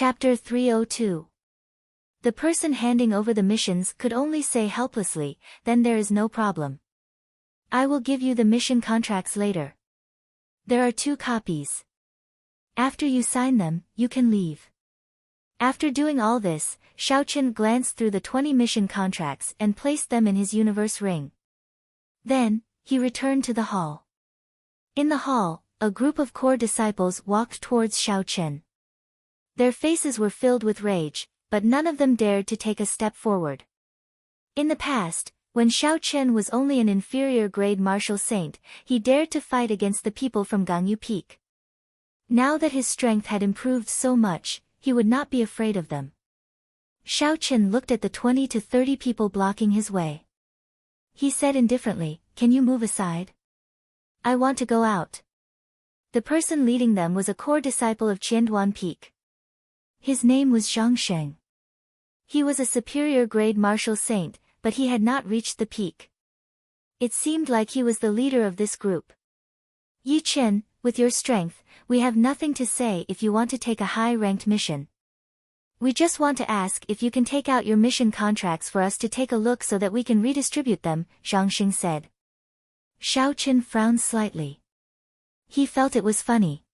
Chapter 302. The person handing over the missions could only say helplessly, "Then there is no problem. I will give you the mission contracts later. There are 2 copies. After you sign them, you can leave." After doing all this, Xiaochen glanced through the 20 mission contracts and placed them in his universe ring. Then, he returned to the hall. In the hall, a group of core disciples walked towards Xiaochen. Their faces were filled with rage, but none of them dared to take a step forward. In the past, when Xiaochen was only an inferior grade martial saint, he dared to fight against the people from Gangyu Peak. Now that his strength had improved so much, he would not be afraid of them. Xiaochen looked at the 20 to 30 people blocking his way. He said indifferently, "Can you move aside? I want to go out." The person leading them was a core disciple of Qianduan Peak. His name was Zhang Sheng. He was a superior grade martial saint, but he had not reached the peak. It seemed like he was the leader of this group. "Yi Chen, with your strength, we have nothing to say if you want to take a high-ranked mission. We just want to ask if you can take out your mission contracts for us to take a look so that we can redistribute them," Zhang Sheng said. Xiaochen frowned slightly. He felt it was funny.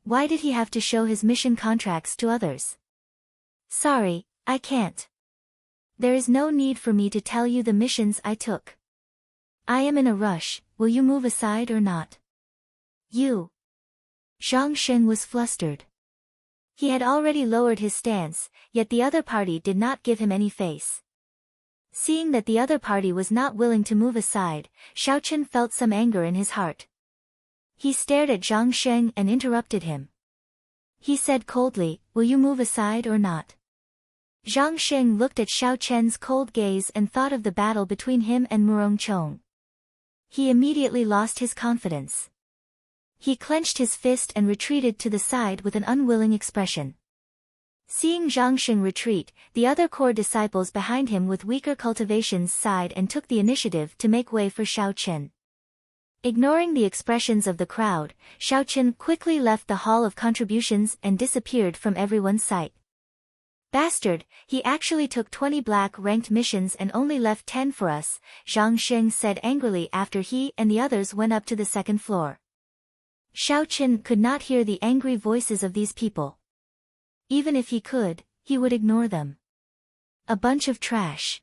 Why did he have to show his mission contracts to others? "Sorry, I can't. There is no need for me to tell you the missions I took. I am in a rush, will you move aside or not?" "You." Zhang Sheng was flustered. He had already lowered his stance, yet the other party did not give him any face. Seeing that the other party was not willing to move aside, Xiaochen felt some anger in his heart. He stared at Zhang Sheng and interrupted him. He said coldly, "Will you move aside or not?" Zhang Sheng looked at Xiaochen's cold gaze and thought of the battle between him and Murong Chong. He immediately lost his confidence. He clenched his fist and retreated to the side with an unwilling expression. Seeing Zhang Sheng retreat, the other core disciples behind him with weaker cultivations sighed and took the initiative to make way for Xiaochen. Ignoring the expressions of the crowd, Xiaochen quickly left the Hall of Contributions and disappeared from everyone's sight. "Bastard, he actually took 20 black-ranked missions and only left 10 for us," Zhang Sheng said angrily after he and the others went up to the 2nd floor. Xiaochen could not hear the angry voices of these people. Even if he could, he would ignore them. A bunch of trash.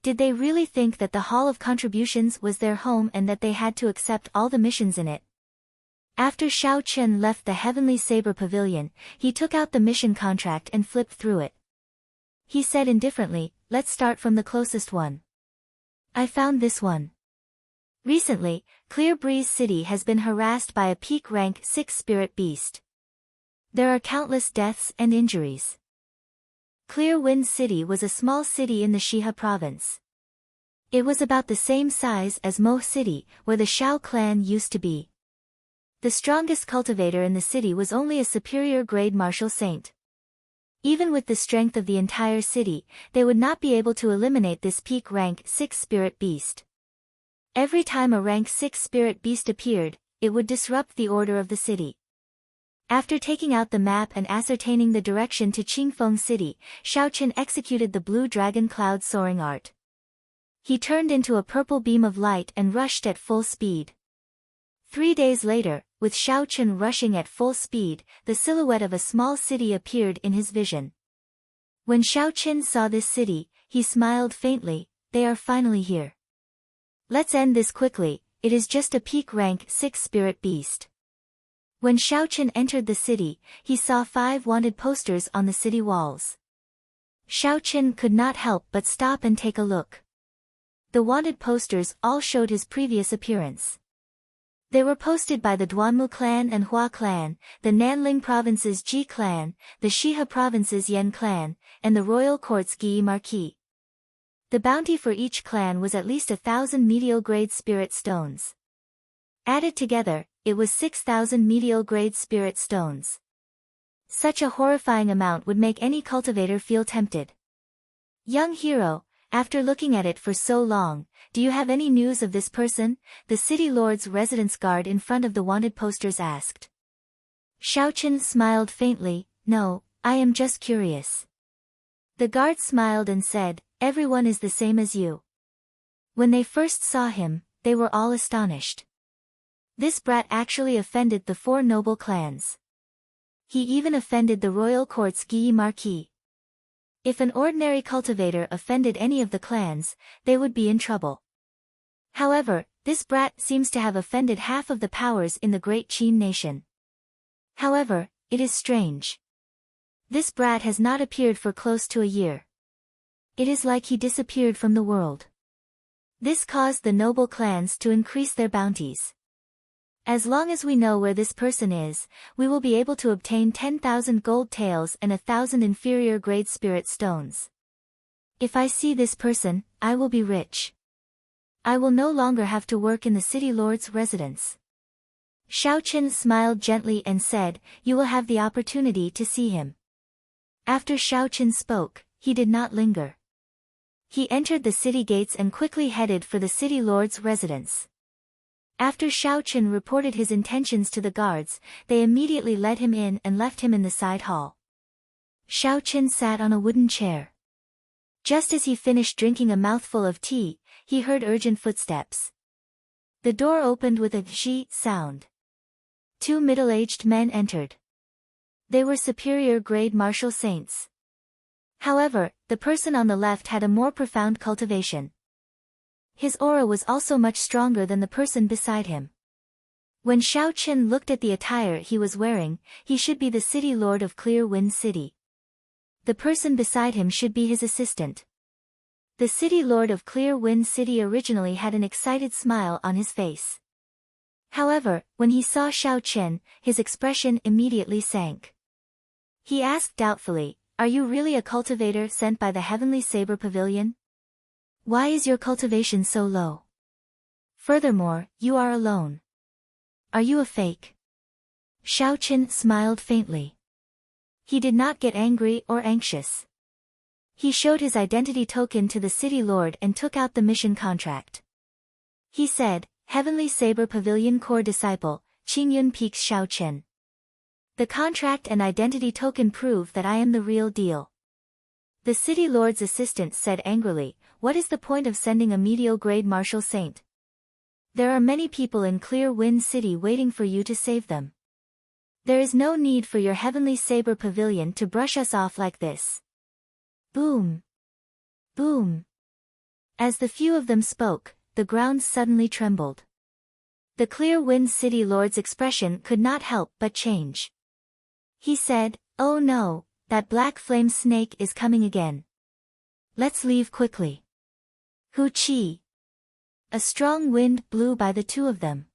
Did they really think that the Hall of Contributions was their home and that they had to accept all the missions in it? After Xiaochen left the Heavenly Saber Pavilion, he took out the mission contract and flipped through it. He said indifferently, "Let's start from the closest one. I found this one. Recently, Clear Breeze City has been harassed by a peak rank 6 spirit beast. There are countless deaths and injuries. Clear Wind City was a small city in the Shiha province. It was about the same size as Mo City, where the Shao clan used to be. The strongest cultivator in the city was only a superior grade martial saint. Even with the strength of the entire city, they would not be able to eliminate this peak rank 6 spirit beast. Every time a rank 6 spirit beast appeared, it would disrupt the order of the city." After taking out the map and ascertaining the direction to Qingfeng City, Xiaochen executed the blue dragon cloud soaring art. He turned into a purple beam of light and rushed at full speed. 3 days later, with Xiaochen rushing at full speed, the silhouette of a small city appeared in his vision. When Xiaochen saw this city, he smiled faintly, "They are finally here. Let's end this quickly, it is just a peak rank 6 spirit beast." When Xiaochen entered the city, he saw 5 wanted posters on the city walls. Xiaochen could not help but stop and take a look. The wanted posters all showed his previous appearance. They were posted by the Duanmu clan and Hua clan, the Nanling province's Ji clan, the Shiha province's Yan clan, and the royal court's Gi Marquis. The bounty for each clan was at least 1,000 medial-grade spirit stones. Added together, it was 6,000 medial-grade spirit stones. Such a horrifying amount would make any cultivator feel tempted. "Young hero, after looking at it for so long, do you have any news of this person?" the city lord's residence guard in front of the wanted posters asked. Xiaochen smiled faintly, "No, I am just curious. The guard smiled and said, everyone is the same as you. When they first saw him, they were all astonished. This brat actually offended the 4 noble clans. He even offended the royal court's Marquis. If an ordinary cultivator offended any of the clans, they would be in trouble. However, this brat seems to have offended half of the powers in the great Qin nation. However, it is strange. This brat has not appeared for close to a year. It is like he disappeared from the world. This caused the noble clans to increase their bounties. As long as we know where this person is, we will be able to obtain 10,000 gold taels and 1,000 inferior grade spirit stones. If I see this person, I will be rich. I will no longer have to work in the city lord's residence. Xiaoqin smiled gently and said, you will have the opportunity to see him. After Xiaoqin spoke, he did not linger. He entered the city gates and quickly headed for the city lord's residence. After Xiaoqin reported his intentions to the guards, they immediately let him in and left him in the side hall. Xiaoqin sat on a wooden chair. Just as he finished drinking a mouthful of tea, he heard urgent footsteps. The door opened with a zhi sound. 2 middle-aged men entered. They were superior grade martial saints. However, the person on the left had a more profound cultivation. His aura was also much stronger than the person beside him. When Xiaoqin looked at the attire he was wearing, he should be the city lord of Clear Wind City. The person beside him should be his assistant. The city lord of Clear Wind City originally had an excited smile on his face. However, when he saw Xiaoqin, his expression immediately sank. He asked doubtfully, are you really a cultivator sent by the Heavenly Saber Pavilion? Why is your cultivation so low? Furthermore, you are alone. Are you a fake? Xiaoqin smiled faintly. He did not get angry or anxious. He showed his identity token to the city lord and took out the mission contract. He said, Heavenly Saber Pavilion Core Disciple, Qingyun Peaks Xiaoqin. The contract and identity token prove that I am the real deal. The city lord's assistant said angrily, what is the point of sending a medial-grade martial saint? There are many people in Clear Wind City waiting for you to save them. There is no need for your Heavenly Saber Pavilion to brush us off like this. Boom! Boom! As the few of them spoke, the ground suddenly trembled. The Clear Wind City lord's expression could not help but change. He said, oh no, that black flame snake is coming again. Let's leave quickly. Hu Qi. A strong wind blew by the 2 of them.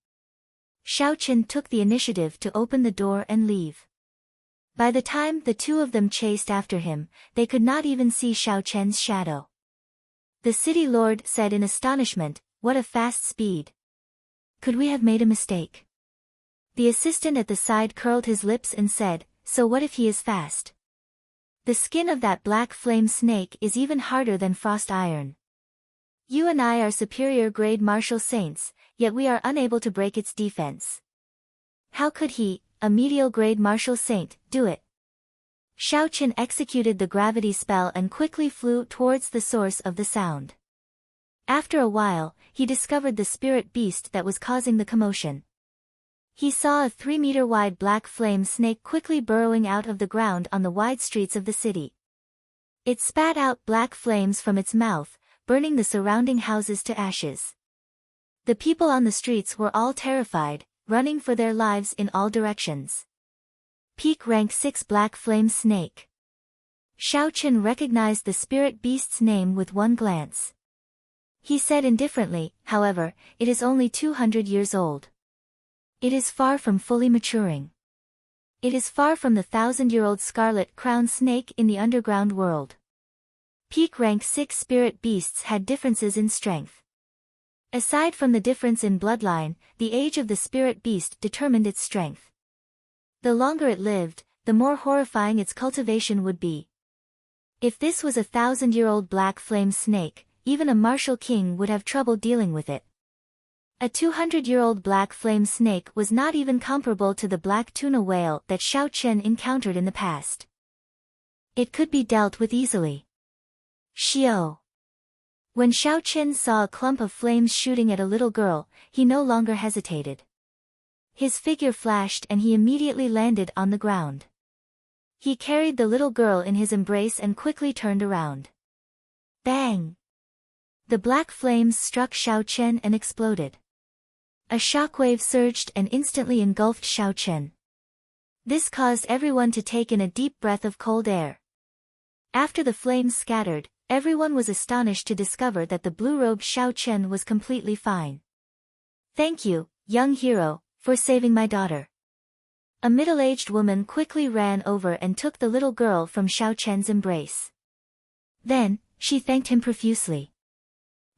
Xiaoqin took the initiative to open the door and leave. By the time the 2 of them chased after him, they could not even see Xiaoqin's shadow. The city lord said in astonishment, what a fast speed. Could we have made a mistake? The assistant at the side curled his lips and said, so what if he is fast? The skin of that black flame snake is even harder than frost iron. You and I are superior grade martial saints, yet we are unable to break its defense. How could he, a medial grade martial saint, do it? Xiaoqin executed the gravity spell and quickly flew towards the source of the sound. After a while, he discovered the spirit beast that was causing the commotion. He saw a 3-meter-wide black flame snake quickly burrowing out of the ground on the wide streets of the city. It spat out black flames from its mouth, burning the surrounding houses to ashes. The people on the streets were all terrified, running for their lives in all directions. Peak Rank 6 Black Flame Snake. Xiaoqin recognized the spirit beast's name with one glance. He said indifferently, however, it is only 200 years old. It is far from fully maturing. It is far from the 1,000-year-old scarlet crown snake in the underground world. Peak Rank 6 spirit beasts had differences in strength. Aside from the difference in bloodline, the age of the spirit beast determined its strength. The longer it lived, the more horrifying its cultivation would be. If this was a 1,000-year-old black flame snake, even a martial king would have trouble dealing with it. A 200-year-old black flame snake was not even comparable to the black tuna whale that Xiaoqin encountered in the past. It could be dealt with easily. Xiao. When Xiao Qin saw a clump of flames shooting at a little girl, he no longer hesitated. His figure flashed and he immediately landed on the ground. He carried the little girl in his embrace and quickly turned around. Bang! The black flames struck Xiao Chen and exploded. A shockwave surged and instantly engulfed Xiao Chen. This caused everyone to take in a deep breath of cold air. After the flames scattered, everyone was astonished to discover that the blue-robed Xiao Chen was completely fine. Thank you, young hero, for saving my daughter. A middle-aged woman quickly ran over and took the little girl from Xiao Chen's embrace. Then, she thanked him profusely.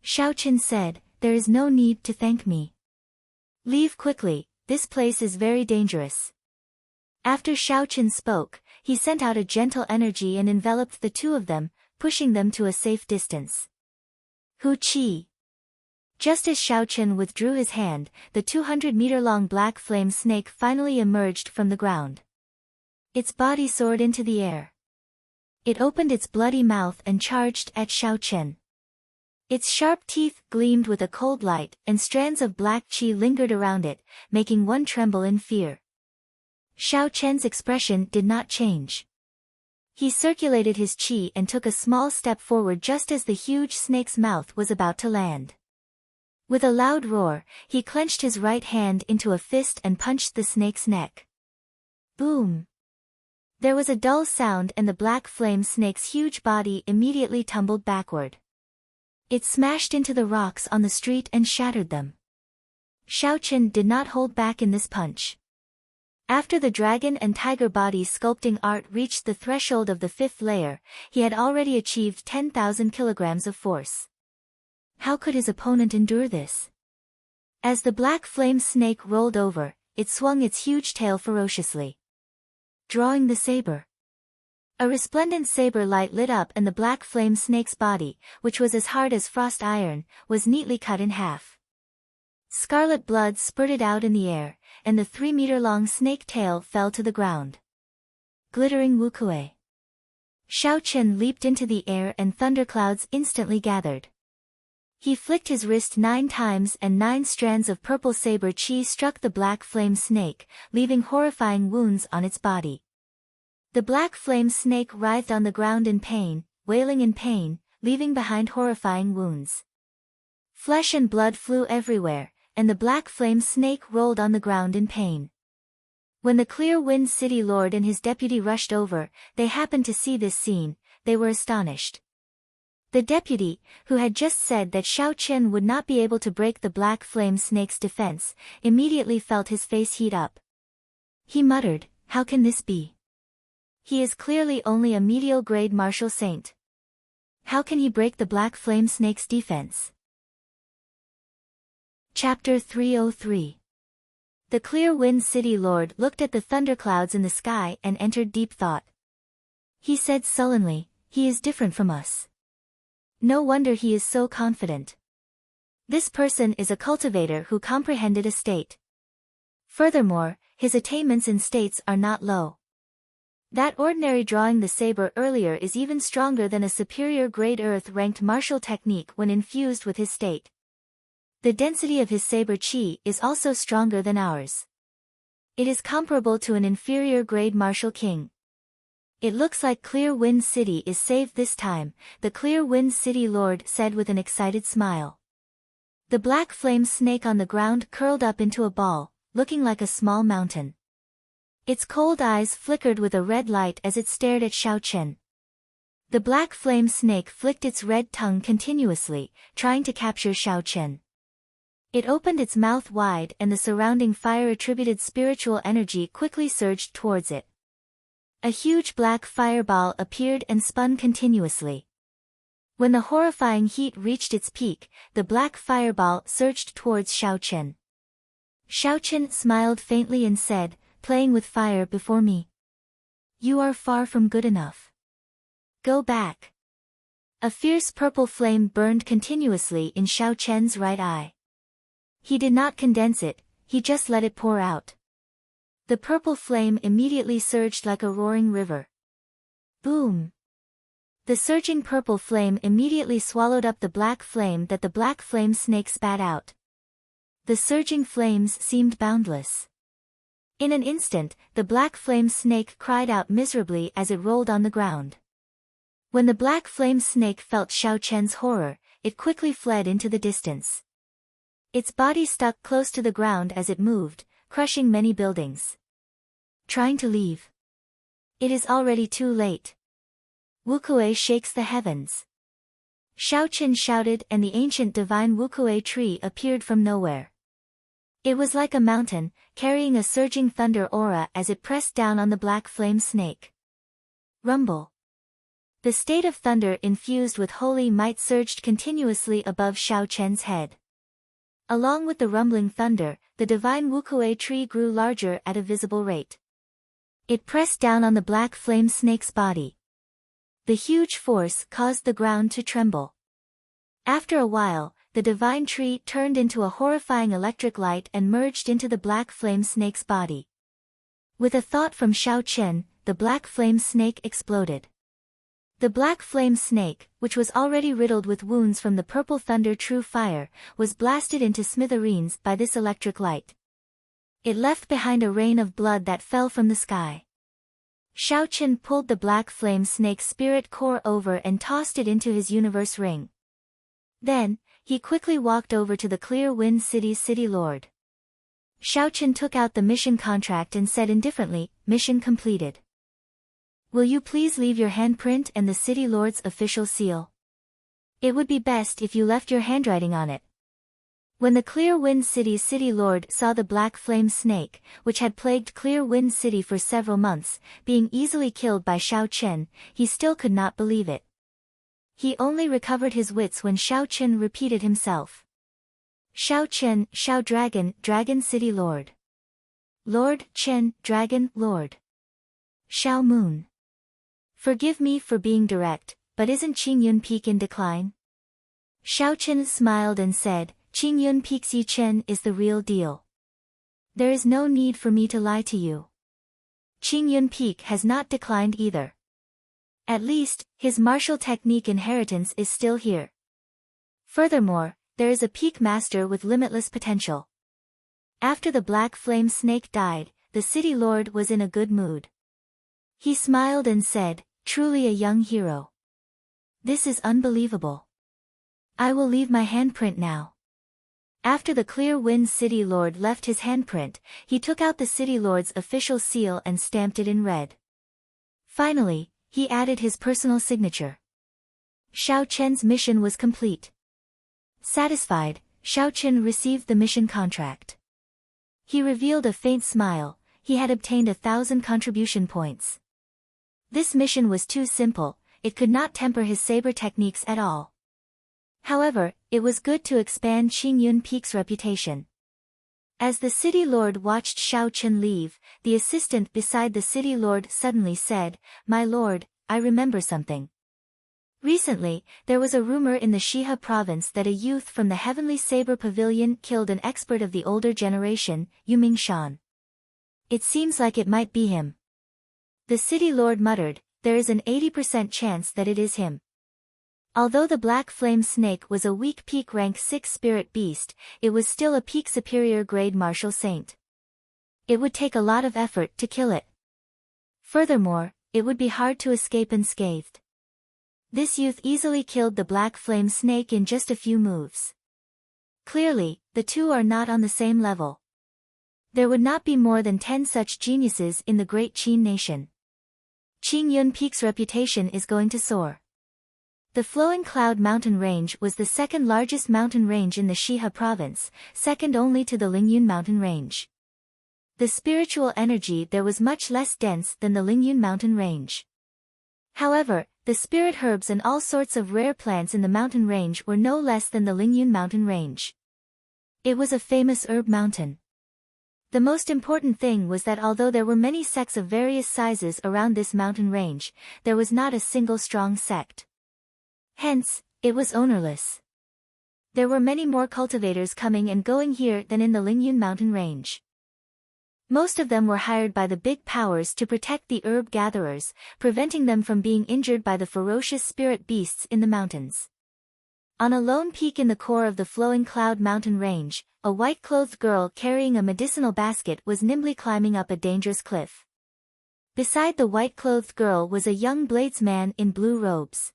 Xiao Chen said, "There is no need to thank me. Leave quickly, this place is very dangerous." After Xiao Chen spoke, he sent out a gentle energy and enveloped the two of them, pushing them to a safe distance. Hu Qi. Just as Xiao Chen withdrew his hand, the 200-meter-long black flame snake finally emerged from the ground. Its body soared into the air. It opened its bloody mouth and charged at Xiao Chen. Its sharp teeth gleamed with a cold light, and strands of black qi lingered around it, making one tremble in fear. Xiao Chen's expression did not change. He circulated his qi and took a small step forward just as the huge snake's mouth was about to land. With a loud roar, he clenched his right hand into a fist and punched the snake's neck. Boom! There was a dull sound and the black flame snake's huge body immediately tumbled backward. It smashed into the rocks on the street and shattered them. Xiao Chen did not hold back in this punch. After the dragon and tiger body sculpting art reached the threshold of the 5th layer, he had already achieved 10,000 kilograms of force. How could his opponent endure this? As the black flame snake rolled over, it swung its huge tail ferociously, drawing the saber. A resplendent saber light lit up and the black flame snake's body, which was as hard as frost iron, was neatly cut in half. Scarlet blood spurted out in the air, and the 3-meter-long snake tail fell to the ground. Glittering Wukue. Xiao Chen leaped into the air and thunderclouds instantly gathered. He flicked his wrist 9 times and 9 strands of purple saber qi struck the black flame snake, leaving horrifying wounds on its body. The black flame snake writhed on the ground in pain, wailing in pain, leaving behind horrifying wounds. Flesh and blood flew everywhere, and the black flame snake rolled on the ground in pain. When the Clear Wind City Lord and his deputy rushed over, they happened to see this scene. They were astonished. The deputy, who had just said that Xiao Chen would not be able to break the black flame snake's defense, immediately felt his face heat up. He muttered, "How can this be? He is clearly only a medial-grade martial saint. How can he break the black flame snake's defense?" Chapter 303. The Clear Wind City Lord looked at the thunderclouds in the sky and entered deep thought. He said sullenly, "He is different from us. No wonder he is so confident. This person is a cultivator who comprehended a state. Furthermore, his attainments in states are not low. That ordinary drawing the saber earlier is even stronger than a superior grade earth-ranked martial technique when infused with his state. The density of his saber qi is also stronger than ours. It is comparable to an inferior grade martial king. It looks like Clear Wind City is saved this time," the Clear Wind City Lord said with an excited smile. The black flame snake on the ground curled up into a ball, looking like a small mountain. Its cold eyes flickered with a red light as it stared at Xiao Chen. The black flame snake flicked its red tongue continuously, trying to capture Xiao Chen. It opened its mouth wide and the surrounding fire-attributed spiritual energy quickly surged towards it. A huge black fireball appeared and spun continuously. When the horrifying heat reached its peak, the black fireball surged towards Xiao Chen. Xiao Chen smiled faintly and said, "Playing with fire before me? You are far from good enough. Go back." A fierce purple flame burned continuously in Xiao Chen's right eye. He did not condense it, he just let it pour out. The purple flame immediately surged like a roaring river. Boom! The surging purple flame immediately swallowed up the black flame that the black flame snake spat out. The surging flames seemed boundless. In an instant, the black flame snake cried out miserably as it rolled on the ground. When the black flame snake felt Xiao Chen's horror, it quickly fled into the distance. Its body stuck close to the ground as it moved, crushing many buildings. Trying to leave. It is already too late. Wukuei shakes the heavens. Xiao Chen shouted, and the ancient divine Wukuei tree appeared from nowhere. It was like a mountain, carrying a surging thunder aura as it pressed down on the black flame snake. Rumble. The state of thunder infused with holy might surged continuously above Xiao Chen's head. Along with the rumbling thunder, the divine Wukuei tree grew larger at a visible rate. It pressed down on the black flame snake's body. The huge force caused the ground to tremble. After a while, the divine tree turned into a horrifying electric light and merged into the black flame snake's body. With a thought from Xiao Chen, the black flame snake exploded. The black flame snake, which was already riddled with wounds from the purple thunder true fire, was blasted into smithereens by this electric light. It left behind a rain of blood that fell from the sky. Xiao Chen pulled the black flame snake's spirit core over and tossed it into his universe ring. Then, he quickly walked over to the Clear Wind City's city lord. Xiao Chen took out the mission contract and said indifferently, "Mission completed. Will you please leave your handprint and the city lord's official seal? It would be best if you left your handwriting on it." When the Clear Wind City's city lord saw the black flame snake, which had plagued Clear Wind City for several months, being easily killed by Xiao Chen, he still could not believe it. He only recovered his wits when Xiao Chen repeated himself. Xiao Chen, Xiao Dragon, Dragon City Lord. Lord Chen, Dragon, Lord. Xiao Moon. Forgive me for being direct, but isn't Qingyun Peak in decline? Xiao Chen smiled and said, "Qingyun Peak's Yi Chen is the real deal. There is no need for me to lie to you. Qingyun Peak has not declined either. At least, his martial technique inheritance is still here. Furthermore, there is a peak master with limitless potential." After the black flame snake died, the city lord was in a good mood. He smiled and said, "Truly a young hero. This is unbelievable. I will leave my handprint now." After the Clear Wind City Lord left his handprint, he took out the City Lord's official seal and stamped it in red. Finally, he added his personal signature. Xiao Chen's mission was complete. Satisfied, Xiao Chen received the mission contract. He revealed a faint smile. He had obtained 1,000 contribution points. This mission was too simple, it could not temper his saber techniques at all. However, it was good to expand Qingyun Peak's reputation. As the city lord watched Xiao Chen leave, the assistant beside the city lord suddenly said, "My lord, I remember something. Recently, there was a rumor in the Shihe province that a youth from the Heavenly Saber Pavilion killed an expert of the older generation, Yuming Shan. It seems like it might be him." The city lord muttered, "There is an 80% chance that it is him." Although the black flame snake was a weak peak rank 6 spirit beast, it was still a peak superior grade martial saint. It would take a lot of effort to kill it. Furthermore, it would be hard to escape unscathed. This youth easily killed the black flame snake in just a few moves. Clearly, the two are not on the same level. There would not be more than 10 such geniuses in the great Qin nation. Qingyun Peak's reputation is going to soar. The Flowing Cloud mountain range was the second largest mountain range in the Shihe province, second only to the Lingyun mountain range. The spiritual energy there was much less dense than the Lingyun mountain range. However, the spirit herbs and all sorts of rare plants in the mountain range were no less than the Lingyun mountain range. It was a famous herb mountain. The most important thing was that although there were many sects of various sizes around this mountain range, there was not a single strong sect. Hence, it was ownerless. There were many more cultivators coming and going here than in the Lingyun mountain range. Most of them were hired by the big powers to protect the herb gatherers, preventing them from being injured by the ferocious spirit beasts in the mountains. On a lone peak in the core of the Flowing Cloud mountain range, a white-clothed girl carrying a medicinal basket was nimbly climbing up a dangerous cliff. Beside the white-clothed girl was a young bladesman in blue robes.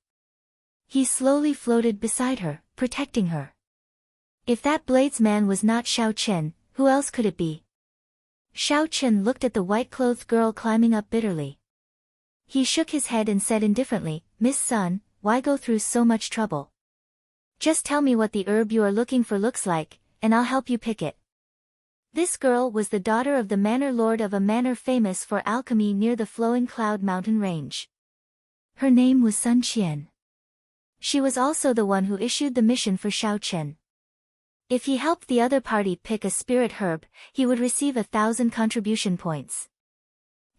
He slowly floated beside her, protecting her. If that bladesman was not Xiao Chen, who else could it be? Xiao Chen looked at the white-clothed girl climbing up bitterly. He shook his head and said indifferently, "Miss Sun, why go through so much trouble? Just tell me what the herb you are looking for looks like, and I'll help you pick it." This girl was the daughter of the manor lord of a manor famous for alchemy near the Flowing Cloud mountain range. Her name was Sun Qian. She was also the one who issued the mission for Xiao Chen. If he helped the other party pick a spirit herb, he would receive 1,000 contribution points.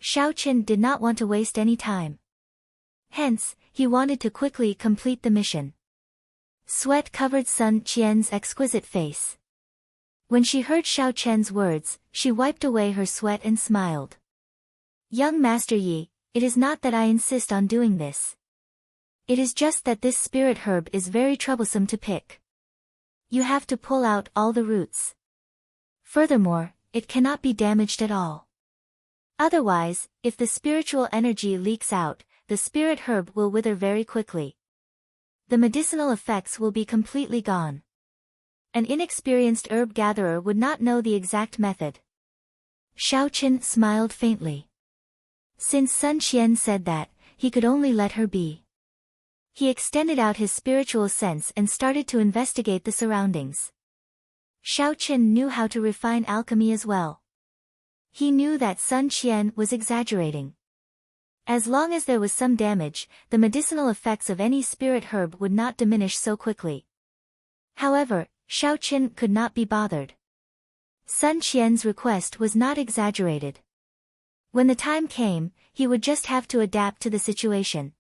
Xiao Chen did not want to waste any time. Hence, he wanted to quickly complete the mission. Sweat covered Sun Qian's exquisite face. When she heard Xiao Chen's words, she wiped away her sweat and smiled. "Young Master Yi, it is not that I insist on doing this. It is just that this spirit herb is very troublesome to pick. You have to pull out all the roots. Furthermore, it cannot be damaged at all. Otherwise, if the spiritual energy leaks out, the spirit herb will wither very quickly. The medicinal effects will be completely gone. An inexperienced herb gatherer would not know the exact method." Xiao Chen smiled faintly. Since Sun Qian said that, he could only let her be. He extended out his spiritual sense and started to investigate the surroundings. Xiao Chen knew how to refine alchemy as well. He knew that Sun Qian was exaggerating. As long as there was some damage, the medicinal effects of any spirit herb would not diminish so quickly. However, Xiao Chen could not be bothered. Sun Qian's request was not exaggerated. When the time came, he would just have to adapt to the situation.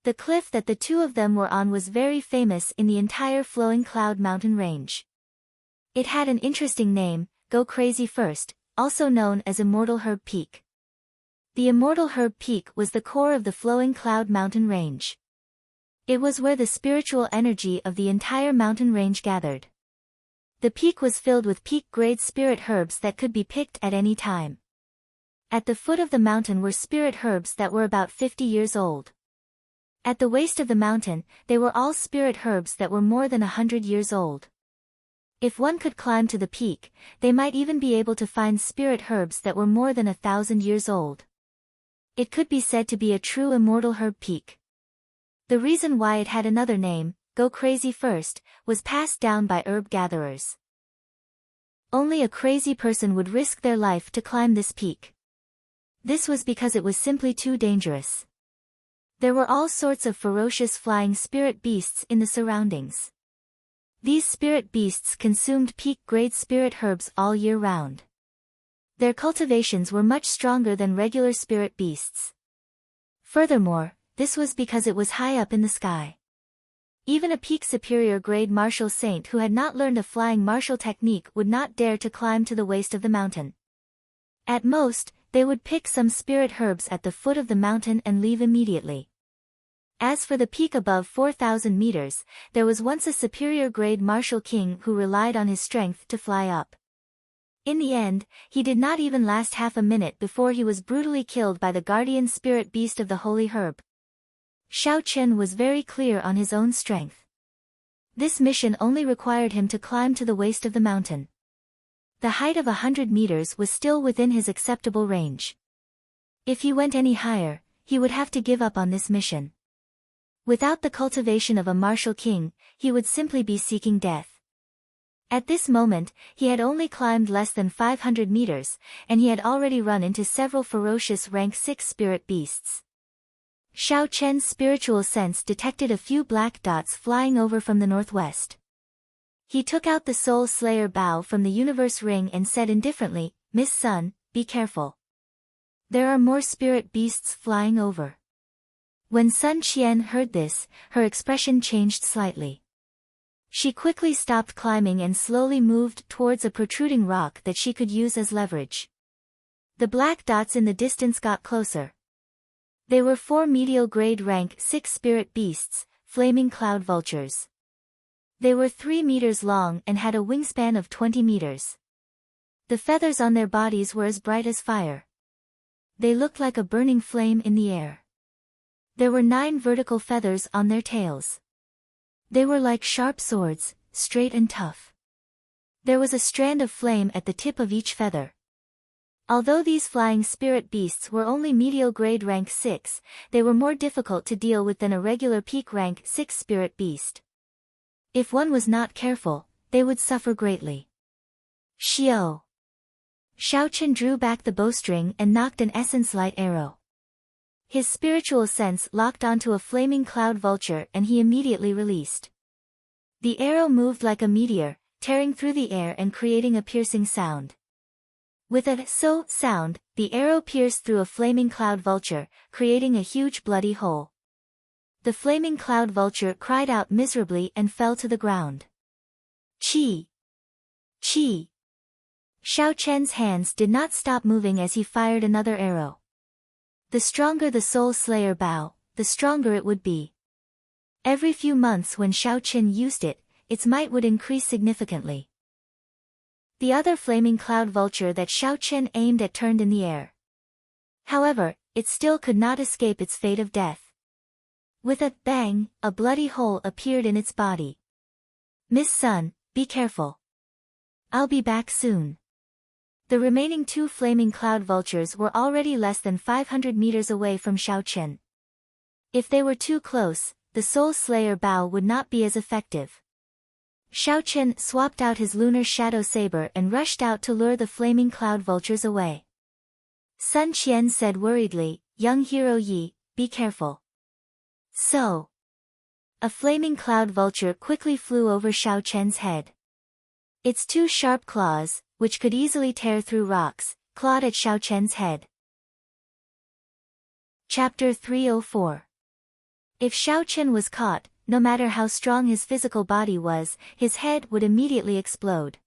The cliff that the two of them were on was very famous in the entire Flowing Cloud mountain range. It had an interesting name, Go Crazy First, also known as Immortal Herb Peak. The Immortal Herb Peak was the core of the Flowing Cloud mountain range. It was where the spiritual energy of the entire mountain range gathered. The peak was filled with peak-grade spirit herbs that could be picked at any time. At the foot of the mountain were spirit herbs that were about 50 years old. At the waist of the mountain, they were all spirit herbs that were more than 100 years old. If one could climb to the peak, they might even be able to find spirit herbs that were more than 1,000 years old. It could be said to be a true immortal herb peak. The reason why it had another name, Go Crazy First, was passed down by herb gatherers. Only a crazy person would risk their life to climb this peak. This was because it was simply too dangerous. There were all sorts of ferocious flying spirit beasts in the surroundings. These spirit beasts consumed peak-grade spirit herbs all year round. Their cultivations were much stronger than regular spirit beasts. Furthermore, this was because it was high up in the sky. Even a peak superior grade martial saint who had not learned a flying martial technique would not dare to climb to the waist of the mountain. At most, they would pick some spirit herbs at the foot of the mountain and leave immediately. As for the peak above 4,000 meters, there was once a superior grade martial king who relied on his strength to fly up. In the end, he did not even last half a minute before he was brutally killed by the guardian spirit beast of the holy herb. Xiao Chen was very clear on his own strength. This mission only required him to climb to the waist of the mountain. The height of 100 meters was still within his acceptable range. If he went any higher, he would have to give up on this mission. Without the cultivation of a martial king, he would simply be seeking death. At this moment, he had only climbed less than 500 meters, and he had already run into several ferocious rank 6 spirit beasts. Xiao Chen's spiritual sense detected a few black dots flying over from the northwest. He took out the Soul Slayer bow from the universe ring and said indifferently, "Miss Sun, be careful. There are more spirit beasts flying over." When Sun Qian heard this, her expression changed slightly. She quickly stopped climbing and slowly moved towards a protruding rock that she could use as leverage. The black dots in the distance got closer. They were 4 medial grade rank 6 spirit beasts, flaming cloud vultures. They were 3 meters long and had a wingspan of 20 meters. The feathers on their bodies were as bright as fire. They looked like a burning flame in the air. There were 9 vertical feathers on their tails. They were like sharp swords, straight and tough. There was a strand of flame at the tip of each feather. Although these flying spirit beasts were only medial grade rank 6, they were more difficult to deal with than a regular peak rank 6 spirit beast. If one was not careful, they would suffer greatly. Xiao. Xiao Chen drew back the bowstring and knocked an essence light arrow. His spiritual sense locked onto a flaming cloud vulture and he immediately released. The arrow moved like a meteor, tearing through the air and creating a piercing sound. With a "so" sound, the arrow pierced through a flaming cloud vulture, creating a huge bloody hole. The flaming cloud vulture cried out miserably and fell to the ground. Chi! Chi! Xiao Chen's hands did not stop moving as he fired another arrow. The stronger the Soul Slayer bow, the stronger it would be. Every few months when Xiao Chen used it, its might would increase significantly. The other flaming cloud vulture that Xiao Chen aimed at turned in the air. However, it still could not escape its fate of death. With a bang, a bloody hole appeared in its body. "Miss Sun, be careful. I'll be back soon." The remaining 2 flaming cloud vultures were already less than 500 meters away from Xiao Chen. If they were too close, the Soul Slayer bow would not be as effective. Xiao Chen swapped out his lunar shadow saber and rushed out to lure the flaming cloud vultures away. Sun Qian said worriedly, "Young hero Yi, be careful." So. A flaming cloud vulture quickly flew over Xiao Chen's head. Its 2 sharp claws, which could easily tear through rocks, clawed at Xiao Chen's head. Chapter 304. If Xiao Chen was caught, no matter how strong his physical body was, his head would immediately explode.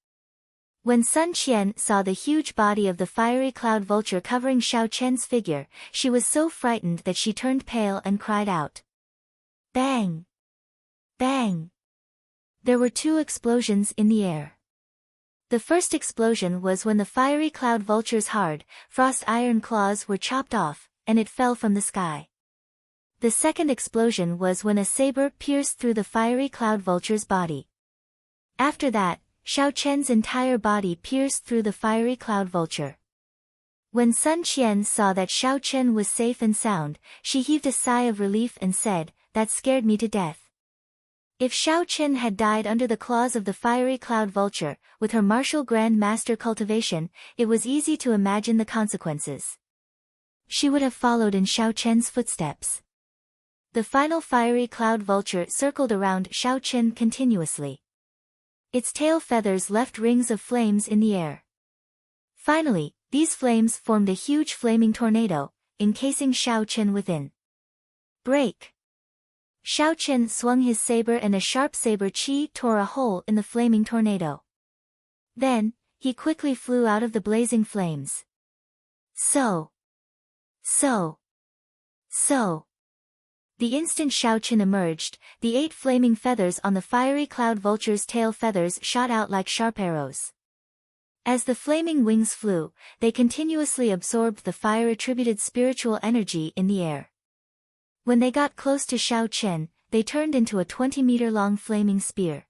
When Sun Qian saw the huge body of the fiery cloud vulture covering Xiao Chen's figure, she was so frightened that she turned pale and cried out. Bang! Bang! There were 2 explosions in the air. The first explosion was when the fiery cloud vulture's hard, frost iron claws were chopped off, and it fell from the sky. The second explosion was when a saber pierced through the fiery cloud vulture's body. After that, Xiao Chen's entire body pierced through the fiery cloud vulture. When Sun Qian saw that Xiao Chen was safe and sound, she heaved a sigh of relief and said, "That scared me to death." If Xiao Chen had died under the claws of the fiery cloud vulture, with her martial grand master cultivation, it was easy to imagine the consequences. She would have followed in Xiao Chen's footsteps. The final fiery cloud vulture circled around Xiao Chen continuously. Its tail feathers left rings of flames in the air. Finally, these flames formed a huge flaming tornado, encasing Xiao Chen within. Break! Xiao Chen swung his saber and a sharp saber chi tore a hole in the flaming tornado. Then, he quickly flew out of the blazing flames. So. The instant Xiao Chen emerged, the 8 flaming feathers on the fiery cloud vulture's tail feathers shot out like sharp arrows. As the flaming wings flew, they continuously absorbed the fire-attributed spiritual energy in the air. When they got close to Xiao Chen, they turned into a 20-meter-long flaming spear.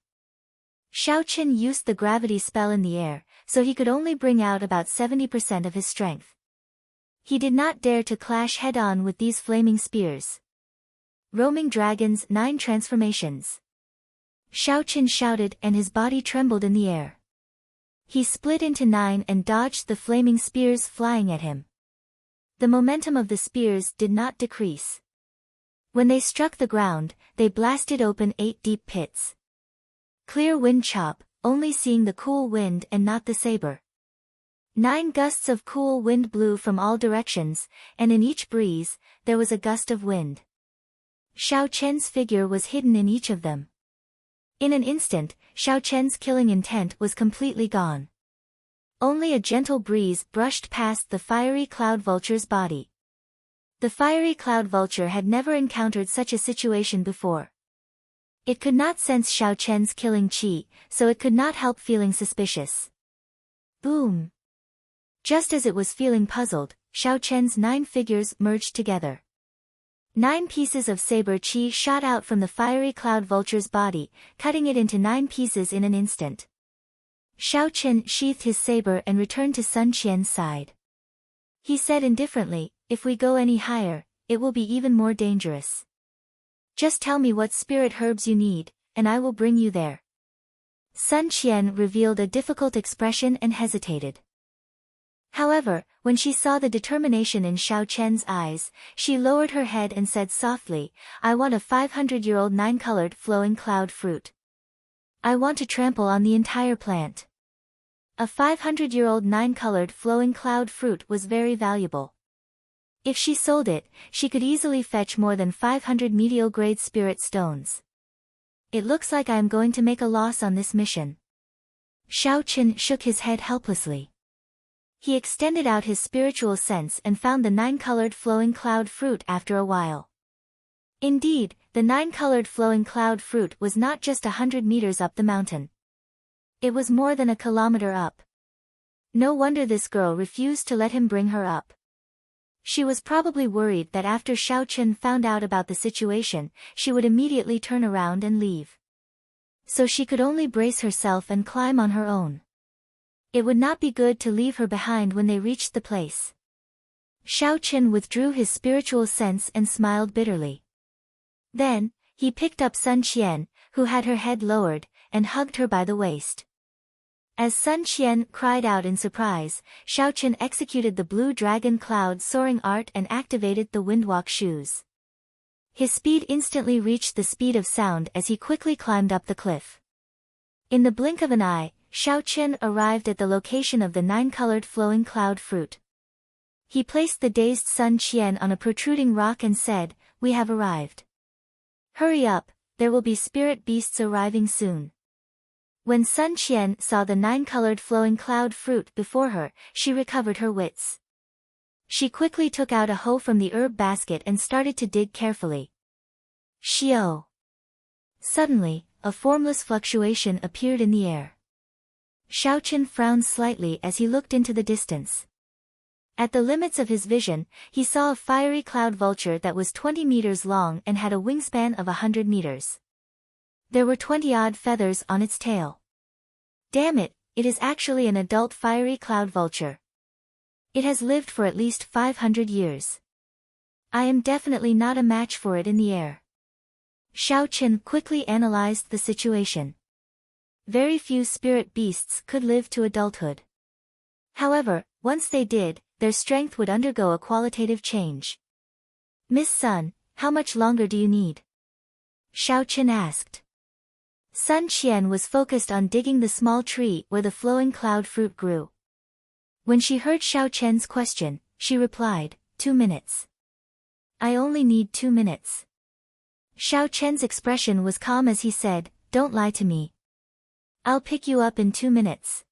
Xiao Chen used the gravity spell in the air, so he could only bring out about 70% of his strength. He did not dare to clash head-on with these flaming spears. Roaming Dragon's 9 transformations. Xiao Chen shouted and his body trembled in the air. He split into 9 and dodged the flaming spears flying at him. The momentum of the spears did not decrease. When they struck the ground, they blasted open 8 deep pits. Clear wind chop, only seeing the cool wind and not the saber. 9 gusts of cool wind blew from all directions, and in each breeze, there was a gust of wind. Xiao Chen's figure was hidden in each of them. In an instant, Xiao Chen's killing intent was completely gone. Only a gentle breeze brushed past the fiery cloud vulture's body. The fiery cloud vulture had never encountered such a situation before. It could not sense Xiao Chen's killing chi, so it could not help feeling suspicious. Boom! Just as it was feeling puzzled, Xiao Chen's 9 figures merged together. 9 pieces of saber chi shot out from the fiery cloud vulture's body, cutting it into 9 pieces in an instant. Xiao Chen sheathed his saber and returned to Sun Qian's side. He said indifferently, "If we go any higher, it will be even more dangerous. Just tell me what spirit herbs you need, and I will bring you there." Sun Qian revealed a difficult expression and hesitated. However, when she saw the determination in Xiao Chen's eyes, she lowered her head and said softly, "I want a 500-year-old 9-colored flowing cloud fruit. I want to trample on the entire plant." A 500-year-old 9-colored flowing cloud fruit was very valuable. If she sold it, she could easily fetch more than 500 medial-grade spirit stones. "It looks like I am going to make a loss on this mission." Xiao Chen shook his head helplessly. He extended out his spiritual sense and found the 9-colored flowing cloud fruit after a while. Indeed, the 9-colored flowing cloud fruit was not just 100 meters up the mountain. It was more than a kilometer up. No wonder this girl refused to let him bring her up. She was probably worried that after Xiao Chen found out about the situation, she would immediately turn around and leave. So she could only brace herself and climb on her own. It would not be good to leave her behind when they reached the place. Xiao Chen withdrew his spiritual sense and smiled bitterly. Then, he picked up Sun Qian, who had her head lowered, and hugged her by the waist. As Sun Qian cried out in surprise, Xiao Chen executed the blue dragon cloud soaring art and activated the windwalk shoes. His speed instantly reached the speed of sound as he quickly climbed up the cliff. In the blink of an eye, Xiao Chen arrived at the location of the 9-colored flowing cloud fruit. He placed the dazed Sun Qian on a protruding rock and said, "We have arrived. Hurry up, there will be spirit beasts arriving soon." When Sun Qian saw the 9-colored flowing cloud fruit before her, she recovered her wits. She quickly took out a hoe from the herb basket and started to dig carefully. Shio! Suddenly, a formless fluctuation appeared in the air. Xiao Chen frowned slightly as he looked into the distance. At the limits of his vision, he saw a fiery cloud vulture that was 20 meters long and had a wingspan of 100 meters. There were 20-odd feathers on its tail. Damn it, it is actually an adult fiery cloud vulture. It has lived for at least 500 years. I am definitely not a match for it in the air. Xiao Chen quickly analyzed the situation. Very few spirit beasts could live to adulthood. However, once they did, their strength would undergo a qualitative change. "Miss Sun, how much longer do you need?" Xiao Chen asked. Sun Qian was focused on digging the small tree where the flowing cloud fruit grew. When she heard Xiao Chen's question, she replied, 2 minutes. "I only need 2 minutes." Xiao Chen's expression was calm as he said, "Don't lie to me. I'll pick you up in 2 minutes."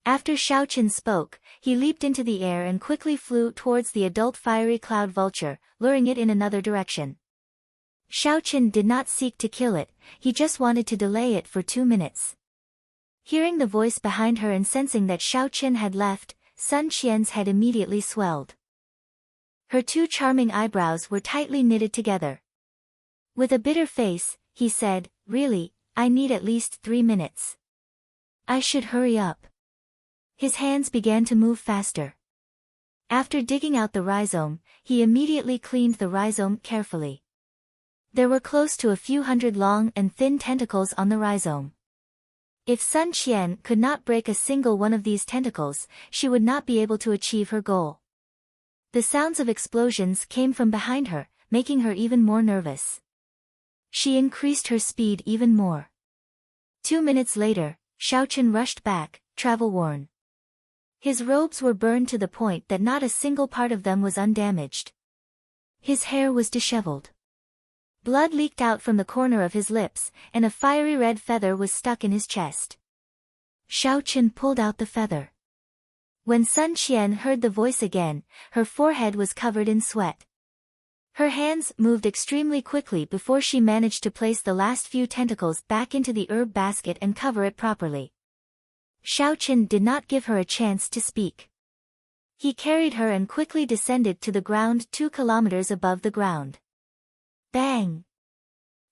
After Xiao Chen spoke, he leaped into the air and quickly flew towards the adult fiery cloud vulture, luring it in another direction. Xiao Chen did not seek to kill it, he just wanted to delay it for 2 minutes. Hearing the voice behind her and sensing that Xiao Chen had left, Sun Qian's head immediately swelled. Her 2 charming eyebrows were tightly knitted together. With a bitter face, he said, "Really, I need at least 3 minutes. I should hurry up." His hands began to move faster. After digging out the rhizome, he immediately cleaned the rhizome carefully. There were close to a few hundred long and thin tentacles on the rhizome. If Sun Qian could not break a single one of these tentacles, she would not be able to achieve her goal. The sounds of explosions came from behind her, making her even more nervous. She increased her speed even more. 2 minutes later, Xiao Chen rushed back, travel-worn. His robes were burned to the point that not a single part of them was undamaged. His hair was disheveled. Blood leaked out from the corner of his lips, and a fiery red feather was stuck in his chest. Xiao Chen pulled out the feather. When Sun Qian heard the voice again, her forehead was covered in sweat. Her hands moved extremely quickly before she managed to place the last few tentacles back into the herb basket and cover it properly. Xiaoqin did not give her a chance to speak. He carried her and quickly descended to the ground 2 kilometers above the ground. Bang!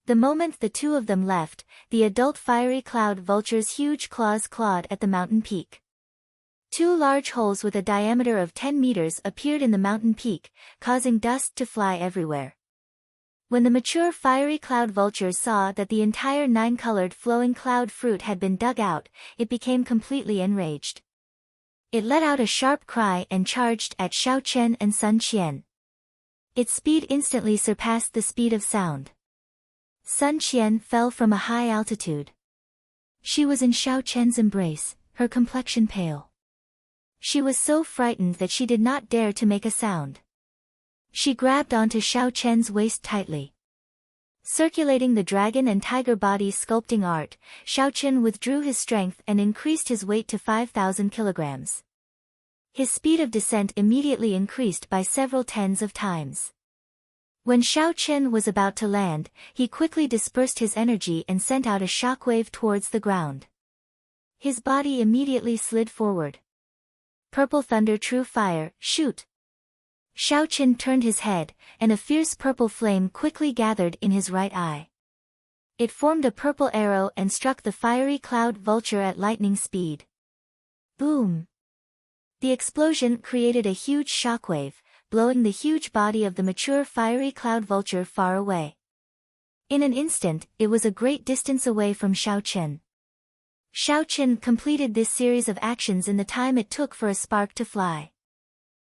The moment the two of them left, the adult fiery cloud vulture's huge claws clawed at the mountain peak. 2 large holes with a diameter of 10 meters appeared in the mountain peak, causing dust to fly everywhere. When the mature fiery cloud vultures saw that the entire 9-colored flowing cloud fruit had been dug out, it became completely enraged. It let out a sharp cry and charged at Xiaoqian and Sun Qian. Its speed instantly surpassed the speed of sound. Sun Qian fell from a high altitude. She was in Xiaoqian's embrace, her complexion pale. She was so frightened that she did not dare to make a sound. She grabbed onto Xiaoqian's waist tightly. Circulating the dragon and tiger body sculpting art, Xiaoqian withdrew his strength and increased his weight to 5,000 kilograms. His speed of descent immediately increased by several tens of times. When Xiaoqian was about to land, he quickly dispersed his energy and sent out a shockwave towards the ground. His body immediately slid forward. Purple thunder, true fire, shoot! Xiaoqian turned his head, and a fierce purple flame quickly gathered in his right eye. It formed a purple arrow and struck the fiery cloud vulture at lightning speed. Boom! The explosion created a huge shockwave, blowing the huge body of the mature fiery cloud vulture far away. In an instant, it was a great distance away from Xiaoqian. Xiaoqian completed this series of actions in the time it took for a spark to fly.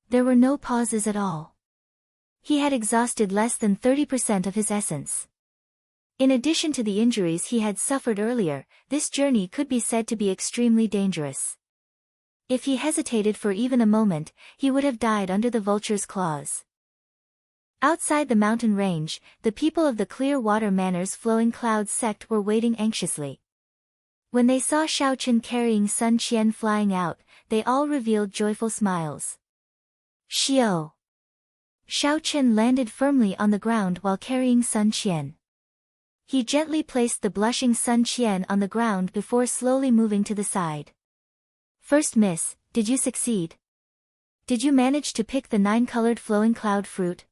There were no pauses at all. He had exhausted less than 30% of his essence. In addition to the injuries he had suffered earlier, this journey could be said to be extremely dangerous. If he hesitated for even a moment, he would have died under the vulture's claws. Outside the mountain range, the people of the Clear Water Manor's Flowing Clouds sect were waiting anxiously. When they saw Xiaoqian carrying Sun Qian flying out, they all revealed joyful smiles. Xiao! Xiaoqian landed firmly on the ground while carrying Sun Qian. He gently placed the blushing Sun Qian on the ground before slowly moving to the side. First miss, did you succeed? Did you manage to pick the 9-colored flowing cloud fruit?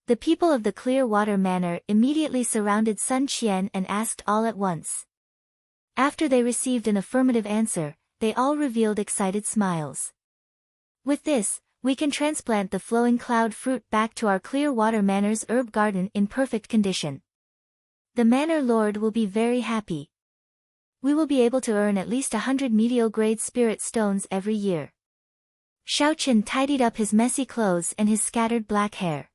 The people of the Clear Water Manor immediately surrounded Sun Qian and asked all at once. After they received an affirmative answer, they all revealed excited smiles. With this, we can transplant the flowing cloud fruit back to our Clear Water Manor's herb garden in perfect condition. The manor lord will be very happy. We will be able to earn at least 100 medial-grade spirit stones every year. Xiaoqian tidied up his messy clothes and his scattered black hair.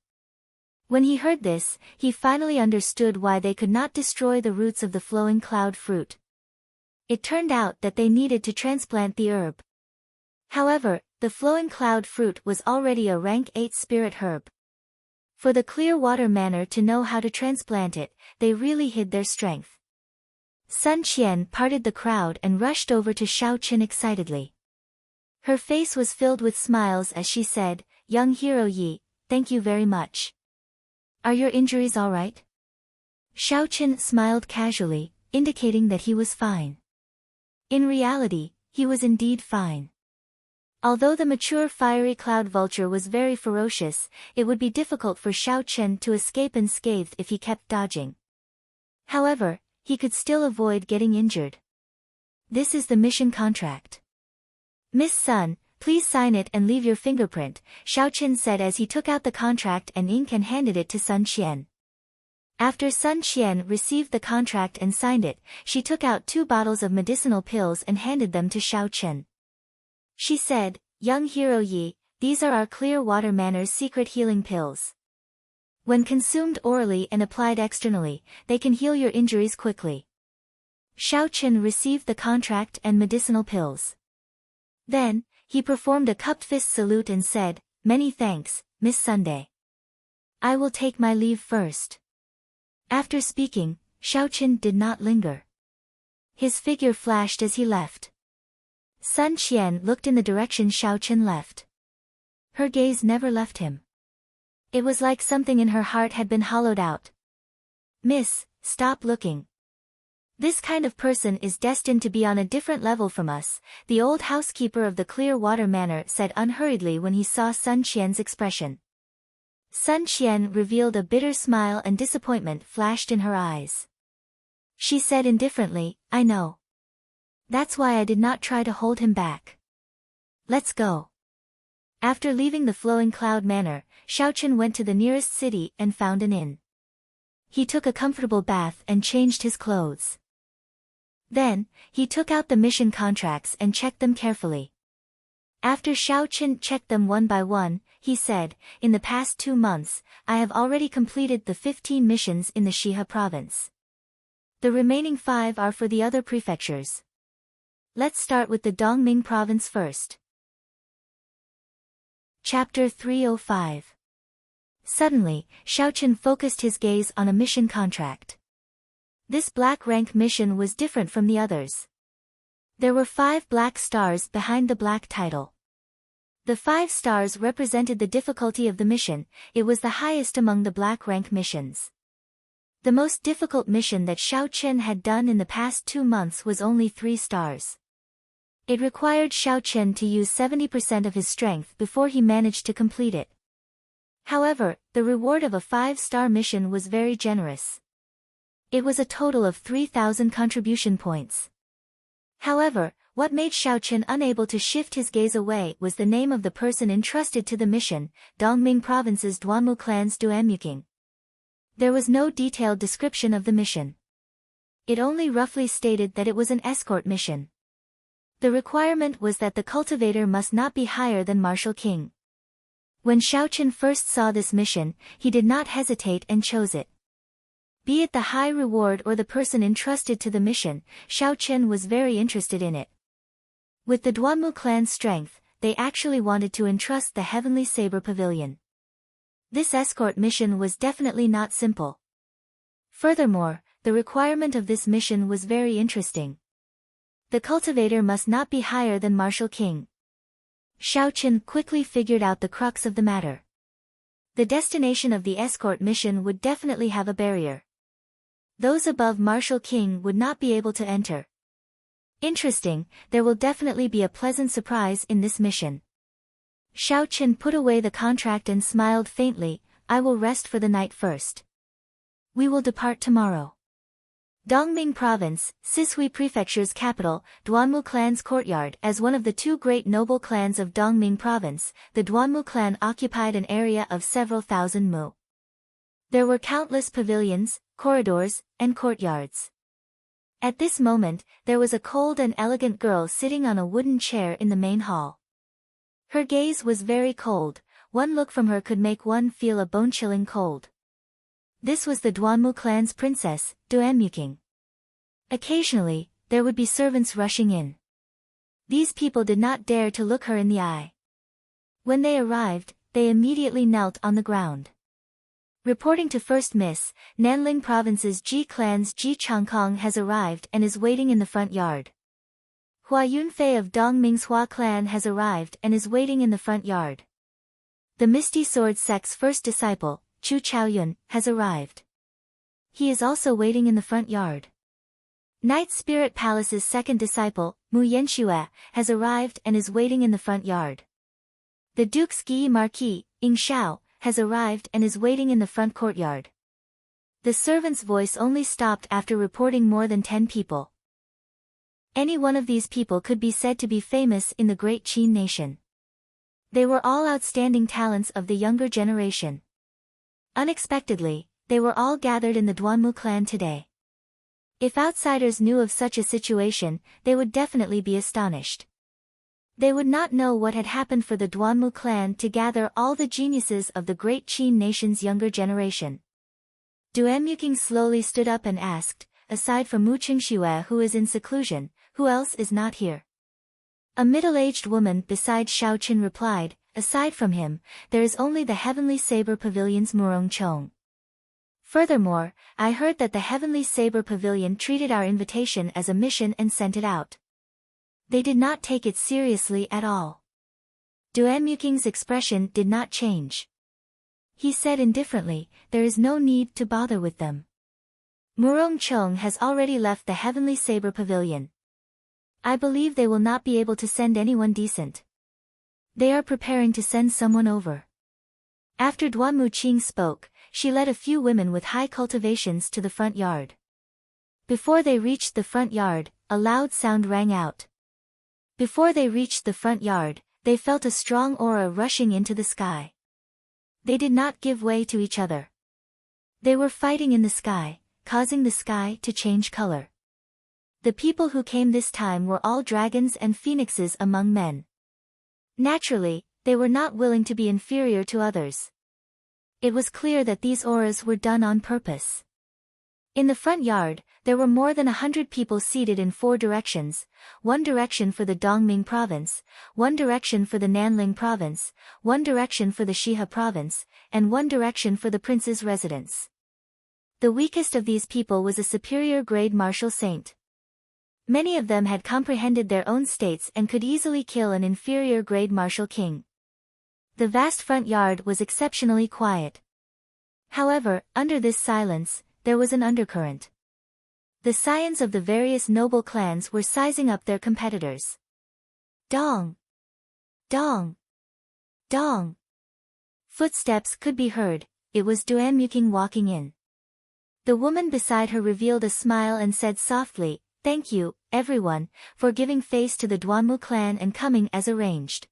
When he heard this, he finally understood why they could not destroy the roots of the flowing cloud fruit. It turned out that they needed to transplant the herb. However, the flowing cloud fruit was already a rank 8 spirit herb. For the Clear Water Manor to know how to transplant it, they really hid their strength. Sun Qian parted the crowd and rushed over to Xiaoqian excitedly. Her face was filled with smiles as she said, "Young hero Yi, thank you very much. Are your injuries all right?" Xiaoqian smiled casually, indicating that he was fine. In reality, he was indeed fine. Although the mature fiery cloud vulture was very ferocious, it would be difficult for Xiaoqian to escape unscathed if he kept dodging. However, he could still avoid getting injured. This is the mission contract. Miss Sun, please sign it and leave your fingerprint, Xiaoqian said as he took out the contract and ink and handed it to Sun Qian. After Sun Qian received the contract and signed it, she took out 2 bottles of medicinal pills and handed them to Xiaoqian. She said, "Young hero Yi, these are our Clear Water Manor's secret healing pills. When consumed orally and applied externally, they can heal your injuries quickly." Xiaoqian received the contract and medicinal pills. Then, he performed a cupped fist salute and said, "Many thanks, Miss Sunday. I will take my leave first." After speaking, Xiaoqian did not linger. His figure flashed as he left. Sun Qian looked in the direction Xiao Chen left. Her gaze never left him. It was like something in her heart had been hollowed out. Miss, stop looking. This kind of person is destined to be on a different level from us, the old housekeeper of the Clear Water Manor said unhurriedly when he saw Sun Qian's expression. Sun Qian revealed a bitter smile and disappointment flashed in her eyes. She said indifferently, I know. That's why I did not try to hold him back. Let's go. After leaving the Flowing Cloud Manor, Xiao Chen went to the nearest city and found an inn. He took a comfortable bath and changed his clothes. Then, he took out the mission contracts and checked them carefully. After Xiao Chen checked them one by one, he said, in the past 2 months, I have already completed the 15 missions in the Shihe province. The remaining 5 are for the other prefectures. Let's start with the Dongming province first. Chapter 305. Suddenly, Xiao Chen focused his gaze on a mission contract. This black rank mission was different from the others. There were 5 black stars behind the black title. The 5 stars represented the difficulty of the mission, it was the highest among the black rank missions. The most difficult mission that Xiao Chen had done in the past 2 months was only 3 stars. It required Xiao Chen to use 70% of his strength before he managed to complete it. However, the reward of a 5-star mission was very generous. It was a total of 3,000 contribution points. However, what made Xiao Chen unable to shift his gaze away was the name of the person entrusted to the mission, Dongming Province's Duanmu clan's Duanmuking. There was no detailed description of the mission. It only roughly stated that it was an escort mission. The requirement was that the cultivator must not be higher than Martial King. When Xiao Chen first saw this mission, he did not hesitate and chose it. Be it the high reward or the person entrusted to the mission, Xiao Chen was very interested in it. With the Duanmu clan's strength, they actually wanted to entrust the Heavenly Saber Pavilion. This escort mission was definitely not simple. Furthermore, the requirement of this mission was very interesting. The cultivator must not be higher than Martial King. Xiao Chen quickly figured out the crux of the matter. The destination of the escort mission would definitely have a barrier. Those above Martial King would not be able to enter. Interesting, there will definitely be a pleasant surprise in this mission. Xiao Chen put away the contract and smiled faintly, I will rest for the night first. We will depart tomorrow. Dongming Province, Sishui Prefecture's capital, Duanmu clan's courtyard. As one of the 2 great noble clans of Dongming Province, the Duanmu clan occupied an area of several thousand mu. There were countless pavilions, corridors, and courtyards. At this moment, there was a cold and elegant girl sitting on a wooden chair in the main hall. Her gaze was very cold, one look from her could make one feel a bone-chilling cold. This was the Duanmu clan's princess, Duanmuking. Occasionally, there would be servants rushing in. These people did not dare to look her in the eye. When they arrived, they immediately knelt on the ground. Reporting to First Miss, Nanling Province's Ji clan's Ji Changkong has arrived and is waiting in the front yard. Hua Yunfei of Dongming's Hua clan has arrived and is waiting in the front yard. The Misty Sword sect's first disciple, Chu Chaoyun, has arrived. He is also waiting in the front yard. Night Spirit Palace's second disciple, Mu Yanxue, has arrived and is waiting in the front yard. The Duke's Gi Marquis, Ying Xiao, has arrived and is waiting in the front courtyard. The servant's voice only stopped after reporting more than 10 people. Any one of these people could be said to be famous in the great Qin nation. They were all outstanding talents of the younger generation. Unexpectedly, they were all gathered in the Duanmu clan today. If outsiders knew of such a situation, they would definitely be astonished. They would not know what had happened for the Duanmu clan to gather all the geniuses of the great Qin nation's younger generation. Duanmuking slowly stood up and asked, aside from Mu Qingxue who is in seclusion, who else is not here? A middle-aged woman beside Xiao Chen replied, aside from him, there is only the Heavenly Saber Pavilion's Murong Chong. Furthermore, I heard that the Heavenly Saber Pavilion treated our invitation as a mission and sent it out. They did not take it seriously at all. Duanmuking's expression did not change. He said indifferently, "There is no need to bother with them. Murong Chong has already left the Heavenly Saber Pavilion. I believe they will not be able to send anyone decent. They are preparing to send someone over." After Duanmu Qing spoke, she led a few women with high cultivations to the front yard. Before they reached the front yard, a loud sound rang out. Before they reached the front yard, they felt a strong aura rushing into the sky. They did not give way to each other. They were fighting in the sky, causing the sky to change color. The people who came this time were all dragons and phoenixes among men. Naturally, they were not willing to be inferior to others. It was clear that these auras were done on purpose. In the front yard, there were more than 100 people seated in 4 directions, one direction for the Dongming province, one direction for the Nanling province, one direction for the Shihe province, and one direction for the prince's residence. The weakest of these people was a superior grade martial saint. Many of them had comprehended their own states and could easily kill an inferior grade martial king. The vast front yard was exceptionally quiet. However, under this silence, there was an undercurrent. The scions of the various noble clans were sizing up their competitors. Dong! Dong! Dong! Footsteps could be heard. It was Duanmuking walking in. The woman beside her revealed a smile and said softly, "Thank you, everyone, for giving face to the Duanmu clan and coming as arranged."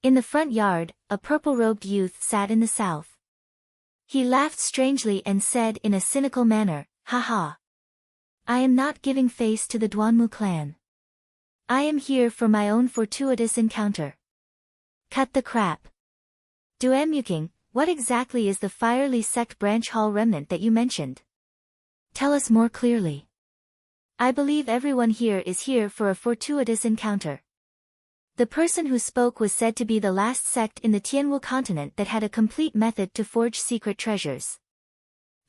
In the front yard, a purple-robed youth sat in the south. He laughed strangely and said in a cynical manner, "Ha. I am not giving face to the Duanmu clan. I am here for my own fortuitous encounter." Cut the crap. Duanmuking, what exactly is the Firely sect branch hall remnant that you mentioned? Tell us more clearly. I believe everyone here is here for a fortuitous encounter. The person who spoke was said to be the last sect in the Tianwu continent that had a complete method to forge secret treasures.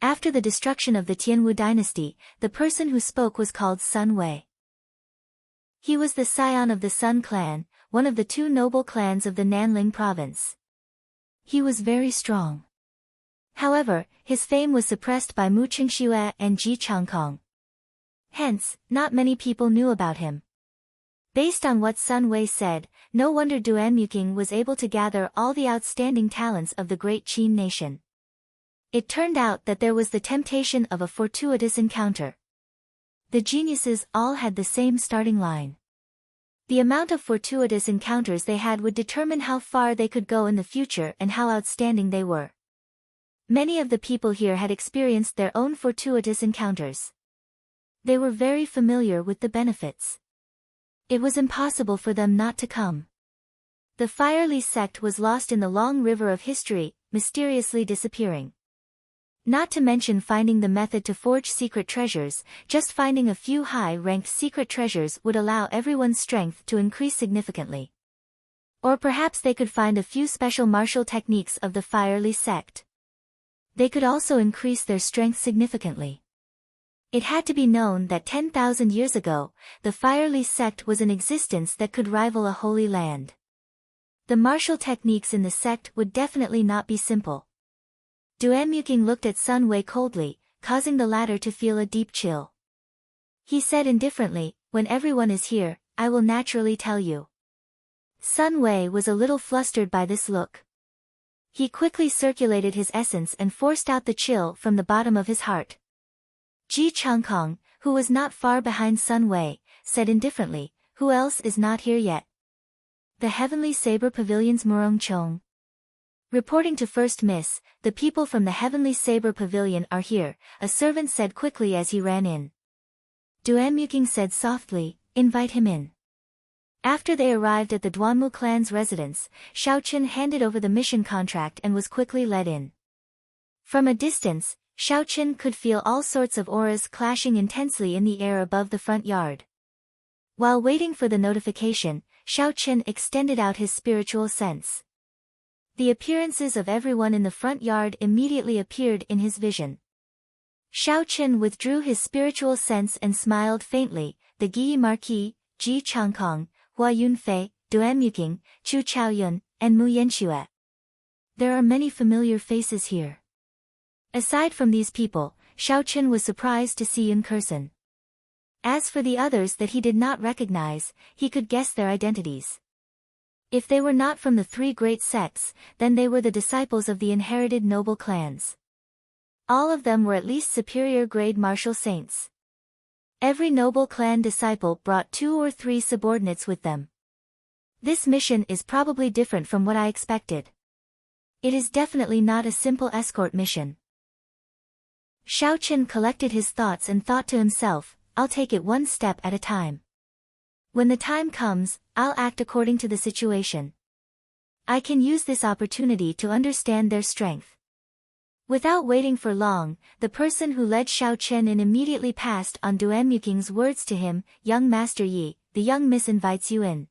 After the destruction of the Tianwu dynasty, the person who spoke was called Sun Wei. He was the scion of the Sun clan, one of the 2 noble clans of the Nanling province. He was very strong. However, his fame was suppressed by Mu Qingxue and Ji Changkong. Hence, not many people knew about him. Based on what Sun Wei said, no wonder Duanmuking was able to gather all the outstanding talents of the great Qin nation. It turned out that there was the temptation of a fortuitous encounter. The geniuses all had the same starting line. The amount of fortuitous encounters they had would determine how far they could go in the future and how outstanding they were. Many of the people here had experienced their own fortuitous encounters. They were very familiar with the benefits. It was impossible for them not to come. The Firely sect was lost in the long river of history, mysteriously disappearing. Not to mention finding the method to forge secret treasures, just finding a few high-ranked secret treasures would allow everyone's strength to increase significantly. Or perhaps they could find a few special martial techniques of the Firely sect. They could also increase their strength significantly. It had to be known that 10,000 years ago, the Firely sect was in existence that could rival a holy land. The martial techniques in the sect would definitely not be simple. Duanmuking looked at Sun Wei coldly, causing the latter to feel a deep chill. He said indifferently, "When everyone is here, I will naturally tell you." Sun Wei was a little flustered by this look. He quickly circulated his essence and forced out the chill from the bottom of his heart. Ji Changkong, who was not far behind Sun Wei, said indifferently, "Who else is not here yet?" "The Heavenly Saber Pavilion's Murong Chong." Reporting to First Miss, "The people from the Heavenly Saber Pavilion are here," a servant said quickly as he ran in. Duanmuking said softly, "Invite him in." After they arrived at the Duanmu clan's residence, Xiaoqin handed over the mission contract and was quickly led in. From a distance, Xiaoqin could feel all sorts of auras clashing intensely in the air above the front yard. While waiting for the notification, Xiaoqin extended out his spiritual sense. The appearances of everyone in the front yard immediately appeared in his vision. Xiaoqin withdrew his spiritual sense and smiled faintly. "The Guyi Marquis, Ji Changkong, Hua Yunfei, Duan Muking, Chu Chaoyun, and Mu Yanxue. There are many familiar faces here. Aside from these people, Xiao Chen was surprised to see in person. As for the others that he did not recognize, he could guess their identities. If they were not from the three great sects, then they were the disciples of the inherited noble clans. All of them were at least superior grade martial saints. Every noble clan disciple brought 2 or 3 subordinates with them. This mission is probably different from what I expected. It is definitely not a simple escort mission. Xiao Chen collected his thoughts and thought to himself, I'll take it one step at a time. When the time comes, I'll act according to the situation. I can use this opportunity to understand their strength. Without waiting for long, the person who led Xiao Chen in immediately passed on Duan Muking's words to him, Young Master Yi, the young miss invites you in.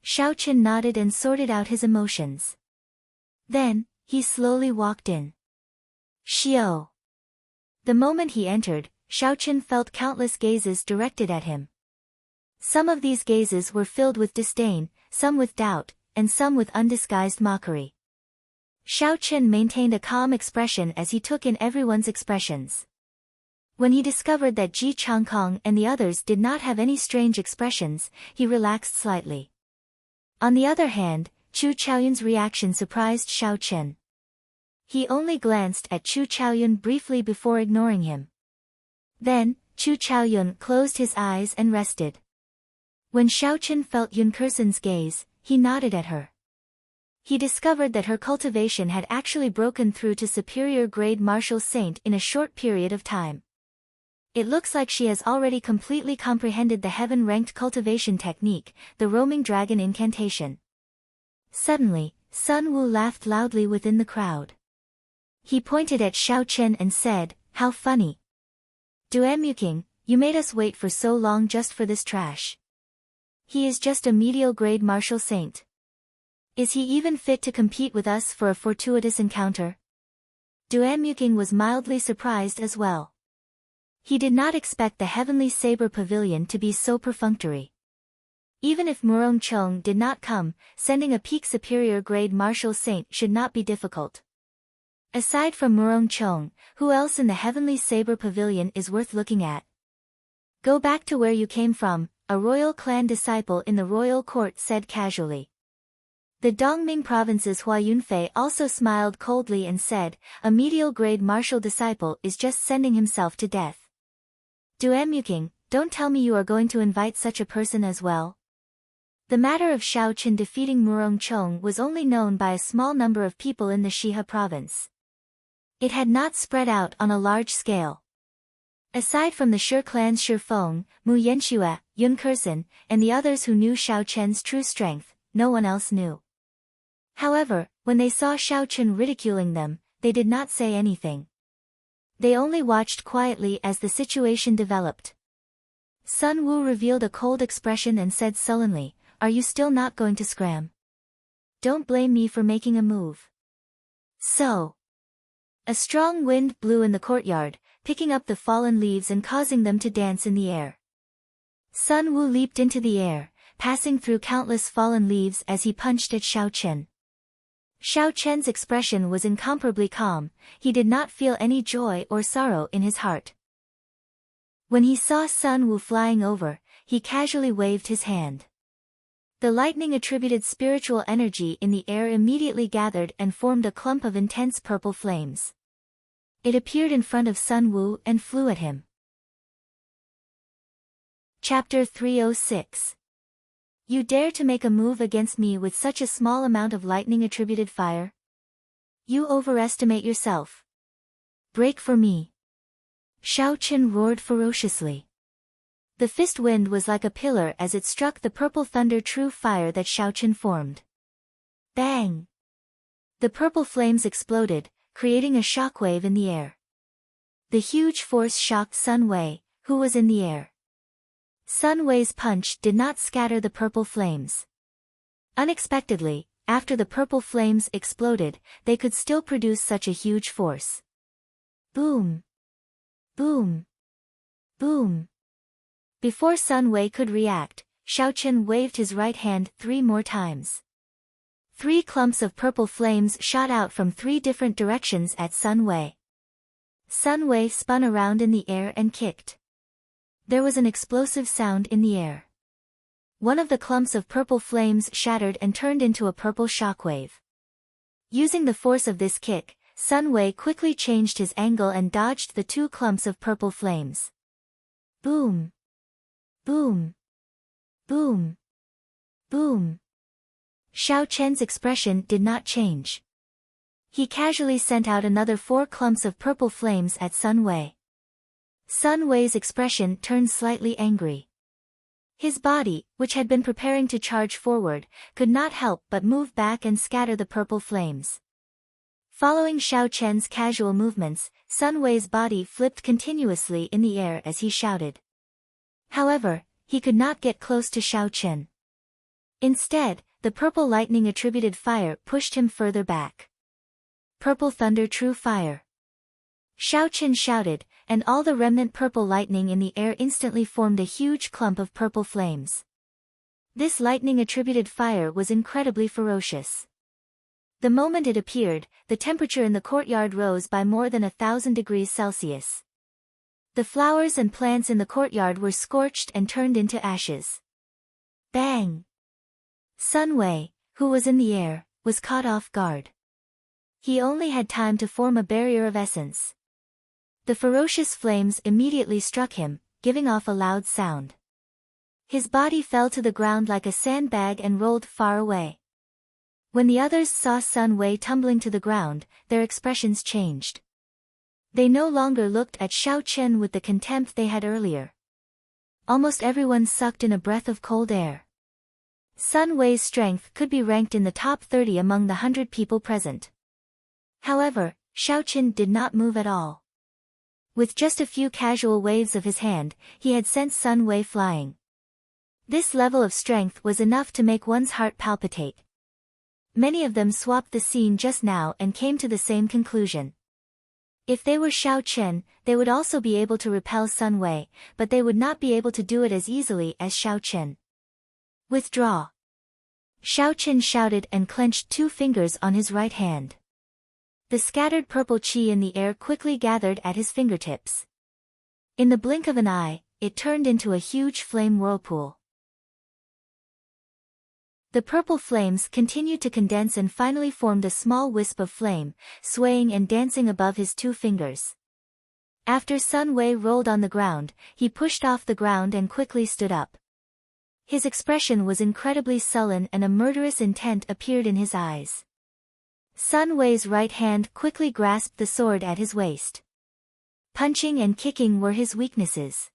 Xiao Chen nodded and sorted out his emotions. Then, he slowly walked in. Xiao. The moment he entered, Xiao Chen felt countless gazes directed at him. Some of these gazes were filled with disdain, some with doubt, and some with undisguised mockery. Xiao Chen maintained a calm expression as he took in everyone's expressions. When he discovered that Ji Changkong and the others did not have any strange expressions, he relaxed slightly. On the other hand, Chu Chaoyun's reaction surprised Xiao Chen. He only glanced at Chu Chaoyun briefly before ignoring him. Then, Chu Chaoyun closed his eyes and rested. When Xiao Chen felt Yun Kursen's gaze, he nodded at her. He discovered that her cultivation had actually broken through to superior grade martial saint in a short period of time. It looks like she has already completely comprehended the heaven-ranked cultivation technique, the roaming dragon incantation. Suddenly, Sun Wu laughed loudly within the crowd. He pointed at Xiao Chen and said, How funny. Duan Muking, you made us wait for so long just for this trash. He is just a medial grade martial saint. Is he even fit to compete with us for a fortuitous encounter? Duan Muking was mildly surprised as well. He did not expect the Heavenly Saber Pavilion to be so perfunctory. Even if Murong Chong did not come, sending a peak superior grade martial saint should not be difficult. Aside from Murong Chong, who else in the Heavenly Saber Pavilion is worth looking at? Go back to where you came from, a royal clan disciple in the royal court said casually. The Dongming province's Hua Yunfei also smiled coldly and said, a medial grade martial disciple is just sending himself to death. Duan Muking, don't tell me you are going to invite such a person as well. The matter of Xiao Chen defeating Murong Chong was only known by a small number of people in the Shihe province. It had not spread out on a large scale. Aside from the Shi clan's Shi Feng, Mu Yanxue, Yun Kursen, and the others who knew Xiao Chen's true strength, no one else knew. However, when they saw Xiao Chen ridiculing them, they did not say anything. They only watched quietly as the situation developed. Sun Wu revealed a cold expression and said sullenly, Are you still not going to scram? Don't blame me for making a move. So. A strong wind blew in the courtyard, picking up the fallen leaves and causing them to dance in the air. Sun Wu leaped into the air, passing through countless fallen leaves as he punched at Xiao Chen. Xiao Chen's expression was incomparably calm, he did not feel any joy or sorrow in his heart. When he saw Sun Wu flying over, he casually waved his hand. The lightning attributed spiritual energy in the air immediately gathered and formed a clump of intense purple flames. It appeared in front of Sun Wu and flew at him. Chapter 306. You dare to make a move against me with such a small amount of lightning-attributed fire? You overestimate yourself. Break for me. Xiao Chen roared ferociously. The fist wind was like a pillar as it struck the purple thunder true fire that Xiao Chen formed. Bang! The purple flames exploded, creating a shockwave in the air. The huge force shocked Sun Wei, who was in the air. Sun Wei's punch did not scatter the purple flames. Unexpectedly, after the purple flames exploded, they could still produce such a huge force. Boom! Boom! Boom! Before Sun Wei could react, Xiaochen waved his right hand 3 more times. 3 clumps of purple flames shot out from 3 different directions at Sun Wei. Sun Wei spun around in the air and kicked. There was an explosive sound in the air. One of the clumps of purple flames shattered and turned into a purple shockwave. Using the force of this kick, Sun Wei quickly changed his angle and dodged the 2 clumps of purple flames. Boom! Boom! Boom! Boom! Xiaochen's expression did not change. He casually sent out another 4 clumps of purple flames at Sun Wei. Sun Wei's expression turned slightly angry. His body, which had been preparing to charge forward, could not help but move back and scatter the purple flames. Following Xiaochen's casual movements, Sun Wei's body flipped continuously in the air as he shouted. However, he could not get close to Xiaochen. Instead, the purple lightning attributed fire pushed him further back. Purple thunder true fire. Xiaochen shouted, and all the remnant purple lightning in the air instantly formed a huge clump of purple flames. This lightning attributed fire was incredibly ferocious. The moment it appeared, the temperature in the courtyard rose by more than 1,000 degrees Celsius. The flowers and plants in the courtyard were scorched and turned into ashes. Bang! Sun Wei, who was in the air, was caught off guard. He only had time to form a barrier of essence. The ferocious flames immediately struck him, giving off a loud sound. His body fell to the ground like a sandbag and rolled far away. When the others saw Sun Wei tumbling to the ground, their expressions changed. They no longer looked at Xiaochen with the contempt they had earlier. Almost everyone sucked in a breath of cold air. Sun Wei's strength could be ranked in the top 30 among the 100 people present. However, Xiaochen did not move at all. With just a few casual waves of his hand, he had sent Sun Wei flying. This level of strength was enough to make one's heart palpitate. Many of them swapped the scene just now and came to the same conclusion. If they were Xiaochen, they would also be able to repel Sun Wei, but they would not be able to do it as easily as Xiaochen. Withdraw! Xiaochen shouted and clenched 2 fingers on his right hand. The scattered purple qi in the air quickly gathered at his fingertips. In the blink of an eye, it turned into a huge flame whirlpool. The purple flames continued to condense and finally formed a small wisp of flame, swaying and dancing above his 2 fingers. After Sun Wei rolled on the ground, he pushed off the ground and quickly stood up. His expression was incredibly sullen and a murderous intent appeared in his eyes. Sun Wei's right hand quickly grasped the sword at his waist. Punching and kicking were his weaknesses.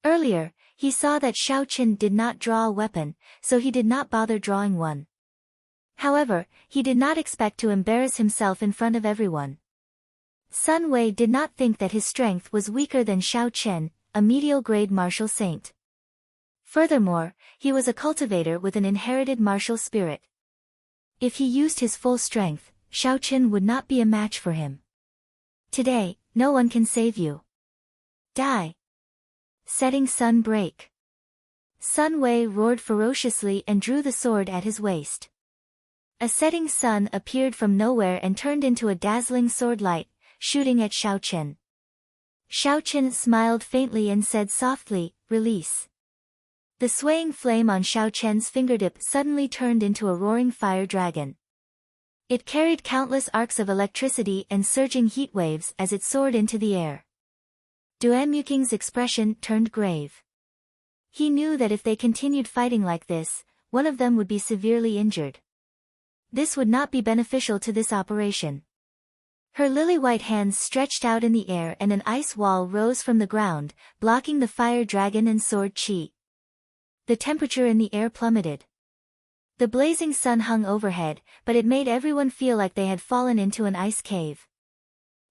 Earlier, he saw that Xiaochen did not draw a weapon, so he did not bother drawing one. However, he did not expect to embarrass himself in front of everyone. Sun Wei did not think that his strength was weaker than Xiaochen, a medial-grade martial saint. Furthermore, he was a cultivator with an inherited martial spirit. If he used his full strength, Xiaochen would not be a match for him. Today, no one can save you. Die! Setting sun break. Sun Wei roared ferociously and drew the sword at his waist. A setting sun appeared from nowhere and turned into a dazzling sword light, shooting at Xiaochen. Xiaochen smiled faintly and said softly, "Release." The swaying flame on Xiaochen's fingertip suddenly turned into a roaring fire dragon. It carried countless arcs of electricity and surging heat waves as it soared into the air. Duanmuking's expression turned grave. He knew that if they continued fighting like this, one of them would be severely injured. This would not be beneficial to this operation. Her lily-white hands stretched out in the air and an ice wall rose from the ground, blocking the fire dragon and sword qi. The temperature in the air plummeted. The blazing sun hung overhead, but it made everyone feel like they had fallen into an ice cave.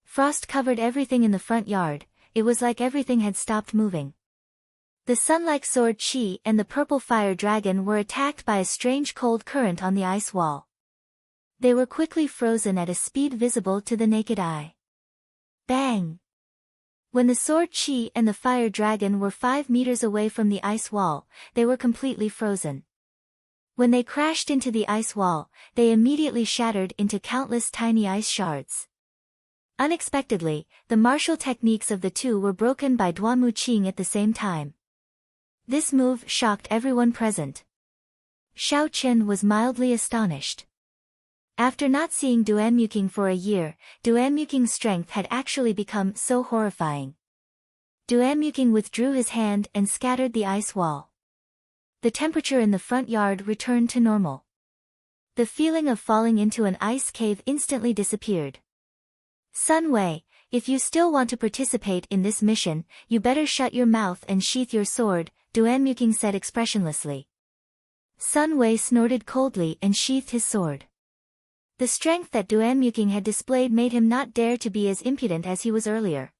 Frost covered everything in the front yard, it was like everything had stopped moving. The sun-like sword qi and the purple fire dragon were attacked by a strange cold current on the ice wall. They were quickly frozen at a speed visible to the naked eye. Bang! When the sword Qi and the fire dragon were 5 meters away from the ice wall, they were completely frozen. When they crashed into the ice wall, they immediately shattered into countless tiny ice shards. Unexpectedly, the martial techniques of the two were broken by Duanmu Qing at the same time. This move shocked everyone present. Xiao Chen was mildly astonished. After not seeing Duanmu Qing for a year, Duanmu Qing's strength had actually become so horrifying. Duanmu Qing withdrew his hand and scattered the ice wall. The temperature in the front yard returned to normal. The feeling of falling into an ice cave instantly disappeared. Sun Wei, if you still want to participate in this mission, you better shut your mouth and sheath your sword, Duanmu Qing said expressionlessly. Sun Wei snorted coldly and sheathed his sword. The strength that Duanmu Qing had displayed made him not dare to be as impudent as he was earlier.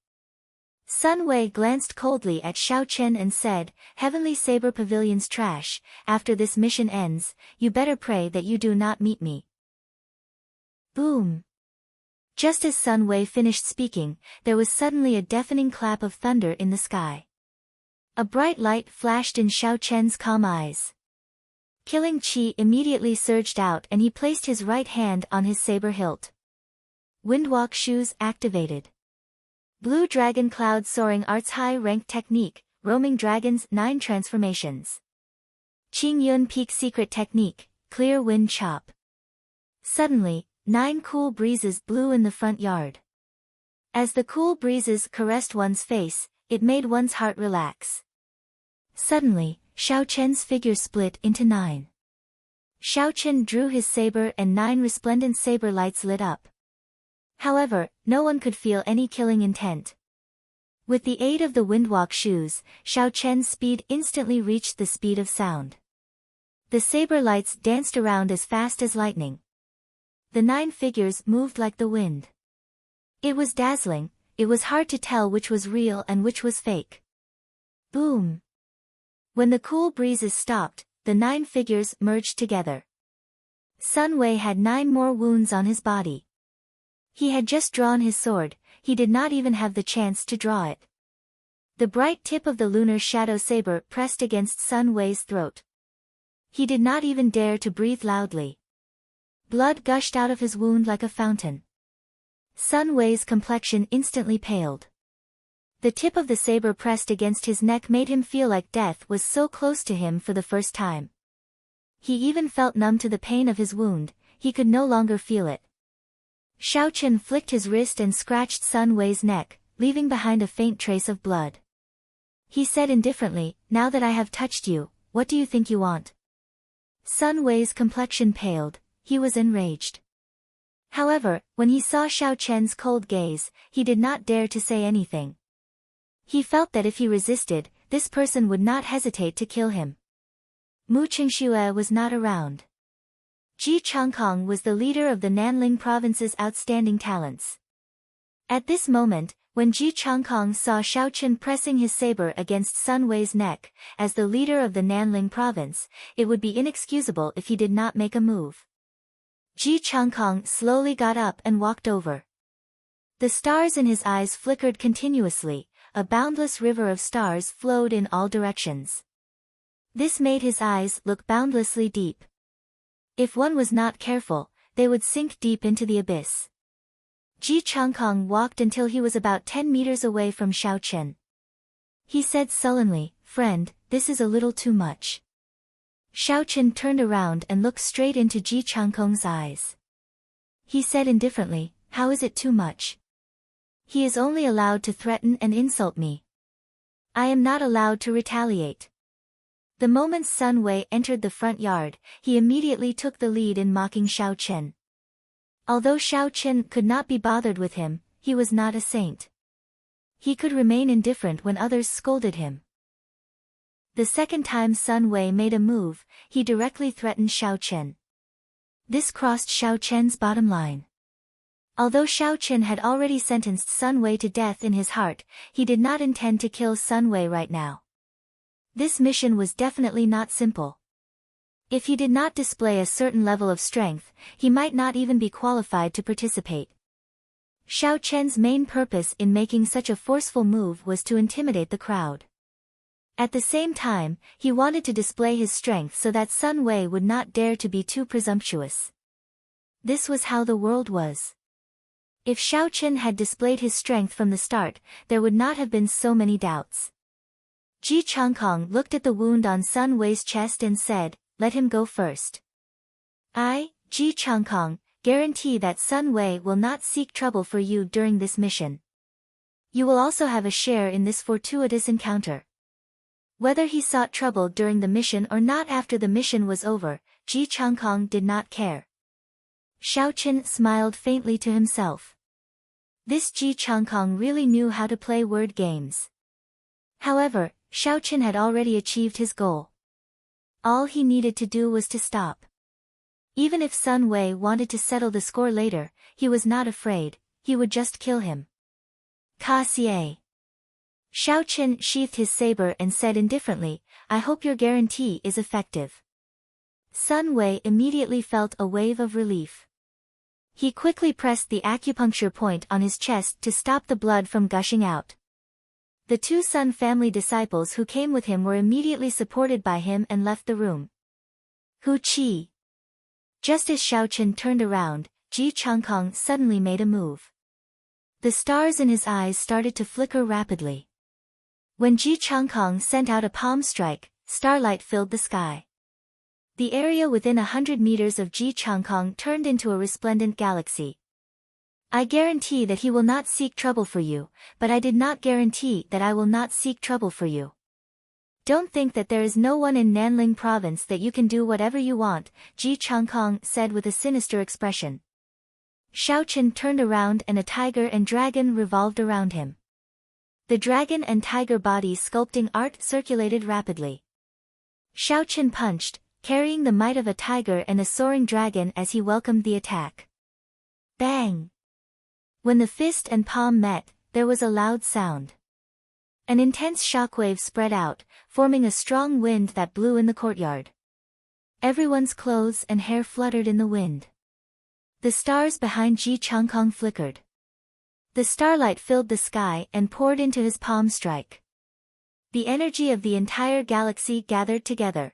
Sun Wei glanced coldly at Xiao Chen and said, Heavenly Saber Pavilion's trash, after this mission ends, you better pray that you do not meet me. Boom! Just as Sun Wei finished speaking, there was suddenly a deafening clap of thunder in the sky. A bright light flashed in Xiao Chen's calm eyes. Killing Qi immediately surged out and he placed his right hand on his saber hilt. Windwalk shoes activated. Blue Dragon Cloud Soaring Arts High Ranked Technique, Roaming Dragons 9 Transformations. Qing Yun Peak Secret Technique, Clear Wind Chop. Suddenly, 9 cool breezes blew in the front yard. As the cool breezes caressed one's face, it made one's heart relax. Suddenly, Xiao Chen's figure split into 9. Xiao Chen drew his saber and 9 resplendent saber lights lit up. However, no one could feel any killing intent. With the aid of the Windwalk shoes, Xiao Chen's speed instantly reached the speed of sound. The saber lights danced around as fast as lightning. The 9 figures moved like the wind. It was dazzling, it was hard to tell which was real and which was fake. Boom! When the cool breezes stopped, the 9 figures merged together. Sun Wei had 9 more wounds on his body. He had just drawn his sword, he did not even have the chance to draw it. The bright tip of the lunar shadow saber pressed against Sun Wei's throat. He did not even dare to breathe loudly. Blood gushed out of his wound like a fountain. Sun Wei's complexion instantly paled. The tip of the saber pressed against his neck made him feel like death was so close to him for the first time. He even felt numb to the pain of his wound, he could no longer feel it. Xiao Chen flicked his wrist and scratched Sun Wei's neck, leaving behind a faint trace of blood. He said indifferently, Now that I have touched you, what do you think you want? Sun Wei's complexion paled, he was enraged. However, when he saw Xiao Chen's cold gaze, he did not dare to say anything. He felt that if he resisted, this person would not hesitate to kill him. Mu Qingxue was not around. Ji Changkong was the leader of the Nanling province's outstanding talents. At this moment, when Ji Changkong saw Xiao Chen pressing his saber against Sun Wei's neck, as the leader of the Nanling province, it would be inexcusable if he did not make a move. Ji Changkong slowly got up and walked over. The stars in his eyes flickered continuously, a boundless river of stars flowed in all directions. This made his eyes look boundlessly deep. If one was not careful, they would sink deep into the abyss. Ji Changkong walked until he was about 10 meters away from Xiao Chen. He said sullenly, Friend, this is a little too much. Xiao Chen turned around and looked straight into Ji Changkong's eyes. He said indifferently, How is it too much? He is only allowed to threaten and insult me. I am not allowed to retaliate. The moment Sun Wei entered the front yard, he immediately took the lead in mocking Xiao Chen. Although Xiao Chen could not be bothered with him, he was not a saint. He could remain indifferent when others scolded him. The second time Sun Wei made a move, he directly threatened Xiao Chen. This crossed Xiao Chen's bottom line. Although Xiao Chen had already sentenced Sun Wei to death in his heart, he did not intend to kill Sun Wei right now. This mission was definitely not simple. If he did not display a certain level of strength, he might not even be qualified to participate. Xiao Chen's main purpose in making such a forceful move was to intimidate the crowd. At the same time, he wanted to display his strength so that Sun Wei would not dare to be too presumptuous. This was how the world was. If Xiao Chen had displayed his strength from the start, there would not have been so many doubts. Ji Changkong looked at the wound on Sun Wei's chest and said, "Let him go first. I, Ji Changkong, guarantee that Sun Wei will not seek trouble for you during this mission. You will also have a share in this fortuitous encounter." Whether he sought trouble during the mission or not after the mission was over, Ji Changkong did not care. Xiao Chen smiled faintly to himself. This Ji Changkong really knew how to play word games. However, Xiao Chen had already achieved his goal. All he needed to do was to stop. Even if Sun Wei wanted to settle the score later, he was not afraid, he would just kill him. Ka Xie. Xiao Chen sheathed his saber and said indifferently, "I hope your guarantee is effective." Sun Wei immediately felt a wave of relief. He quickly pressed the acupuncture point on his chest to stop the blood from gushing out. The two Sun family disciples who came with him were immediately supported by him and left the room. Hu Qi. Just as Xiao Chen turned around, Ji Changkong suddenly made a move. The stars in his eyes started to flicker rapidly. When Ji Changkong sent out a palm strike, starlight filled the sky. The area within 100 meters of Ji Changkong turned into a resplendent galaxy. "I guarantee that he will not seek trouble for you, but I did not guarantee that I will not seek trouble for you. Don't think that there is no one in Nanling province that you can do whatever you want," Ji Changkong said with a sinister expression. Xiao Chen turned around and a tiger and dragon revolved around him. The dragon and tiger body sculpting art circulated rapidly. Xiao Chen punched, carrying the might of a tiger and a soaring dragon as he welcomed the attack. Bang! When the fist and palm met, there was a loud sound. An intense shockwave spread out, forming a strong wind that blew in the courtyard. Everyone's clothes and hair fluttered in the wind. The stars behind Ji Changkong flickered. The starlight filled the sky and poured into his palm strike. The energy of the entire galaxy gathered together.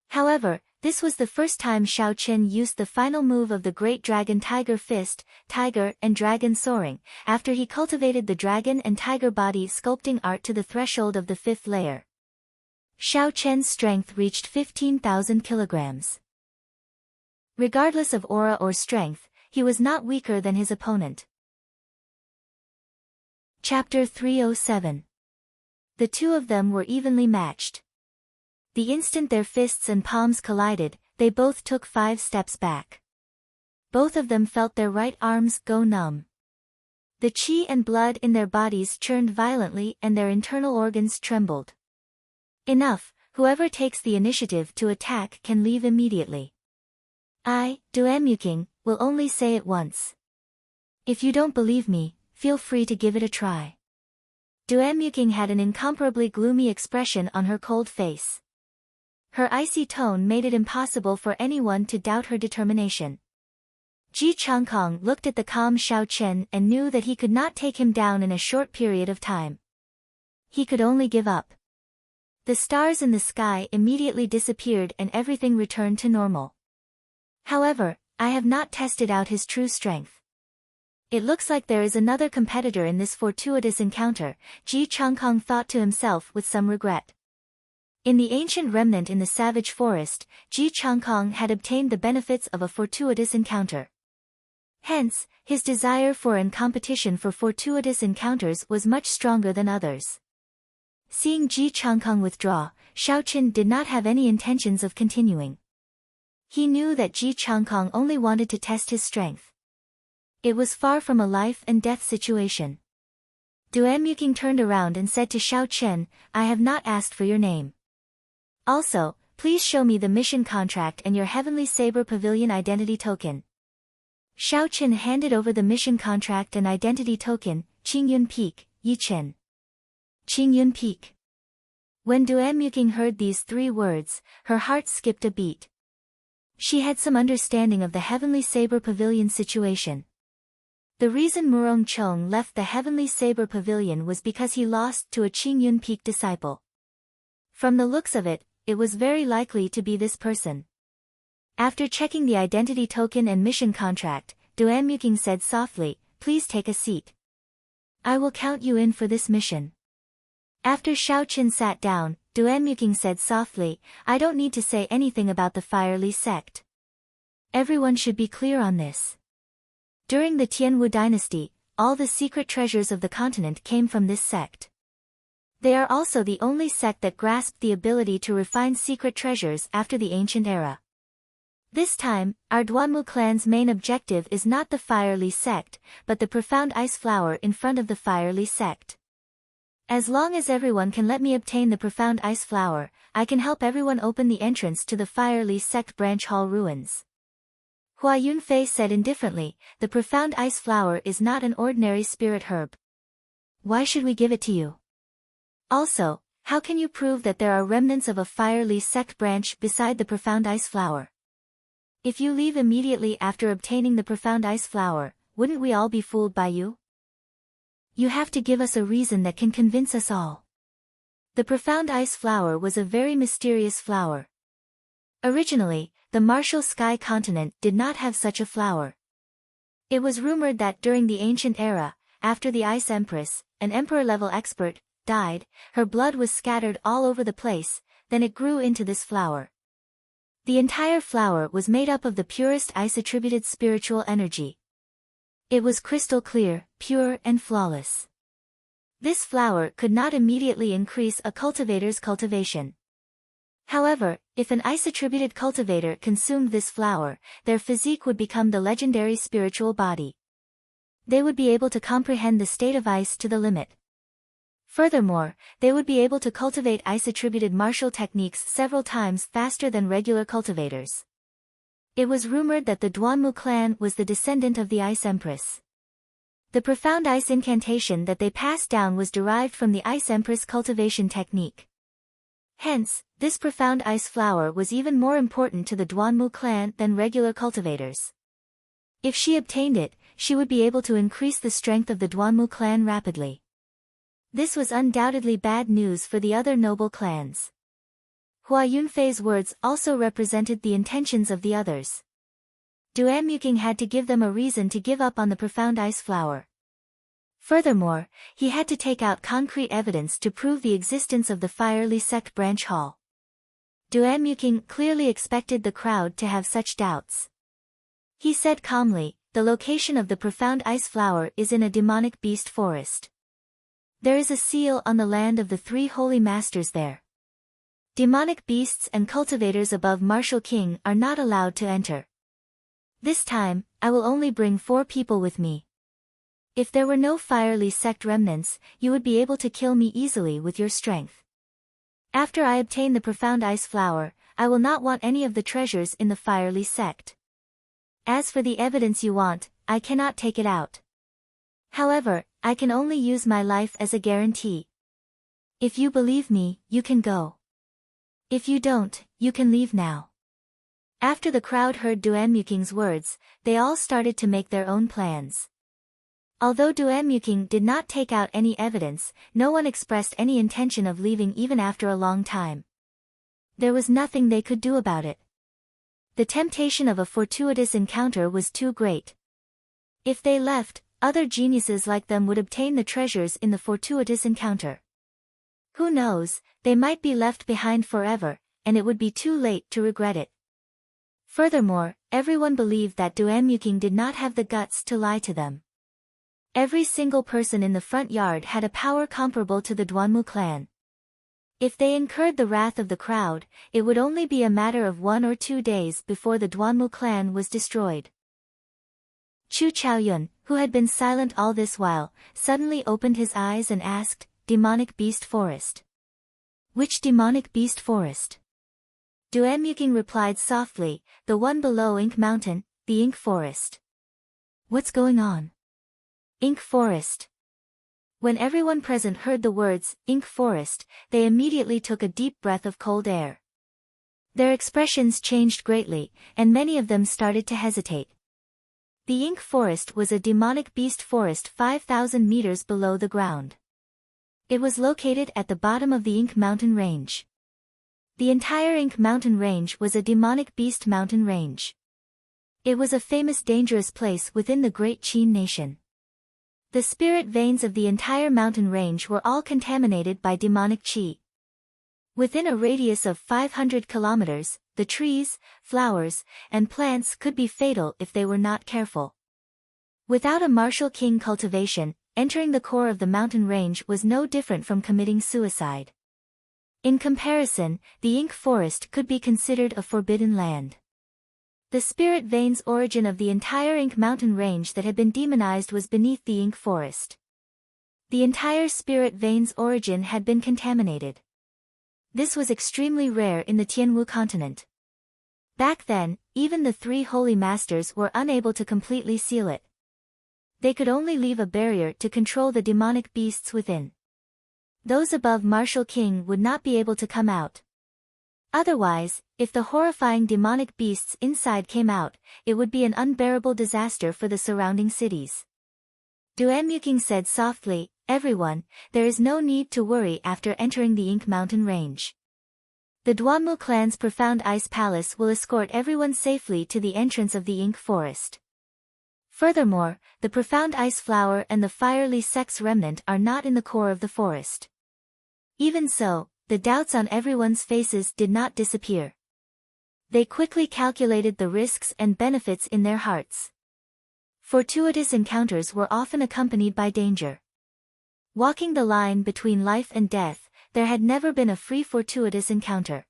However, this was the first time Xiao Chen used the final move of the Great Dragon Tiger Fist, Tiger and Dragon Soaring, after he cultivated the dragon and tiger body sculpting art to the threshold of the 5th layer. Xiao Chen's strength reached 15,000 kilograms. Regardless of aura or strength, he was not weaker than his opponent. Chapter 307. The two of them were evenly matched. The instant their fists and palms collided, they both took 5 steps back. Both of them felt their right arms go numb. The qi and blood in their bodies churned violently and their internal organs trembled. Enough, whoever takes the initiative to attack can leave immediately. I, Duanmuking, will only say it once. If you don't believe me, feel free to give it a try. Duanmuking had an incomparably gloomy expression on her cold face. Her icy tone made it impossible for anyone to doubt her determination. Ji Changkong looked at the calm Xiao Chen and knew that he could not take him down in a short period of time. He could only give up. The stars in the sky immediately disappeared and everything returned to normal. However, I have not tested out his true strength. It looks like there is another competitor in this fortuitous encounter, Ji Changkong thought to himself with some regret. In the ancient remnant in the savage forest, Ji Changkong had obtained the benefits of a fortuitous encounter. Hence, his desire for and competition for fortuitous encounters was much stronger than others. Seeing Ji Changkong withdraw, Xiao Chen did not have any intentions of continuing. He knew that Ji Changkong only wanted to test his strength. It was far from a life and death situation. Duanmuking turned around and said to Xiao Chen, "I have not asked for your name. Also, please show me the mission contract and your Heavenly Saber Pavilion identity token." Xiao Chen handed over the mission contract and identity token, Qingyun Peak, Yichen. Qingyun Peak. When Duanmuking heard these 3 words, her heart skipped a beat. She had some understanding of the Heavenly Saber Pavilion situation. The reason Murong Chong left the Heavenly Saber Pavilion was because he lost to a Qingyun Peak disciple. From the looks of it, it was very likely to be this person. After checking the identity token and mission contract, Duanmuking said softly, "Please take a seat. I will count you in for this mission." After Xiaoqin sat down, Duanmuking said softly, "I don't need to say anything about the Fire Li sect. Everyone should be clear on this. During the Tianwu dynasty, all the secret treasures of the continent came from this sect. They are also the only sect that grasped the ability to refine secret treasures after the ancient era. This time, our Duanmu clan's main objective is not the Fire Li sect, but the profound ice flower in front of the Fire Li sect. As long as everyone can let me obtain the profound ice flower, I can help everyone open the entrance to the Fire Li sect branch hall ruins." Hua Yunfei said indifferently, "The profound ice flower is not an ordinary spirit herb. Why should we give it to you? Also, how can you prove that there are remnants of a Fire Li sect branch beside the profound ice flower? If you leave immediately after obtaining the profound ice flower, wouldn't we all be fooled by you? You have to give us a reason that can convince us all." The profound ice flower was a very mysterious flower. Originally, the Martial Sky continent did not have such a flower. It was rumored that during the ancient era, after the Ice Empress, an emperor-level expert, died, her blood was scattered all over the place, then it grew into this flower. The entire flower was made up of the purest ice-attributed spiritual energy. It was crystal clear, pure and flawless. This flower could not immediately increase a cultivator's cultivation. However, if an ice-attributed cultivator consumed this flower, their physique would become the legendary spiritual body. They would be able to comprehend the state of ice to the limit. Furthermore, they would be able to cultivate ice-attributed martial techniques several times faster than regular cultivators. It was rumored that the Duanmu clan was the descendant of the Ice Empress. The profound ice incantation that they passed down was derived from the Ice Empress cultivation technique. Hence, this profound ice flower was even more important to the Duanmu clan than regular cultivators. If she obtained it, she would be able to increase the strength of the Duanmu clan rapidly. This was undoubtedly bad news for the other noble clans. Hua Yunfei's words also represented the intentions of the others. Duanmuking had to give them a reason to give up on the profound ice flower. Furthermore, he had to take out concrete evidence to prove the existence of the Fire Li sect branch hall. Duanmuking clearly expected the crowd to have such doubts. He said calmly, "The location of the profound ice flower is in a demonic beast forest. There is a seal on the land of the three holy masters there. Demonic beasts and cultivators above Martial King are not allowed to enter. This time, I will only bring 4 people with me. If there were no Fire Li sect remnants, you would be able to kill me easily with your strength. After I obtain the profound ice flower, I will not want any of the treasures in the Fire Li sect. As for the evidence you want, I cannot take it out. However, I can only use my life as a guarantee. If you believe me, you can go. If you don't, you can leave now." After the crowd heard Duanmuking's words, they all started to make their own plans. Although Duanmuking did not take out any evidence, no one expressed any intention of leaving even after a long time. There was nothing they could do about it. The temptation of a fortuitous encounter was too great. If they left, other geniuses like them would obtain the treasures in the fortuitous encounter. Who knows, they might be left behind forever, and it would be too late to regret it. Furthermore, everyone believed that Duanmuking did not have the guts to lie to them. Every single person in the front yard had a power comparable to the Duanmu clan. If they incurred the wrath of the crowd, it would only be a matter of 1 or 2 days before the Duanmu clan was destroyed. Chu Chaoyun, who had been silent all this while, suddenly opened his eyes and asked, "Demonic Beast Forest? Which demonic beast forest?" Duanmuking replied softly, "The one below Ink Mountain, the Ink Forest." "What's going on?" "Ink Forest." When everyone present heard the words, Ink Forest, they immediately took a deep breath of cold air. Their expressions changed greatly, and many of them started to hesitate. The ink forest was a demonic beast forest 5,000 meters below the ground. It was located at the bottom of the Ink Mountain Range. The entire Ink Mountain Range was a demonic beast mountain range. It was a famous dangerous place within the Great Qin Nation. The spirit veins of the entire mountain range were all contaminated by demonic qi. Within a radius of 500 kilometers, the trees, flowers, and plants could be fatal if they were not careful. Without a martial king cultivation, entering the core of the mountain range was no different from committing suicide. In comparison, the Ink Forest could be considered a forbidden land. The spirit veins origin of the entire Ink Mountain Range that had been demonized was beneath the Ink Forest. The entire spirit veins origin had been contaminated. This was extremely rare in the Tianwu continent. Back then, even the three holy masters were unable to completely seal it. They could only leave a barrier to control the demonic beasts within. Those above Martial King would not be able to come out. Otherwise, if the horrifying demonic beasts inside came out, it would be an unbearable disaster for the surrounding cities. Duanmuking said softly, "Everyone, there is no need to worry after entering the Ink Mountain Range. The Duanmu clan's Profound Ice Palace will escort everyone safely to the entrance of the Ink Forest. Furthermore, the Profound Ice Flower and the Firely Sex Remnant are not in the core of the forest." Even so, the doubts on everyone's faces did not disappear. They quickly calculated the risks and benefits in their hearts. Fortuitous encounters were often accompanied by danger. Walking the line between life and death, there had never been a free fortuitous encounter.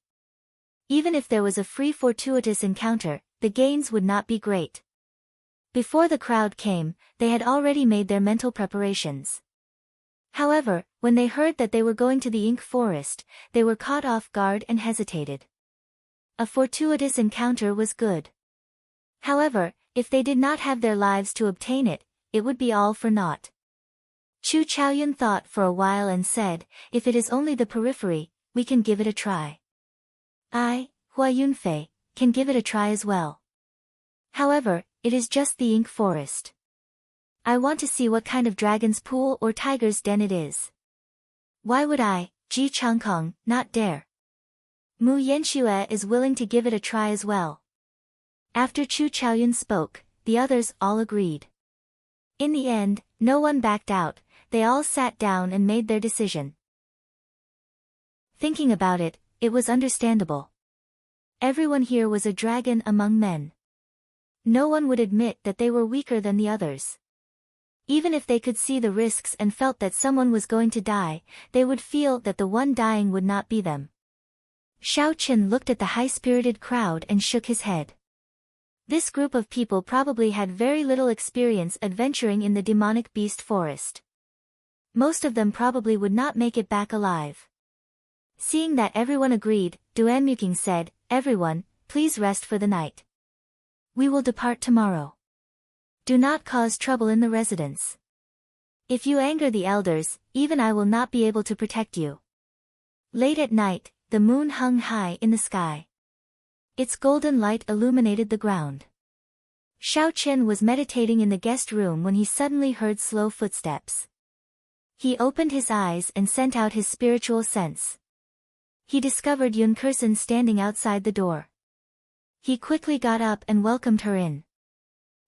Even if there was a free fortuitous encounter, the gains would not be great. Before the crowd came, they had already made their mental preparations. However, when they heard that they were going to the Ink Forest, they were caught off guard and hesitated. A fortuitous encounter was good. However, if they did not have their lives to obtain it, it would be all for naught. Chu Chaoyun thought for a while and said, "If it is only the periphery, we can give it a try. I, Hua Yunfei, can give it a try as well. However, it is just the Ink Forest. I want to see what kind of dragon's pool or tiger's den it is. Why would I, Ji Changkong, not dare? Mu Yanxue is willing to give it a try as well." After Chu Chaoyun spoke, the others all agreed. In the end, no one backed out, they all sat down and made their decision. Thinking about it, it was understandable. Everyone here was a dragon among men. No one would admit that they were weaker than the others. Even if they could see the risks and felt that someone was going to die, they would feel that the one dying would not be them. Xiao Qin looked at the high-spirited crowd and shook his head. This group of people probably had very little experience adventuring in the demonic beast forest. Most of them probably would not make it back alive. Seeing that everyone agreed, Duanmuking said, "Everyone, please rest for the night. We will depart tomorrow. Do not cause trouble in the residence. If you anger the elders, even I will not be able to protect you." Late at night, the moon hung high in the sky. Its golden light illuminated the ground. Xiao Qin was meditating in the guest room when he suddenly heard slow footsteps. He opened his eyes and sent out his spiritual sense. He discovered Yun Kursen standing outside the door. He quickly got up and welcomed her in.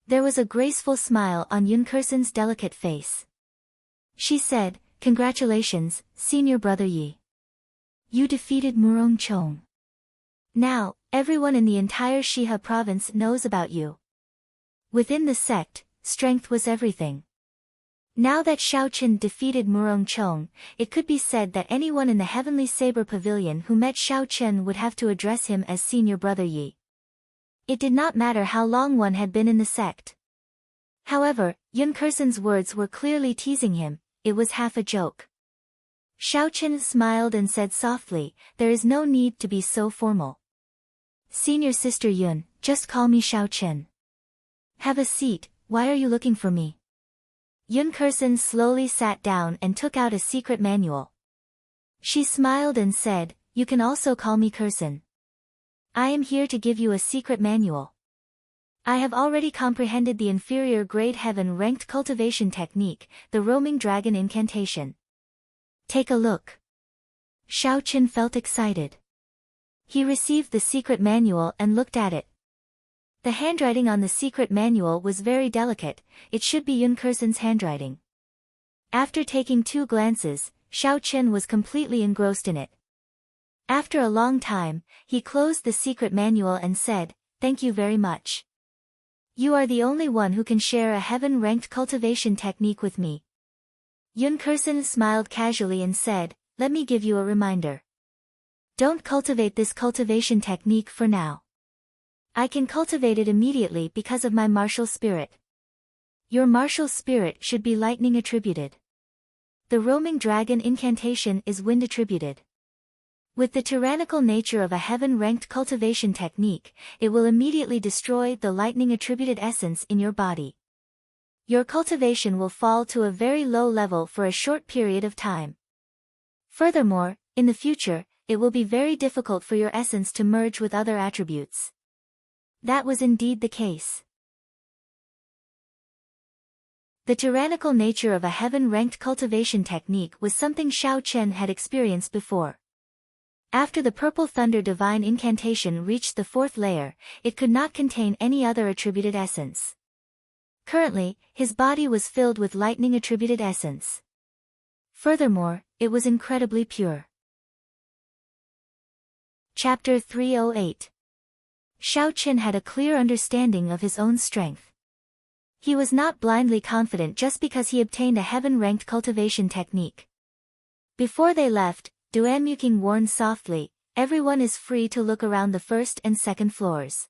There was a graceful smile on Yun Kursen's delicate face. She said, "Congratulations, senior brother Yi. You defeated Murong Chong. Now, everyone in the entire Shihe province knows about you." Within the sect, strength was everything. Now that Xiao Qin defeated Murong Chong, it could be said that anyone in the Heavenly Saber Pavilion who met Xiao Qin would have to address him as senior brother Yi. It did not matter how long one had been in the sect. However, Yun Kursen's words were clearly teasing him, it was half a joke. Xiao Qin smiled and said softly, "There is no need to be so formal. Senior sister Yun, just call me Xiao Qin. Have a seat, why are you looking for me?" Yun Kursen slowly sat down and took out a secret manual. She smiled and said, "You can also call me Kursen. I am here to give you a secret manual. I have already comprehended the inferior grade heaven-ranked cultivation technique, the roaming dragon incantation. Take a look. Xiao Qin felt excited. He received the secret manual and looked at it. The handwriting on the secret manual was very delicate, it should be Yun Kursen's handwriting. After taking 2 glances, Xiao Qin was completely engrossed in it. After a long time, he closed the secret manual and said, "Thank you very much. You are the only one who can share a heaven-ranked cultivation technique with me." Yun Kursen smiled casually and said, "Let me give you a reminder. Don't cultivate this cultivation technique for now. I can cultivate it immediately because of my martial spirit. Your martial spirit should be lightning attributed. The roaming dragon incantation is wind attributed. With the tyrannical nature of a heaven-ranked cultivation technique, it will immediately destroy the lightning-attributed essence in your body. Your cultivation will fall to a very low level for a short period of time. Furthermore, in the future, it will be very difficult for your essence to merge with other attributes." That was indeed the case. The tyrannical nature of a heaven-ranked cultivation technique was something Xiao Chen had experienced before. After the Purple Thunder Divine Incantation reached the 4th layer, it could not contain any other attributed essence. Currently, his body was filled with lightning attributed essence. Furthermore, it was incredibly pure. Chapter 308. Xiao Qin had a clear understanding of his own strength. He was not blindly confident just because he obtained a heaven-ranked cultivation technique. Before they left, Duanmuking warned softly, "Everyone is free to look around the 1st and 2nd floors.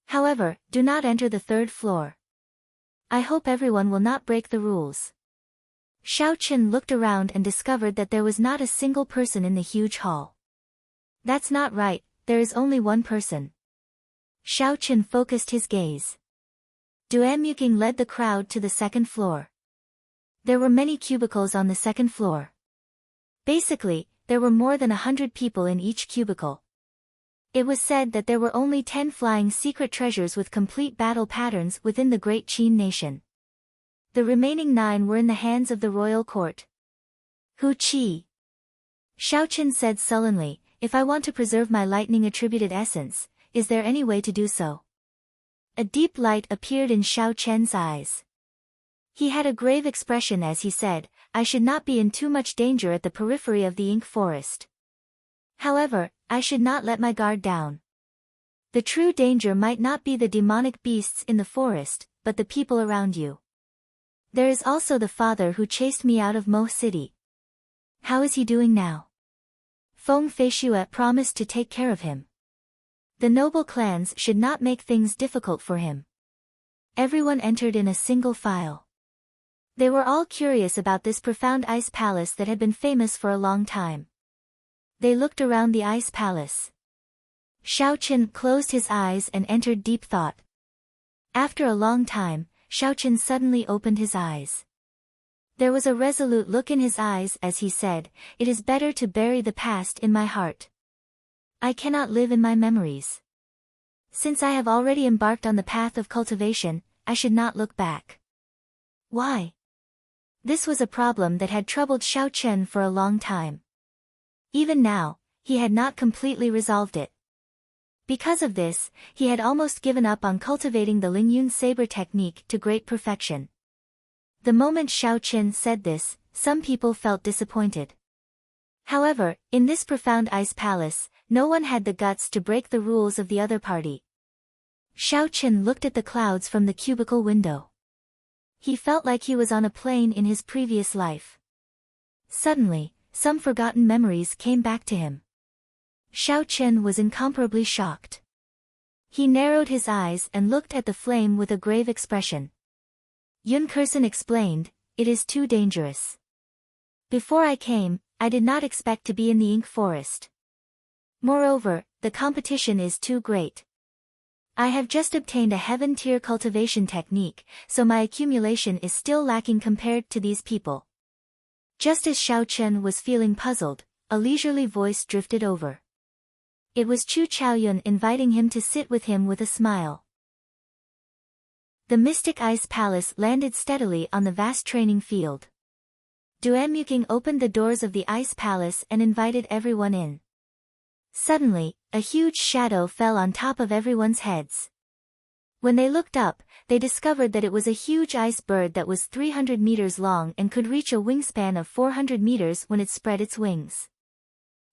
However, do not enter the 3rd floor. I hope everyone will not break the rules." Xiao Qin looked around and discovered that there was not a single person in the huge hall. "That's not right, there is only one person." Xiao Qin focused his gaze. Duanmuking led the crowd to the 2nd floor. There were many cubicles on the 2nd floor. Basically, there were more than 100 people in each cubicle. It was said that there were only 10 flying secret treasures with complete battle patterns within the Great Qin nation. The remaining 9 were in the hands of the royal court. "Hu Qi," Xiao Qin said sullenly, "if I want to preserve my lightning-attributed essence, is there any way to do so?" A deep light appeared in Xiao Chen's eyes. He had a grave expression as he said, "I should not be in too much danger at the periphery of the ink forest. However, I should not let my guard down. The true danger might not be the demonic beasts in the forest, but the people around you. There is also the father who chased me out of Mo City. How is he doing now?" Feng Feishue promised to take care of him. The noble clans should not make things difficult for him. Everyone entered in a single file. They were all curious about this profound ice palace that had been famous for a long time. They looked around the ice palace. Xiao Qin closed his eyes and entered deep thought. After a long time, Xiao Qin suddenly opened his eyes. There was a resolute look in his eyes as he said, "It is better to bury the past in my heart. I cannot live in my memories. Since I have already embarked on the path of cultivation, I should not look back." Why? This was a problem that had troubled Xiao Chen for a long time. Even now, he had not completely resolved it. Because of this, he had almost given up on cultivating the Lingyun saber technique to great perfection. The moment Xiao Chen said this, some people felt disappointed. However, in this profound ice palace, no one had the guts to break the rules of the other party. Xiao Chen looked at the clouds from the cubicle window. He felt like he was on a plane in his previous life. Suddenly, some forgotten memories came back to him. Xiao Chen was incomparably shocked. He narrowed his eyes and looked at the flame with a grave expression. Yun Kursen explained, "It is too dangerous. Before I came, I did not expect to be in the ink forest. Moreover, the competition is too great. I have just obtained a heaven-tier cultivation technique, so my accumulation is still lacking compared to these people." Just as Xiao Chen was feeling puzzled, a leisurely voice drifted over. It was Chu Chaoyun inviting him to sit with him with a smile. The mystic ice palace landed steadily on the vast training field. Duan opened the doors of the ice palace and invited everyone in. Suddenly, a huge shadow fell on top of everyone's heads. When they looked up, they discovered that it was a huge ice bird that was 300 meters long and could reach a wingspan of 400 meters when it spread its wings.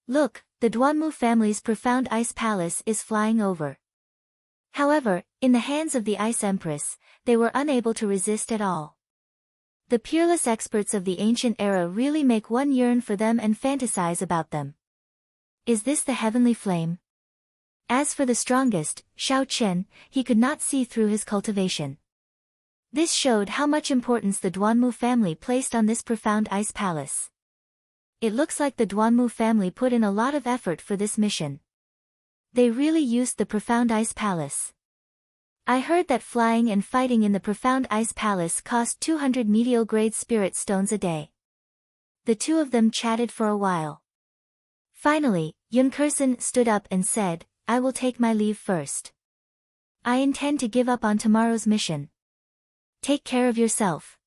Look, the Duanmu family's profound ice palace is flying over. However, in the hands of the Ice Empress, they were unable to resist at all. The peerless experts of the ancient era really make one yearn for them and fantasize about them. Is this the heavenly flame? As for the strongest, Xiao Chen, he could not see through his cultivation. This showed how much importance the Duanmu family placed on this profound ice palace. It looks like the Duanmu family put in a lot of effort for this mission. They really used the profound ice palace. I heard that flying and fighting in the profound ice palace cost 200 medial-grade spirit stones a day. The two of them chatted for a while. Finally, Yun Kursen stood up and said, I will take my leave first. I intend to give up on tomorrow's mission. Take care of yourself.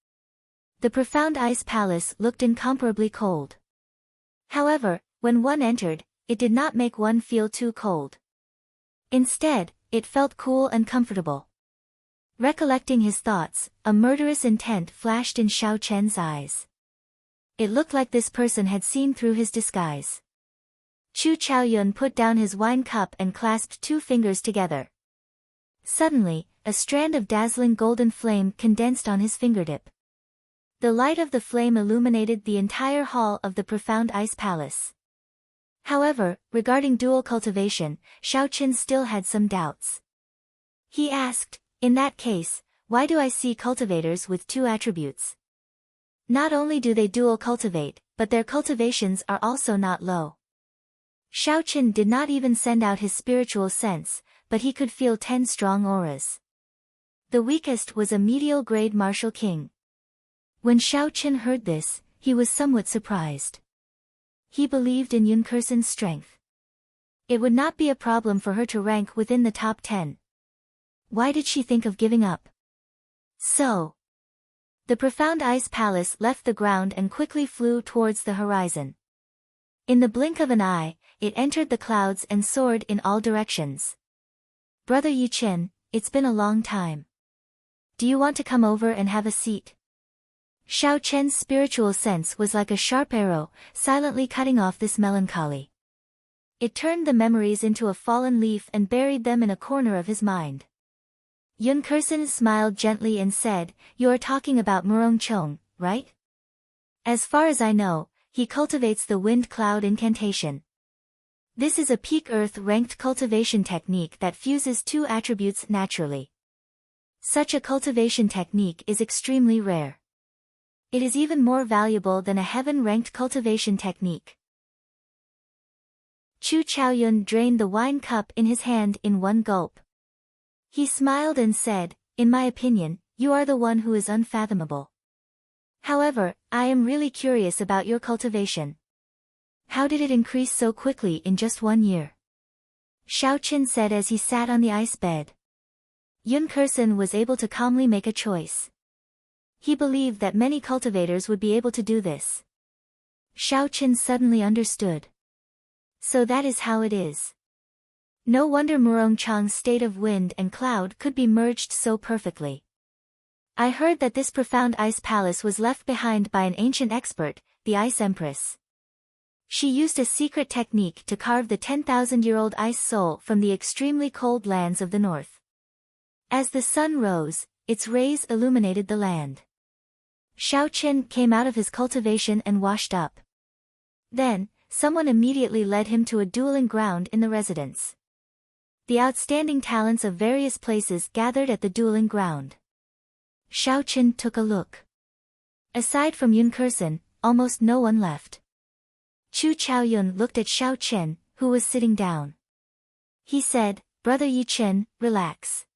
The profound ice palace looked incomparably cold. However, when one entered, it did not make one feel too cold. Instead, it felt cool and comfortable. Recollecting his thoughts, a murderous intent flashed in Xiao Chen's eyes. It looked like this person had seen through his disguise. Chu Chaoyun put down his wine cup and clasped two fingers together. Suddenly, a strand of dazzling golden flame condensed on his fingertip. The light of the flame illuminated the entire hall of the profound ice palace. However, regarding dual cultivation, Xiao Chen still had some doubts. He asked, in that case, why do I see cultivators with two attributes? Not only do they dual cultivate, but their cultivations are also not low. Xiao Chen did not even send out his spiritual sense, but he could feel 10 strong auras. The weakest was a medial-grade martial king. When Xiao Chen heard this, he was somewhat surprised. He believed in Yun Kursen's strength. It would not be a problem for her to rank within the top 10. Why did she think of giving up? So, the profound ice palace left the ground and quickly flew towards the horizon. In the blink of an eye, it entered the clouds and soared in all directions. Brother Yi Chen, it's been a long time. Do you want to come over and have a seat? Xiao Chen's spiritual sense was like a sharp arrow, silently cutting off this melancholy. It turned the memories into a fallen leaf and buried them in a corner of his mind. Yun Kursen smiled gently and said, You are talking about Murong Chong, right? As far as I know, he cultivates the wind cloud incantation. This is a peak earth-ranked cultivation technique that fuses two attributes naturally. Such a cultivation technique is extremely rare. It is even more valuable than a heaven-ranked cultivation technique. Chu Chaoyun drained the wine cup in his hand in one gulp. He smiled and said, In my opinion, you are the one who is unfathomable. However, I am really curious about your cultivation. How did it increase so quickly in just 1 year? Xiao Chen said as he sat on the ice bed. Yun Kursen was able to calmly make a choice. He believed that many cultivators would be able to do this. Xiao Chen suddenly understood. So that is how it is. No wonder Murong Chang's state of wind and cloud could be merged so perfectly. I heard that this profound ice palace was left behind by an ancient expert, the Ice Empress. She used a secret technique to carve the 10,000-year-old ice soul from the extremely cold lands of the north. As the sun rose, its rays illuminated the land. Xiao Chen came out of his cultivation and washed up. Then, someone immediately led him to a dueling ground in the residence. The outstanding talents of various places gathered at the dueling ground. Xiao Chen took a look. Aside from Yun Kursen, almost no one left. Chu Chaoyun looked at Xiao Chen, who was sitting down. He said, Brother Yi Chen, relax.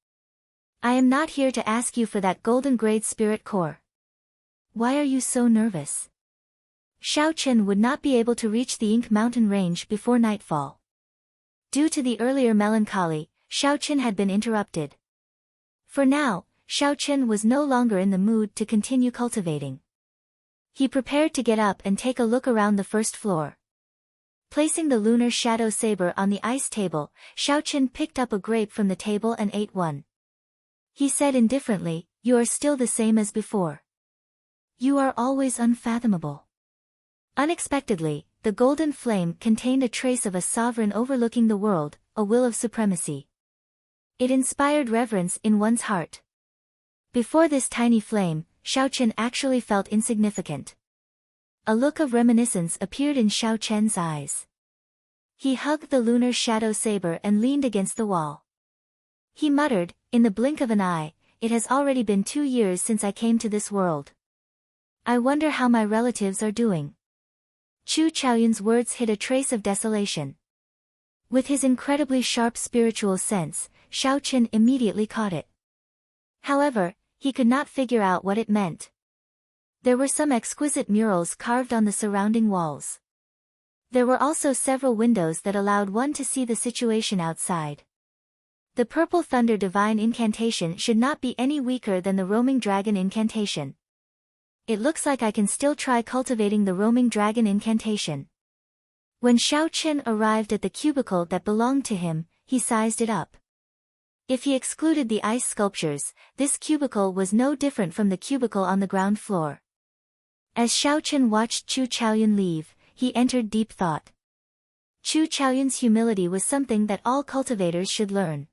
I am not here to ask you for that golden grade spirit core. Why are you so nervous? Xiao Chen would not be able to reach the Ink Mountain range before nightfall. Due to the earlier melancholy, Xiao Chen had been interrupted. For now, Xiao Chen was no longer in the mood to continue cultivating. He prepared to get up and take a look around the first floor. Placing the lunar shadow saber on the ice table, Xiao Chen picked up a grape from the table and ate one. He said indifferently, "You are still the same as before. You are always unfathomable." Unexpectedly, the golden flame contained a trace of a sovereign overlooking the world, a will of supremacy. It inspired reverence in one's heart. Before this tiny flame, Xiao Chen actually felt insignificant. A look of reminiscence appeared in Xiao Chen's eyes. He hugged the lunar shadow saber and leaned against the wall. He muttered, "In the blink of an eye, it has already been 2 years since I came to this world. I wonder how my relatives are doing." Chu Chaoyun's words hid a trace of desolation. With his incredibly sharp spiritual sense, Xiao Chen immediately caught it. However, he could not figure out what it meant. There were some exquisite murals carved on the surrounding walls. There were also several windows that allowed one to see the situation outside. The Purple Thunder Divine incantation should not be any weaker than the Roaming Dragon incantation. It looks like I can still try cultivating the Roaming Dragon incantation. When Xiao Chen arrived at the cubicle that belonged to him, he sized it up. If he excluded the ice sculptures, this cubicle was no different from the cubicle on the ground floor. As Xiao Chen watched Chu Chaoyun leave, he entered deep thought. Chu Chaoyun's humility was something that all cultivators should learn.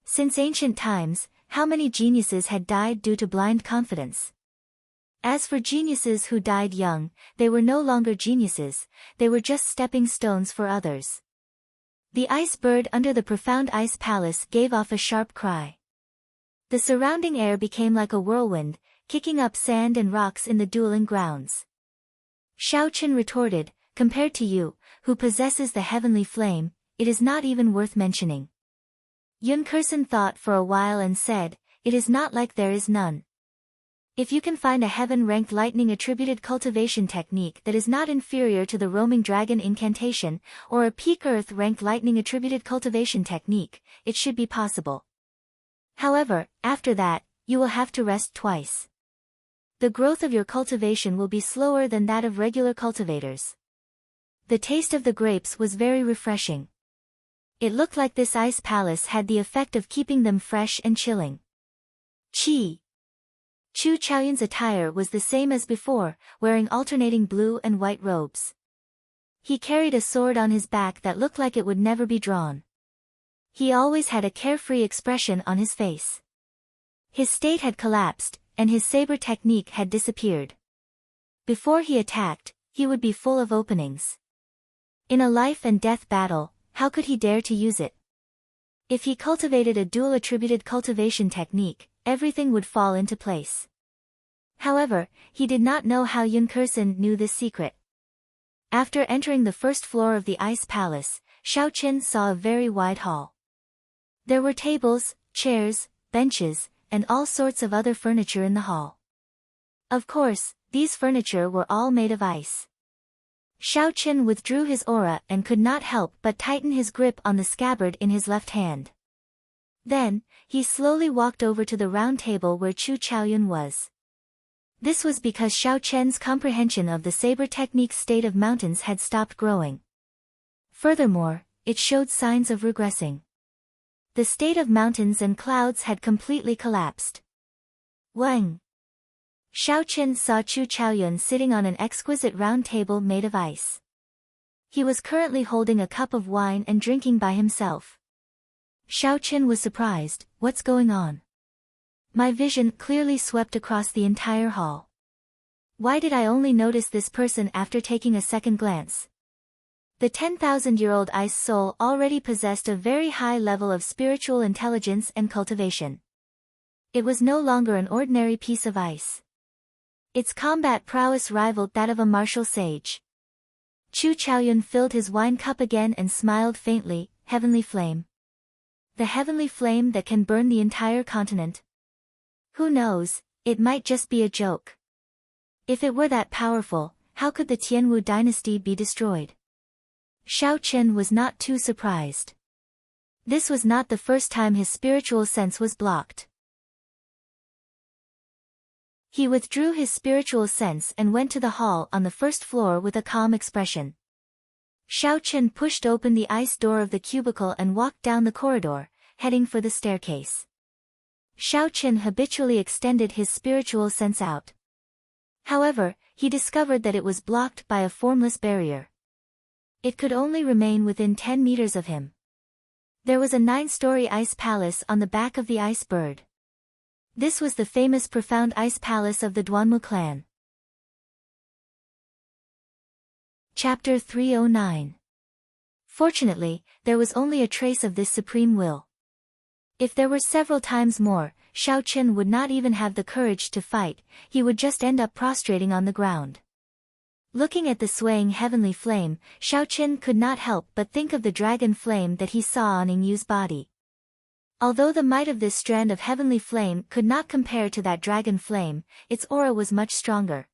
Since ancient times, how many geniuses had died due to blind confidence? As for geniuses who died young, they were no longer geniuses, they were just stepping stones for others. The ice bird under the profound ice palace gave off a sharp cry. The surrounding air became like a whirlwind, kicking up sand and rocks in the dueling grounds. Xiao Chen retorted, "Compared to you, who possesses the heavenly flame, it is not even worth mentioning." Yun Kursen thought for a while and said, "It is not like there is none. If you can find a heaven-ranked lightning-attributed cultivation technique that is not inferior to the Roaming Dragon incantation, or a peak earth-ranked lightning-attributed cultivation technique, it should be possible. However, after that, you will have to rest twice. The growth of your cultivation will be slower than that of regular cultivators." The taste of the grapes was very refreshing. It looked like this ice palace had the effect of keeping them fresh and chilling. Chi. Chu Chaoyun's attire was the same as before, wearing alternating blue and white robes. He carried a sword on his back that looked like it would never be drawn. He always had a carefree expression on his face. His state had collapsed, and his saber technique had disappeared. Before he attacked, he would be full of openings. In a life-and-death battle, how could he dare to use it? If he cultivated a dual-attributed cultivation technique, everything would fall into place. However, he did not know how Yun Kursen knew this secret. After entering the first floor of the ice palace, Xiao Chen saw a very wide hall. There were tables, chairs, benches, and all sorts of other furniture in the hall. Of course, these furniture were all made of ice. Xiao Chen withdrew his aura and could not help but tighten his grip on the scabbard in his left hand. Then, he slowly walked over to the round table where Chu Chaoyun was. This was because Xiao Chen's comprehension of the saber technique's state of mountains had stopped growing. Furthermore, it showed signs of regressing. The state of mountains and clouds had completely collapsed. Wang! Xiao Chen saw Chu Chaoyun sitting on an exquisite round table made of ice. He was currently holding a cup of wine and drinking by himself. Xiao Chen was surprised, "What's going on?" My vision clearly swept across the entire hall. Why did I only notice this person after taking a second glance? The 10,000-year-old ice soul already possessed a very high level of spiritual intelligence and cultivation. It was no longer an ordinary piece of ice. Its combat prowess rivaled that of a martial sage. Chu Chaoyun filled his wine cup again and smiled faintly, "Heavenly flame. The heavenly flame that can burn the entire continent. Who knows, it might just be a joke. If it were that powerful, how could the Tianwu dynasty be destroyed?" Xiao Chen was not too surprised. This was not the first time his spiritual sense was blocked. He withdrew his spiritual sense and went to the hall on the first floor with a calm expression. Xiao Chen pushed open the ice door of the cubicle and walked down the corridor, heading for the staircase. Xiao Chen habitually extended his spiritual sense out. However, he discovered that it was blocked by a formless barrier. It could only remain within 10 meters of him. There was a 9-story ice palace on the back of the ice bird. This was the famous profound ice palace of the Duanmu clan. Chapter 309. Fortunately, there was only a trace of this supreme will. If there were several times more, Xiao Chen would not even have the courage to fight, he would just end up prostrating on the ground. Looking at the swaying heavenly flame, Xiao Chen could not help but think of the dragon flame that he saw on Yingyu's body. Although the might of this strand of heavenly flame could not compare to that dragon flame, its aura was much stronger.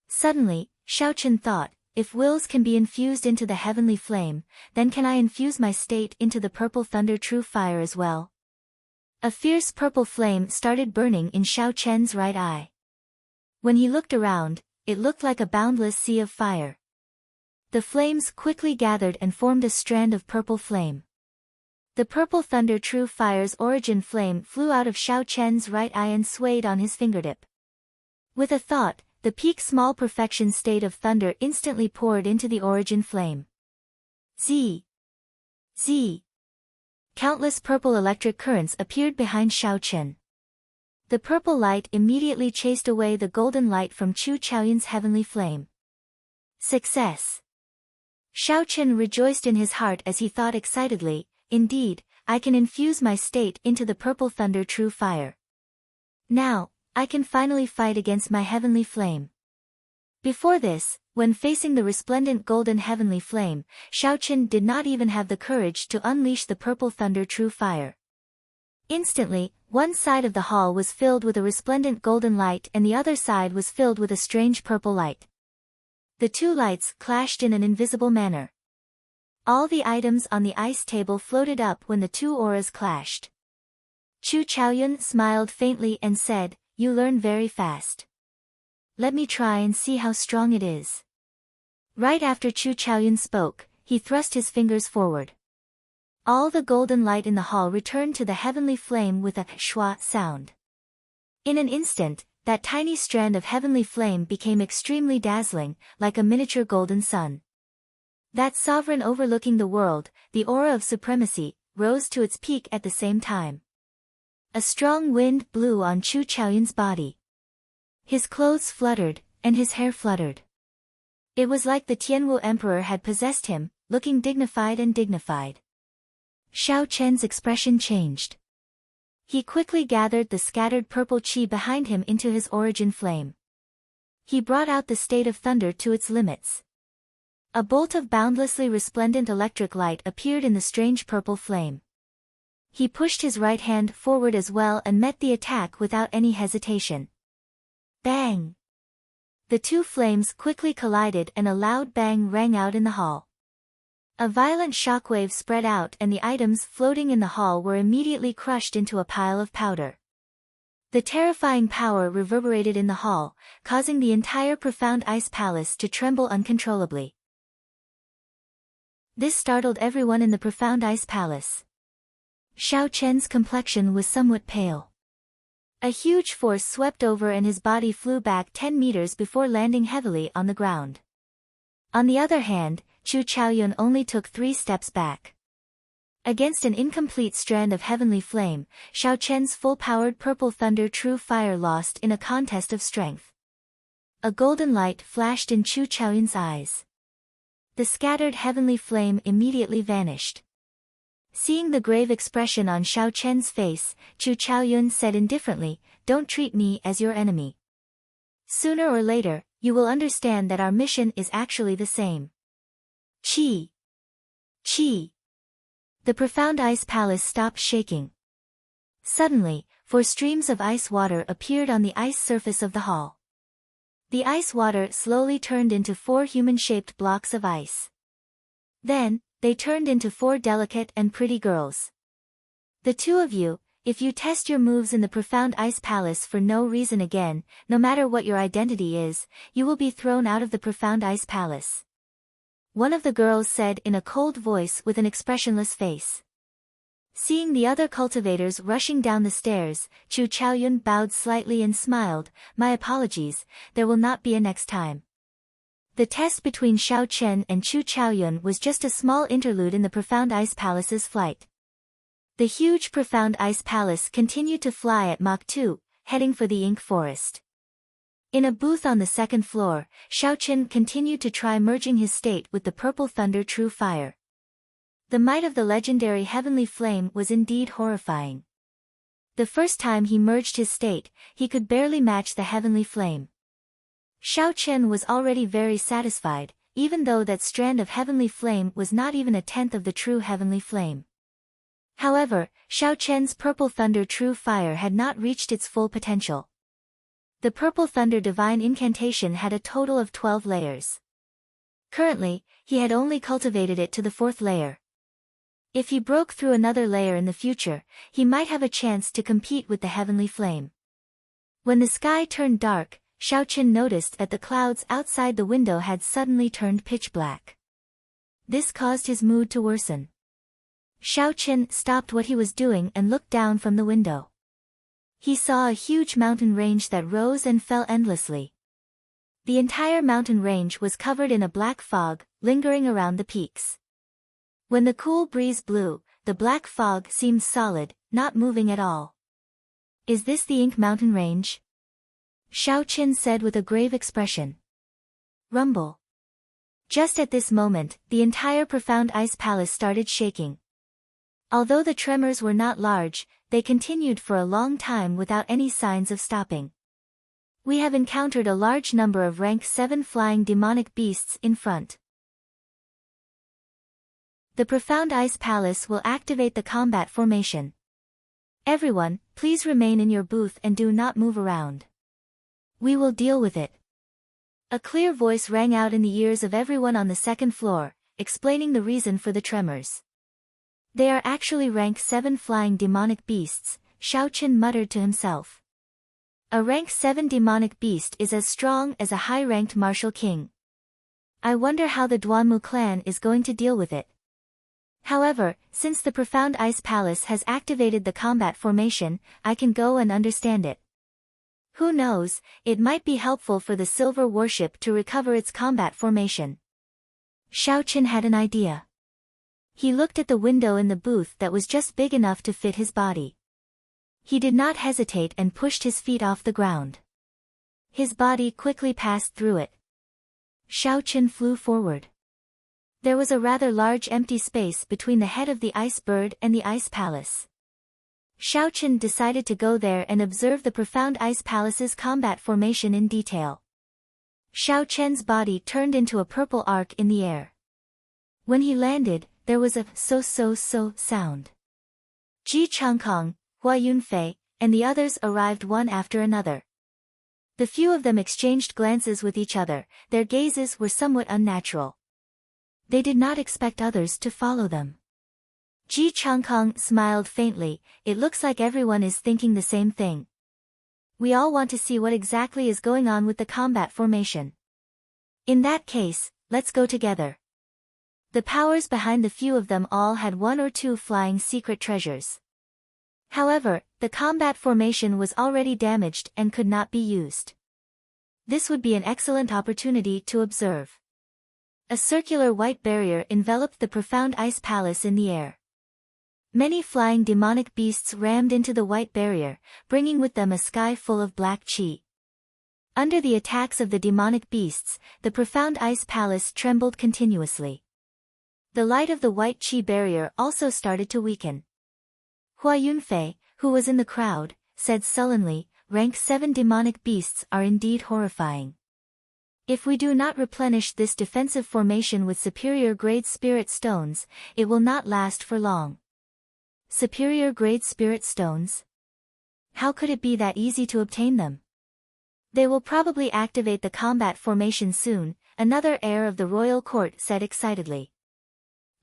Suddenly, Xiao Chen thought, if wills can be infused into the heavenly flame, then can I infuse my state into the purple thunder true fire as well? A fierce purple flame started burning in Xiao Chen's right eye. When he looked around, it looked like a boundless sea of fire. The flames quickly gathered and formed a strand of purple flame. The purple thunder true fire's origin flame flew out of Xiao Chen's right eye and swayed on his fingertip. With a thought, the peak small perfection state of thunder instantly poured into the origin flame. Z. Z. Countless purple electric currents appeared behind Xiao Chen. The purple light immediately chased away the golden light from Chu Chaoyun's heavenly flame. Success! Xiao Chen rejoiced in his heart as he thought excitedly, indeed, I can infuse my state into the purple thunder true fire. Now, I can finally fight against my heavenly flame. Before this, when facing the resplendent golden heavenly flame, Xiao Chen did not even have the courage to unleash the purple thunder true fire. Instantly, one side of the hall was filled with a resplendent golden light and the other side was filled with a strange purple light. The two lights clashed in an invisible manner. All the items on the ice table floated up when the two auras clashed. Chu Chaoyun smiled faintly and said, "You learn very fast. Let me try and see how strong it is." Right after Chu Chaoyun spoke, he thrust his fingers forward. All the golden light in the hall returned to the heavenly flame with a shua sound. In an instant, that tiny strand of heavenly flame became extremely dazzling, like a miniature golden sun. That sovereign overlooking the world, the aura of supremacy, rose to its peak at the same time. A strong wind blew on Chu Chaoyun's body. His clothes fluttered, and his hair fluttered. It was like the Tianwu Emperor had possessed him, looking dignified and dignified. Xiao Chen's expression changed. He quickly gathered the scattered purple qi behind him into his origin flame. He brought out the state of thunder to its limits. A bolt of boundlessly resplendent electric light appeared in the strange purple flame. He pushed his right hand forward as well and met the attack without any hesitation. Bang! The two flames quickly collided and a loud bang rang out in the hall. A violent shockwave spread out and the items floating in the hall were immediately crushed into a pile of powder. The terrifying power reverberated in the hall, causing the entire profound ice palace to tremble uncontrollably. This startled everyone in the profound ice palace. Xiao Chen's complexion was somewhat pale. A huge force swept over and his body flew back 10 meters before landing heavily on the ground. On the other hand, Chu Chaoyun only took 3 steps back. Against an incomplete strand of heavenly flame, Xiao Chen's full-powered purple thunder true fire lost in a contest of strength. A golden light flashed in Chu Chaoyun's eyes. The scattered heavenly flame immediately vanished. Seeing the grave expression on Xiao Chen's face, Chu Chaoyun said indifferently, "Don't treat me as your enemy. Sooner or later, you will understand that our mission is actually the same." Qi! Qi! The profound ice palace stopped shaking. Suddenly, 4 streams of ice water appeared on the ice surface of the hall. The ice water slowly turned into 4 human-shaped blocks of ice. Then, they turned into 4 delicate and pretty girls. The two of you, if you test your moves in the Profound Ice Palace for no reason again, no matter what your identity is, you will be thrown out of the Profound Ice Palace. One of the girls said in a cold voice with an expressionless face. Seeing the other cultivators rushing down the stairs, Chu Chaoyun bowed slightly and smiled, "My apologies, there will not be a next time." The test between Xiao Chen and Chu Chaoyun was just a small interlude in the Profound Ice Palace's flight. The huge Profound Ice Palace continued to fly at Mach 2, heading for the Ink Forest. In a booth on the second floor, Xiao Chen continued to try merging his state with the Purple Thunder True Fire. The might of the legendary Heavenly Flame was indeed horrifying. The first time he merged his state, he could barely match the Heavenly Flame. Xiao Chen was already very satisfied, even though that strand of Heavenly Flame was not even a tenth of the true Heavenly Flame. However, Xiao Chen's Purple Thunder True Fire had not reached its full potential. The Purple Thunder Divine Incantation had a total of 12 layers. Currently, he had only cultivated it to the 4th layer. If he broke through another layer in the future, he might have a chance to compete with the Heavenly Flame. When the sky turned dark, Xiao Chen noticed that the clouds outside the window had suddenly turned pitch black. This caused his mood to worsen. Xiao Chen stopped what he was doing and looked down from the window. He saw a huge mountain range that rose and fell endlessly. The entire mountain range was covered in a black fog, lingering around the peaks. When the cool breeze blew, the black fog seemed solid, not moving at all. "Is this the Ink Mountain Range?" Xiao Chen said with a grave expression. Rumble. Just at this moment, the entire Profound Ice Palace started shaking. Although the tremors were not large, they continued for a long time without any signs of stopping. "We have encountered a large number of rank 7 flying demonic beasts in front. The Profound Ice Palace will activate the combat formation. Everyone, please remain in your booth and do not move around. We will deal with it." A clear voice rang out in the ears of everyone on the second floor, explaining the reason for the tremors. "They are actually rank 7 flying demonic beasts," Xiao Chen muttered to himself. A rank 7 demonic beast is as strong as a high-ranked martial king. I wonder how the Duanmu clan is going to deal with it. However, since the Profound Ice Palace has activated the combat formation, I can go and understand it. Who knows, it might be helpful for the Silver Warship to recover its combat formation. Xiao Chen had an idea. He looked at the window in the booth that was just big enough to fit his body. He did not hesitate and pushed his feet off the ground. His body quickly passed through it. Xiao Chen flew forward. There was a rather large empty space between the head of the Ice Bird and the Ice Palace. Xiao Chen decided to go there and observe the Profound Ice Palace's combat formation in detail. Xiao Chen's body turned into a purple arc in the air. When he landed, there was a so sound. Ji Changkong, Hua Yunfei, and the others arrived one after another. The few of them exchanged glances with each other, their gazes were somewhat unnatural. They did not expect others to follow them. Ji Changkong smiled faintly. "It looks like everyone is thinking the same thing. We all want to see what exactly is going on with the combat formation. In that case, let's go together." The powers behind the few of them all had 1 or 2 flying secret treasures. However, the combat formation was already damaged and could not be used. This would be an excellent opportunity to observe. A circular white barrier enveloped the Profound Ice Palace in the air. Many flying demonic beasts rammed into the white barrier, bringing with them a sky full of black chi. Under the attacks of the demonic beasts, the Profound Ice Palace trembled continuously. The light of the white chi barrier also started to weaken. Hua Yunfei, who was in the crowd, said sullenly, "Rank 7 demonic beasts are indeed horrifying. If we do not replenish this defensive formation with superior-grade spirit stones, it will not last for long." Superior-grade spirit stones? How could it be that easy to obtain them? "They will probably activate the combat formation soon," another heir of the royal court said excitedly.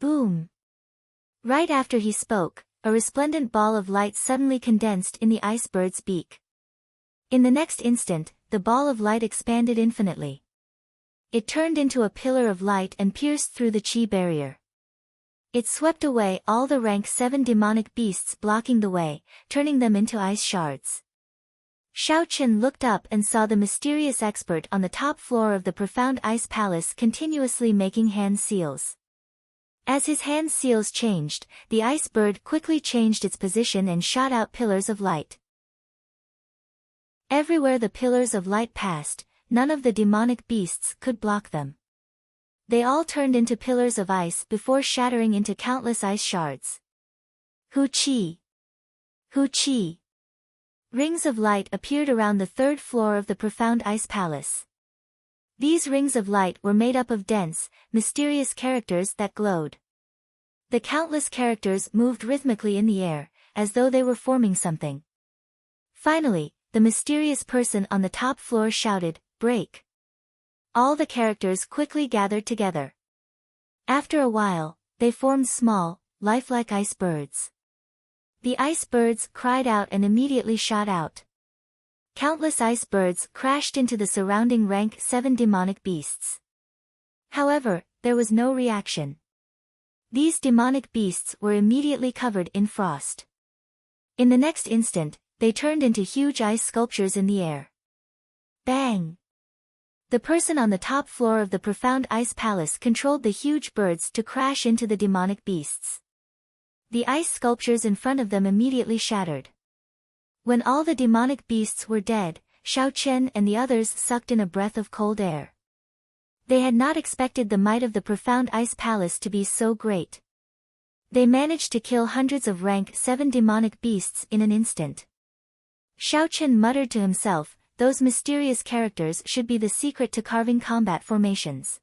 Boom! Right after he spoke, a resplendent ball of light suddenly condensed in the ice bird's beak. In the next instant, the ball of light expanded infinitely. It turned into a pillar of light and pierced through the chi barrier. It swept away all the rank 7 demonic beasts blocking the way, turning them into ice shards. Xiao Chen looked up and saw the mysterious expert on the top floor of the profound ice palace continuously making hand seals. As his hand seals changed, the ice bird quickly changed its position and shot out pillars of light. Everywhere the pillars of light passed, none of the demonic beasts could block them. They all turned into pillars of ice before shattering into countless ice shards. Hu Qi! Hu Qi! Rings of light appeared around the 3rd floor of the profound ice palace. These rings of light were made up of dense, mysterious characters that glowed. The countless characters moved rhythmically in the air, as though they were forming something. Finally, the mysterious person on the top floor shouted, "Break!" All the characters quickly gathered together. After a while, they formed small, lifelike ice birds. The ice birds cried out and immediately shot out. Countless ice birds crashed into the surrounding rank 7 demonic beasts. However, there was no reaction. These demonic beasts were immediately covered in frost. In the next instant, they turned into huge ice sculptures in the air. Bang! The person on the top floor of the profound ice palace controlled the huge birds to crash into the demonic beasts. The ice sculptures in front of them immediately shattered. When all the demonic beasts were dead, Xiao Chen and the others sucked in a breath of cold air. They had not expected the might of the profound ice palace to be so great. They managed to kill hundreds of rank 7 demonic beasts in an instant. Xiao Chen muttered to himself, those mysterious characters should be the secret to carving combat formations.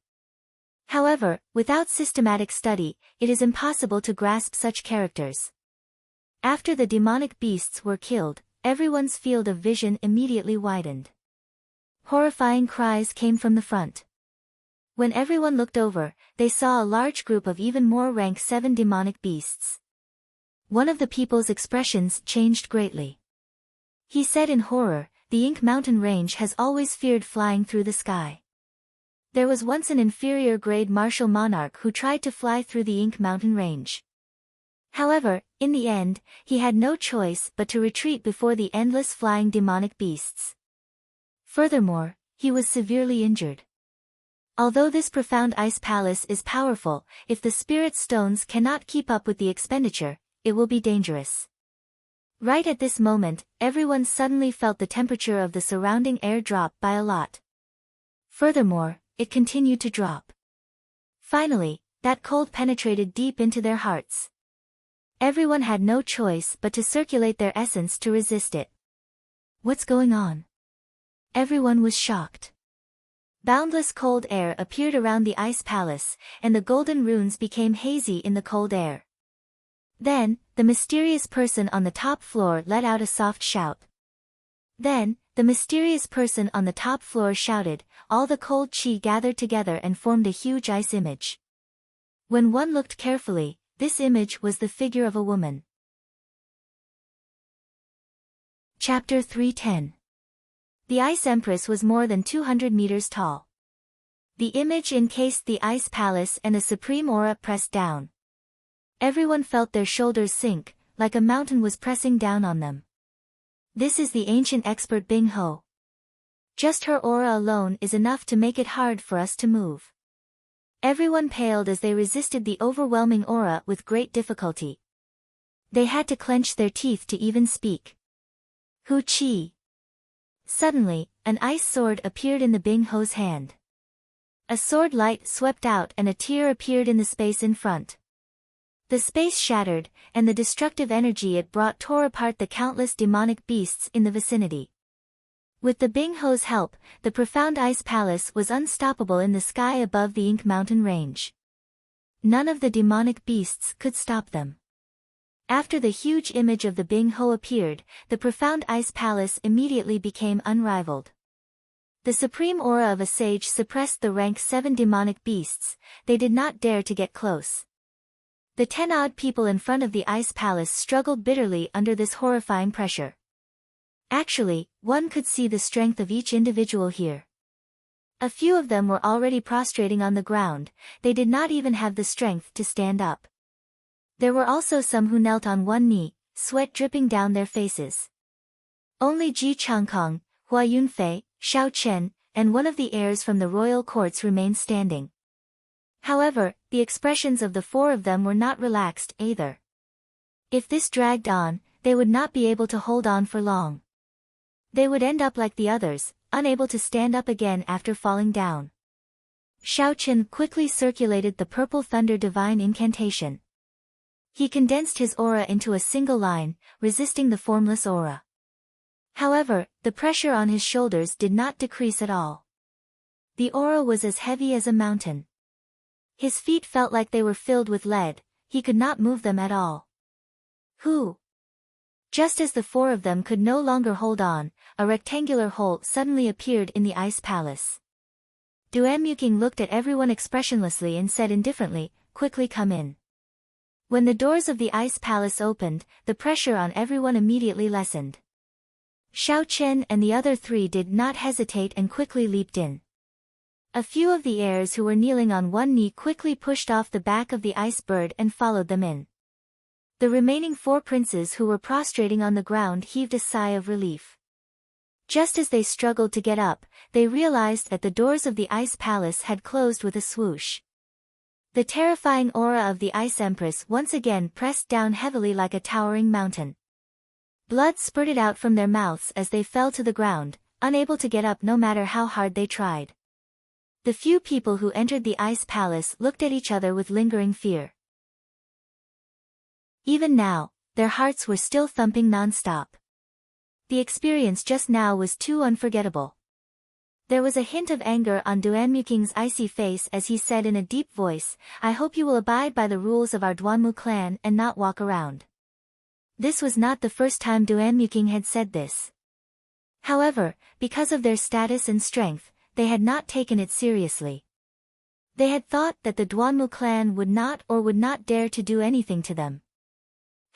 However, without systematic study, it is impossible to grasp such characters. After the demonic beasts were killed, everyone's field of vision immediately widened. Horrifying cries came from the front. When everyone looked over, they saw a large group of even more rank 7 demonic beasts. One of the people's expressions changed greatly. He said in horror, "The Ink Mountain Range has always feared flying through the sky. There was once an inferior grade martial monarch who tried to fly through the Ink Mountain Range. However, in the end, he had no choice but to retreat before the endless flying demonic beasts. Furthermore, he was severely injured. Although this profound ice palace is powerful, if the spirit stones cannot keep up with the expenditure, it will be dangerous." Right at this moment, everyone suddenly felt the temperature of the surrounding air drop by a lot. Furthermore, it continued to drop. Finally, that cold penetrated deep into their hearts. Everyone had no choice but to circulate their essence to resist it. What's going on? Everyone was shocked. Boundless cold air appeared around the ice palace, and the golden runes became hazy in the cold air. Then, the mysterious person on the top floor let out a soft shout. Then, the mysterious person on the top floor shouted, all the cold chi gathered together and formed a huge ice image. When one looked carefully, this image was the figure of a woman. Chapter 310. The Ice Empress was more than 200 meters tall. The image encased the ice palace and a supreme aura pressed down. Everyone felt their shoulders sink, like a mountain was pressing down on them. This is the ancient expert Bing Ho. Just her aura alone is enough to make it hard for us to move. Everyone paled as they resisted the overwhelming aura with great difficulty. They had to clench their teeth to even speak. Hu Qi. Suddenly, an ice sword appeared in the Bing Ho's hand. A sword light swept out and a tear appeared in the space in front. The space shattered, and the destructive energy it brought tore apart the countless demonic beasts in the vicinity. With the Bing Ho's help, the profound ice palace was unstoppable in the sky above the Ink Mountain Range. None of the demonic beasts could stop them. After the huge image of the Bing Ho appeared, the profound ice palace immediately became unrivaled. The supreme aura of a sage suppressed the rank 7 demonic beasts, they did not dare to get close. The 10 odd people in front of the ice palace struggled bitterly under this horrifying pressure. Actually, one could see the strength of each individual here. A few of them were already prostrating on the ground, they did not even have the strength to stand up. There were also some who knelt on one knee, sweat dripping down their faces. Only Ji Changkong, Hua Yunfei, Xiao Chen, and one of the heirs from the royal courts remained standing. However, the expressions of the 4 of them were not relaxed either. If this dragged on, they would not be able to hold on for long. They would end up like the others, unable to stand up again after falling down. Xiao Chen quickly circulated the purple thunder divine incantation. He condensed his aura into a single line, resisting the formless aura. However, the pressure on his shoulders did not decrease at all. The aura was as heavy as a mountain. His feet felt like they were filled with lead, he could not move them at all. Who? Just as the 4 of them could no longer hold on, a rectangular hole suddenly appeared in the ice palace. Duan-Muking looked at everyone expressionlessly and said indifferently, "Quickly come in." When the doors of the ice palace opened, the pressure on everyone immediately lessened. Xiao Chen and the other 3 did not hesitate and quickly leaped in. A few of the heirs who were kneeling on one knee quickly pushed off the back of the ice bird and followed them in. The remaining 4 princes who were prostrating on the ground heaved a sigh of relief. Just as they struggled to get up, they realized that the doors of the ice palace had closed with a swoosh. The terrifying aura of the Ice Empress once again pressed down heavily like a towering mountain. Blood spurted out from their mouths as they fell to the ground, unable to get up no matter how hard they tried. The few people who entered the ice palace looked at each other with lingering fear. Even now, their hearts were still thumping non-stop. The experience just now was too unforgettable. There was a hint of anger on Duan-Muking's icy face as he said in a deep voice, "I hope you will abide by the rules of our Duanmu clan and not walk around." This was not the first time Duan-Muking had said this. However, because of their status and strength, they had not taken it seriously. They had thought that the Duanmu clan would not dare to do anything to them.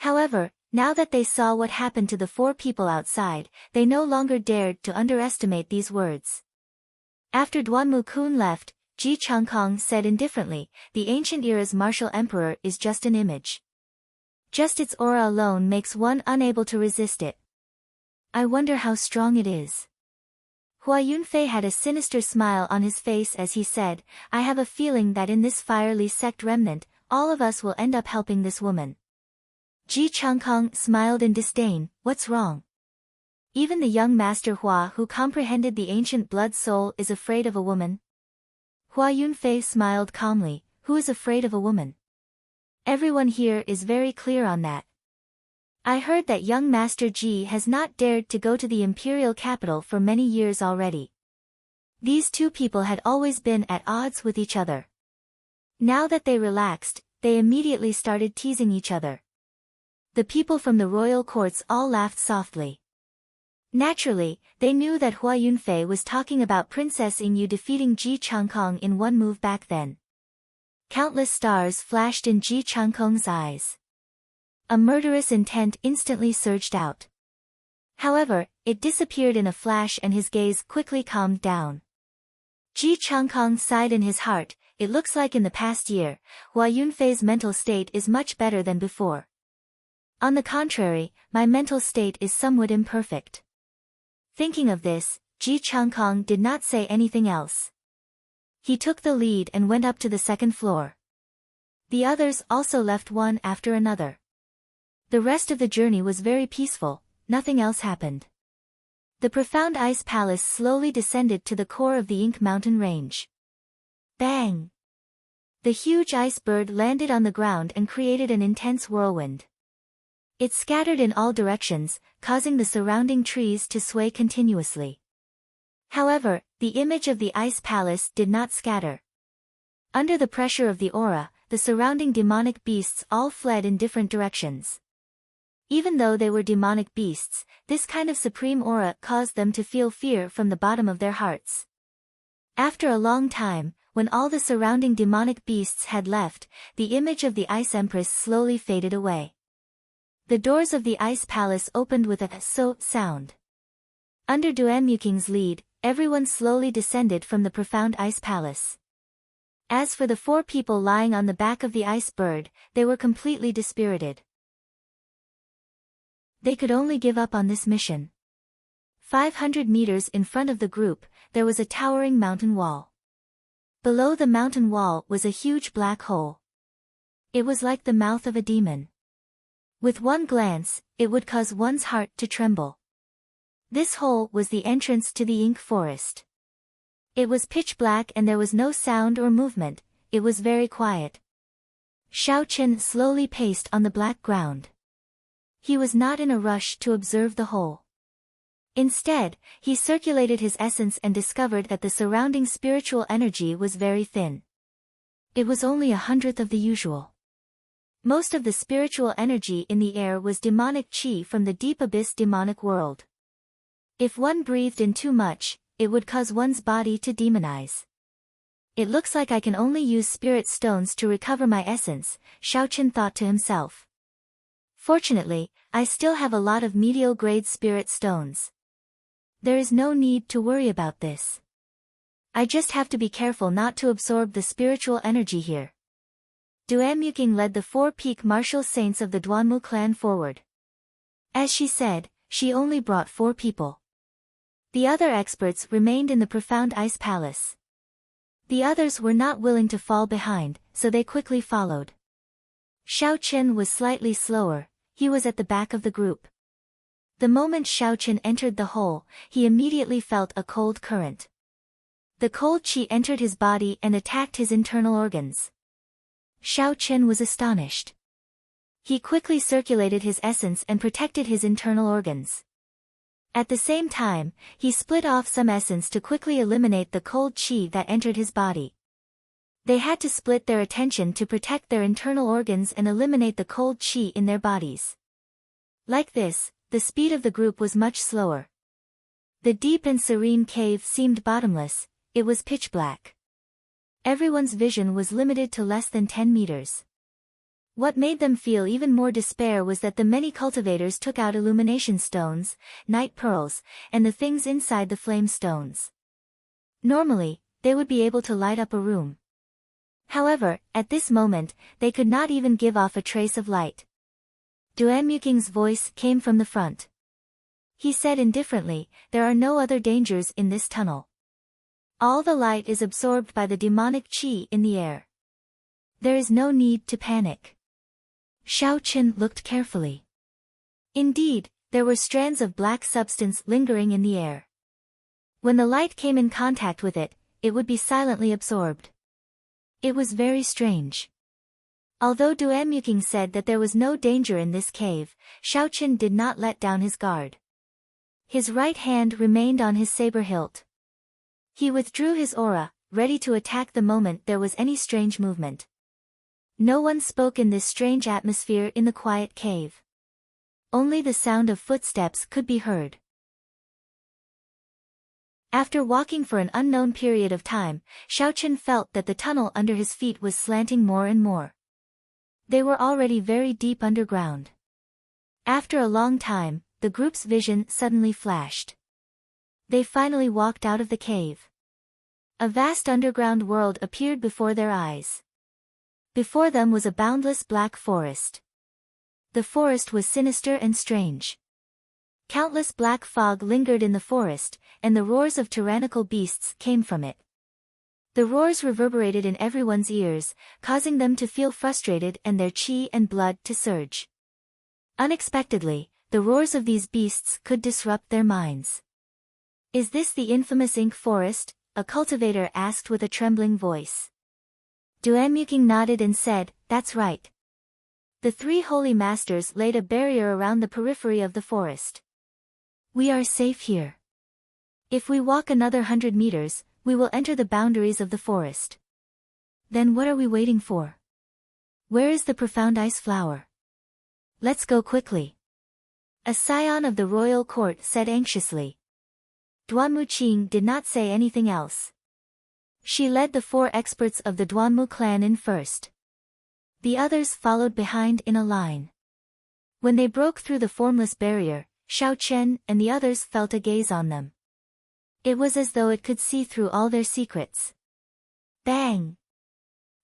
However, now that they saw what happened to the 4 people outside, they no longer dared to underestimate these words. After Duanmu-kun left, Ji Changkong said indifferently, "The ancient era's martial emperor is just an image. Just its aura alone makes one unable to resist it. I wonder how strong it is." Hua Yunfei had a sinister smile on his face as he said, "I have a feeling that in this fiery sect remnant, all of us will end up helping this woman." Ji Changkong smiled in disdain, "What's wrong? Even the young master Hua who comprehended the ancient blood soul is afraid of a woman?" Hua Yunfei smiled calmly, "Who is afraid of a woman? Everyone here is very clear on that. I heard that young Master Ji has not dared to go to the imperial capital for many years already." These 2 people had always been at odds with each other. Now that they relaxed, they immediately started teasing each other. The people from the royal courts all laughed softly. Naturally, they knew that Hua Yunfei was talking about Princess Yingyu defeating Ji Changkong in one move back then. Countless stars flashed in Ji Changkong's eyes. A murderous intent instantly surged out. However, it disappeared in a flash and his gaze quickly calmed down. Ji Changkong sighed in his heart, "It looks like in the past year, Hua Yunfei's mental state is much better than before. On the contrary, my mental state is somewhat imperfect." Thinking of this, Ji Changkong did not say anything else. He took the lead and went up to the 2nd floor. The others also left one after another. The rest of the journey was very peaceful, nothing else happened. The profound ice palace slowly descended to the core of the Ink Mountain range. Bang! The huge ice bird landed on the ground and created an intense whirlwind. It scattered in all directions, causing the surrounding trees to sway continuously. However, the image of the ice palace did not scatter. Under the pressure of the aura, the surrounding demonic beasts all fled in different directions. Even though they were demonic beasts, this kind of supreme aura caused them to feel fear from the bottom of their hearts. After a long time, when all the surrounding demonic beasts had left, the image of the Ice Empress slowly faded away. The doors of the Ice Palace opened with a so sound. Under Duanmuking's lead, everyone slowly descended from the profound Ice Palace. As for the 4 people lying on the back of the ice bird, they were completely dispirited. They could only give up on this mission. 500 meters in front of the group, there was a towering mountain wall. Below the mountain wall was a huge black hole. It was like the mouth of a demon. With one glance, it would cause one's heart to tremble. This hole was the entrance to the ink forest. It was pitch black and there was no sound or movement, it was very quiet. Xiaochen slowly paced on the black ground. He was not in a rush to observe the hole. Instead, he circulated his essence and discovered that the surrounding spiritual energy was very thin. It was only 1/100th of the usual. Most of the spiritual energy in the air was demonic qi from the deep abyss demonic world. If one breathed in too much, it would cause one's body to demonize. It looks like I can only use spirit stones to recover my essence, Xiaochen thought to himself. Fortunately, I still have a lot of medial-grade spirit stones. There is no need to worry about this. I just have to be careful not to absorb the spiritual energy here. Duanmuking led the 4 peak martial saints of the Duanmu clan forward. As she said, she only brought 4 people. The other experts remained in the profound ice palace. The others were not willing to fall behind, so they quickly followed. Xiaochen was slightly slower, he was at the back of the group. The moment Xiaochen entered the hole, he immediately felt a cold current. The cold qi entered his body and attacked his internal organs. Xiaochen was astonished. He quickly circulated his essence and protected his internal organs. At the same time, he split off some essence to quickly eliminate the cold qi that entered his body. They had to split their attention to protect their internal organs and eliminate the cold qi in their bodies. Like this, the speed of the group was much slower. The deep and serene cave seemed bottomless, it was pitch black. Everyone's vision was limited to less than 10 meters. What made them feel even more despair was that the many cultivators took out illumination stones, night pearls, and the things inside the flame stones. Normally, they would be able to light up a room. However, at this moment, they could not even give off a trace of light. Duanmuking's voice came from the front. He said indifferently, "There are no other dangers in this tunnel. All the light is absorbed by the demonic qi in the air. There is no need to panic." Xiaochen looked carefully. Indeed, there were strands of black substance lingering in the air. When the light came in contact with it, it would be silently absorbed. It was very strange. Although Duanmuking said that there was no danger in this cave, Xiaochen did not let down his guard. His right hand remained on his saber hilt. He withdrew his aura, ready to attack the moment there was any strange movement. No one spoke in this strange atmosphere in the quiet cave. Only the sound of footsteps could be heard. After walking for an unknown period of time, Xiaochen felt that the tunnel under his feet was slanting more and more. They were already very deep underground. After a long time, the group's vision suddenly flashed. They finally walked out of the cave. A vast underground world appeared before their eyes. Before them was a boundless black forest. The forest was sinister and strange. Countless black fog lingered in the forest, and the roars of tyrannical beasts came from it. The roars reverberated in everyone's ears, causing them to feel frustrated and their qi and blood to surge. Unexpectedly, the roars of these beasts could disrupt their minds. "Is this the infamous ink forest?" a cultivator asked with a trembling voice. Duanmuking nodded and said, "That's right." The 3 holy masters laid a barrier around the periphery of the forest. "We are safe here. If we walk another 100 meters, we will enter the boundaries of the forest." "Then what are we waiting for? Where is the profound ice flower? Let's go quickly." A scion of the royal court said anxiously. Duanmuqing did not say anything else. She led the 4 experts of the Duanmu clan in first. The others followed behind in a line. When they broke through the formless barrier, Xiao Chen and the others felt a gaze on them. It was as though it could see through all their secrets. Bang!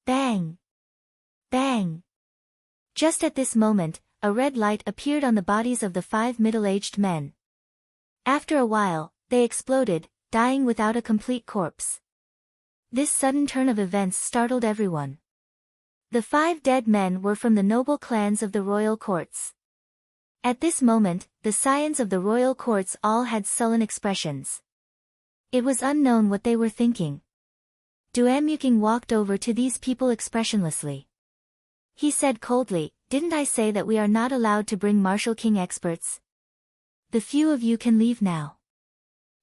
Bang! Bang! Just at this moment, a red light appeared on the bodies of the 5 middle-aged men. After a while, they exploded, dying without a complete corpse. This sudden turn of events startled everyone. The 5 dead men were from the noble clans of the royal courts. At this moment, the scions of the royal courts all had sullen expressions. It was unknown what they were thinking. Duanmuking walked over to these people expressionlessly. He said coldly, "Didn't I say that we are not allowed to bring Martial King experts? The few of you can leave now.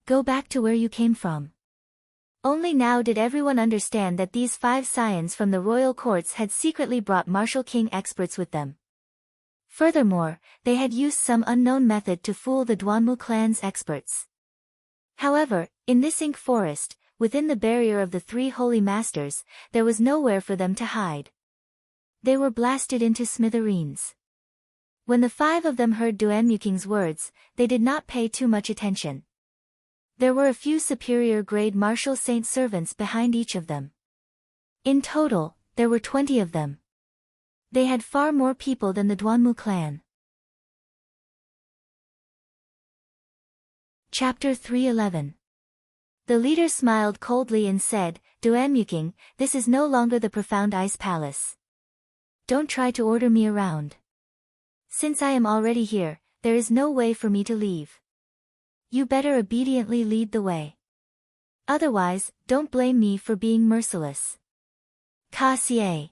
Go back to where you came from." Only now did everyone understand that these 5 scions from the royal courts had secretly brought Martial King experts with them. Furthermore, they had used some unknown method to fool the Duanmu clan's experts. However, in this ink forest, within the barrier of the 3 holy masters, there was nowhere for them to hide. They were blasted into smithereens. When the 5 of them heard Duanmuking's words, they did not pay too much attention. There were a few superior-grade martial saint servants behind each of them. In total, there were 20 of them. They had far more people than the Duanmu clan. Chapter 311. The leader smiled coldly and said, "Duanmuking, this is no longer the profound ice palace. Don't try to order me around. Since I am already here, there is no way for me to leave. You better obediently lead the way. Otherwise, don't blame me for being merciless." Ka Xie.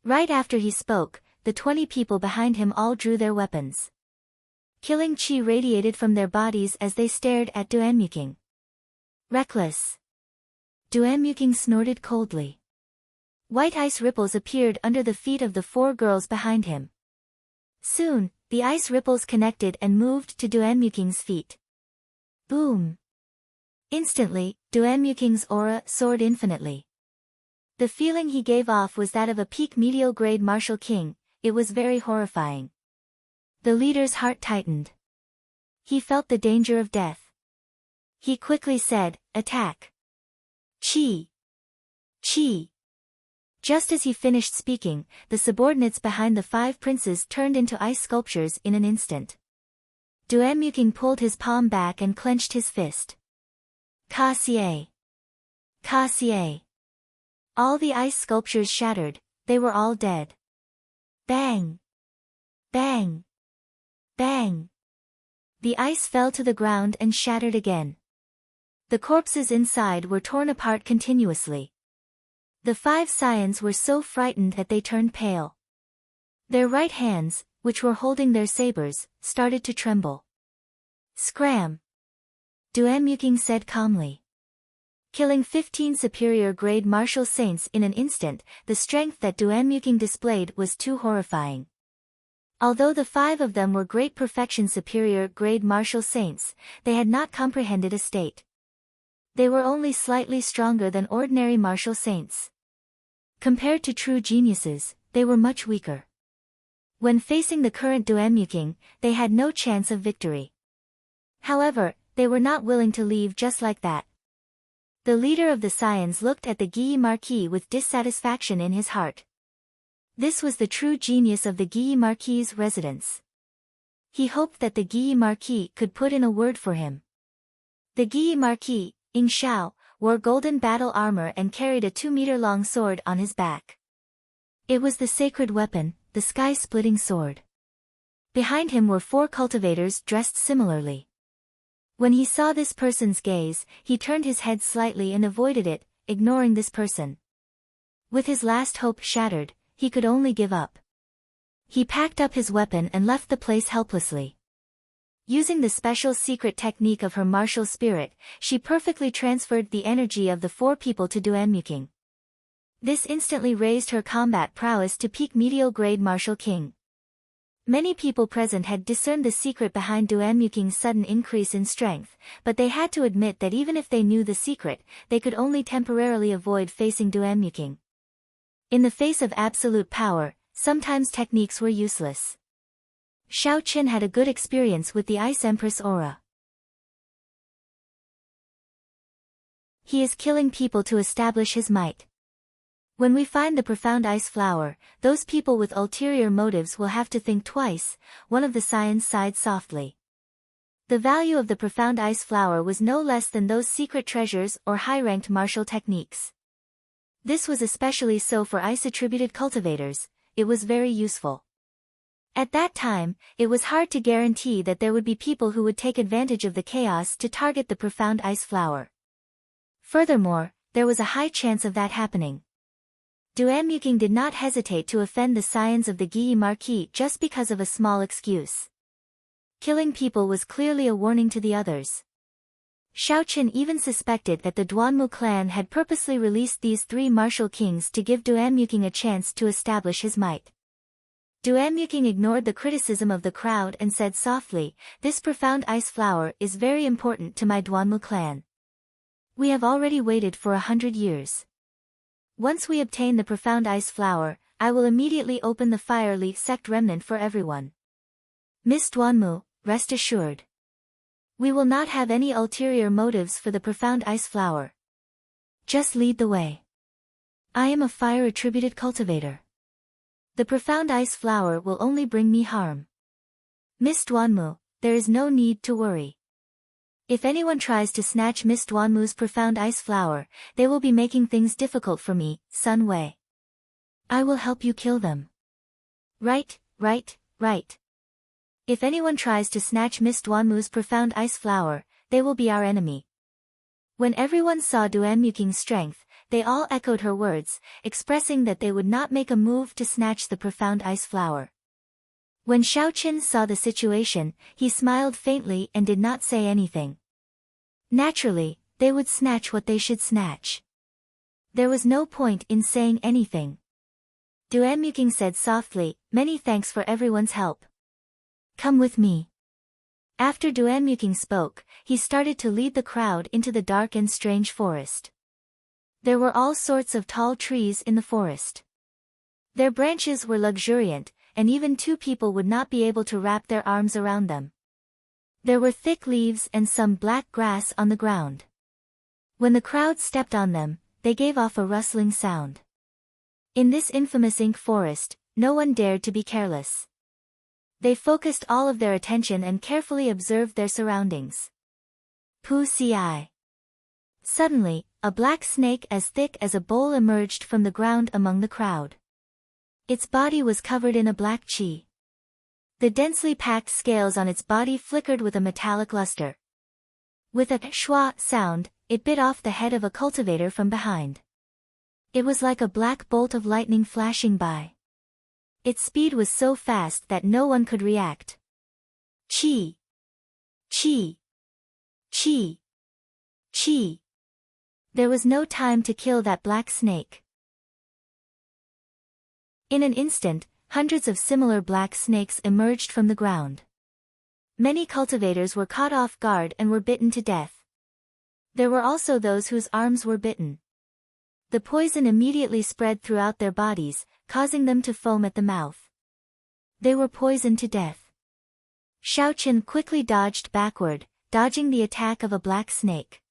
Right after he spoke, the 20 people behind him all drew their weapons. Killing chi radiated from their bodies as they stared at Duanmuking. Reckless. Duanmuking snorted coldly. White ice ripples appeared under the feet of the 4 girls behind him. Soon, the ice ripples connected and moved to Duanmuking's feet. Boom! Instantly, Duanmuking's aura soared infinitely. The feeling he gave off was that of a peak medial-grade martial king. It was very horrifying. The leader's heart tightened. He felt the danger of death. He quickly said, "Attack! Chi! Chi!" Just as he finished speaking, the subordinates behind the 5 princes turned into ice sculptures in an instant. Duanmuking pulled his palm back and clenched his fist. Ka Xie! Ka Xie! All the ice sculptures shattered, they were all dead. Bang! Bang! Bang! The ice fell to the ground and shattered again. The corpses inside were torn apart continuously. The 5 scions were so frightened that they turned pale. Their right hands, which were holding their sabers, started to tremble. Scram! Duanmuking said calmly. Killing 15 superior-grade martial saints in an instant, the strength that Duanmuking displayed was too horrifying. Although the 5 of them were great perfection superior-grade martial saints, they had not comprehended a state. They were only slightly stronger than ordinary martial saints. Compared to true geniuses, they were much weaker. When facing the current Duanmuking, they had no chance of victory. However, they were not willing to leave just like that. The leader of the scions looked at the Guyi Marquis with dissatisfaction in his heart. This was the true genius of the Guyi Marquis's residence. He hoped that the Guyi Marquis could put in a word for him. The Guyi Marquis, Ying Xiao, wore golden battle armor and carried a 2-meter-long sword on his back. It was the sacred weapon, the sky-splitting sword. Behind him were 4 cultivators dressed similarly. When he saw this person's gaze, he turned his head slightly and avoided it, ignoring this person. With his last hope shattered, he could only give up. He packed up his weapon and left the place helplessly. Using the special secret technique of her martial spirit, she perfectly transferred the energy of the 4 people to Duanmuking. This instantly raised her combat prowess to peak medial grade martial king. Many people present had discerned the secret behind Duanmuking's sudden increase in strength, but they had to admit that even if they knew the secret, they could only temporarily avoid facing Duanmuking. In the face of absolute power, sometimes techniques were useless. Xiao Qin had a good experience with the Ice Empress aura. He is killing people to establish his might. When we find the profound ice flower, those people with ulterior motives will have to think twice, one of the scions sighed softly. The value of the profound ice flower was no less than those secret treasures or high-ranked martial techniques. This was especially so for ice-attributed cultivators. It was very useful. At that time, it was hard to guarantee that there would be people who would take advantage of the chaos to target the profound ice flower. Furthermore, there was a high chance of that happening. Duanmuking did not hesitate to offend the scions of the Guyi Marquis just because of a small excuse. Killing people was clearly a warning to the others. Xiao Qin even suspected that the Duanmu clan had purposely released these three martial kings to give Duanmuking a chance to establish his might. Duanmuking ignored the criticism of the crowd and said softly, "This profound ice flower is very important to my Duanmu clan. We have already waited for 100 years. Once we obtain the profound ice flower, I will immediately open the fire leaf sect remnant for everyone. Miss Duanmu, rest assured. We will not have any ulterior motives for the profound ice flower. Just lead the way. I am a fire-attributed cultivator. The profound ice flower will only bring me harm. Miss Duanmu, there is no need to worry. If anyone tries to snatch Miss Duanmu's profound ice flower, they will be making things difficult for me, Sun Wei. I will help you kill them. Right. If anyone tries to snatch Miss Duanmu's profound ice flower, they will be our enemy." When everyone saw Duanmuking's strength, they all echoed her words, expressing that they would not make a move to snatch the profound ice flower. When Xiao Qin saw the situation, he smiled faintly and did not say anything. Naturally, they would snatch what they should snatch. There was no point in saying anything. Duanmuking said softly, "Many thanks for everyone's help. Come with me." After Duanmuking spoke, he started to lead the crowd into the dark and strange forest. There were all sorts of tall trees in the forest. Their branches were luxuriant, and even two people would not be able to wrap their arms around them. There were thick leaves and some black grass on the ground. When the crowd stepped on them, they gave off a rustling sound. In this infamous ink forest, no one dared to be careless. They focused all of their attention and carefully observed their surroundings. Pu Ci. Suddenly, a black snake as thick as a bowl emerged from the ground among the crowd. Its body was covered in a black qi. The densely packed scales on its body flickered with a metallic luster. With a shwa sound, it bit off the head of a cultivator from behind. It was like a black bolt of lightning flashing by. Its speed was so fast that no one could react. Qi! Qi! Qi! Qi! There was no time to kill that black snake. In an instant, hundreds of similar black snakes emerged from the ground. Many cultivators were caught off guard and were bitten to death. There were also those whose arms were bitten. The poison immediately spread throughout their bodies, causing them to foam at the mouth. They were poisoned to death. Xiao Qin quickly dodged backward, dodging the attack of a black snake.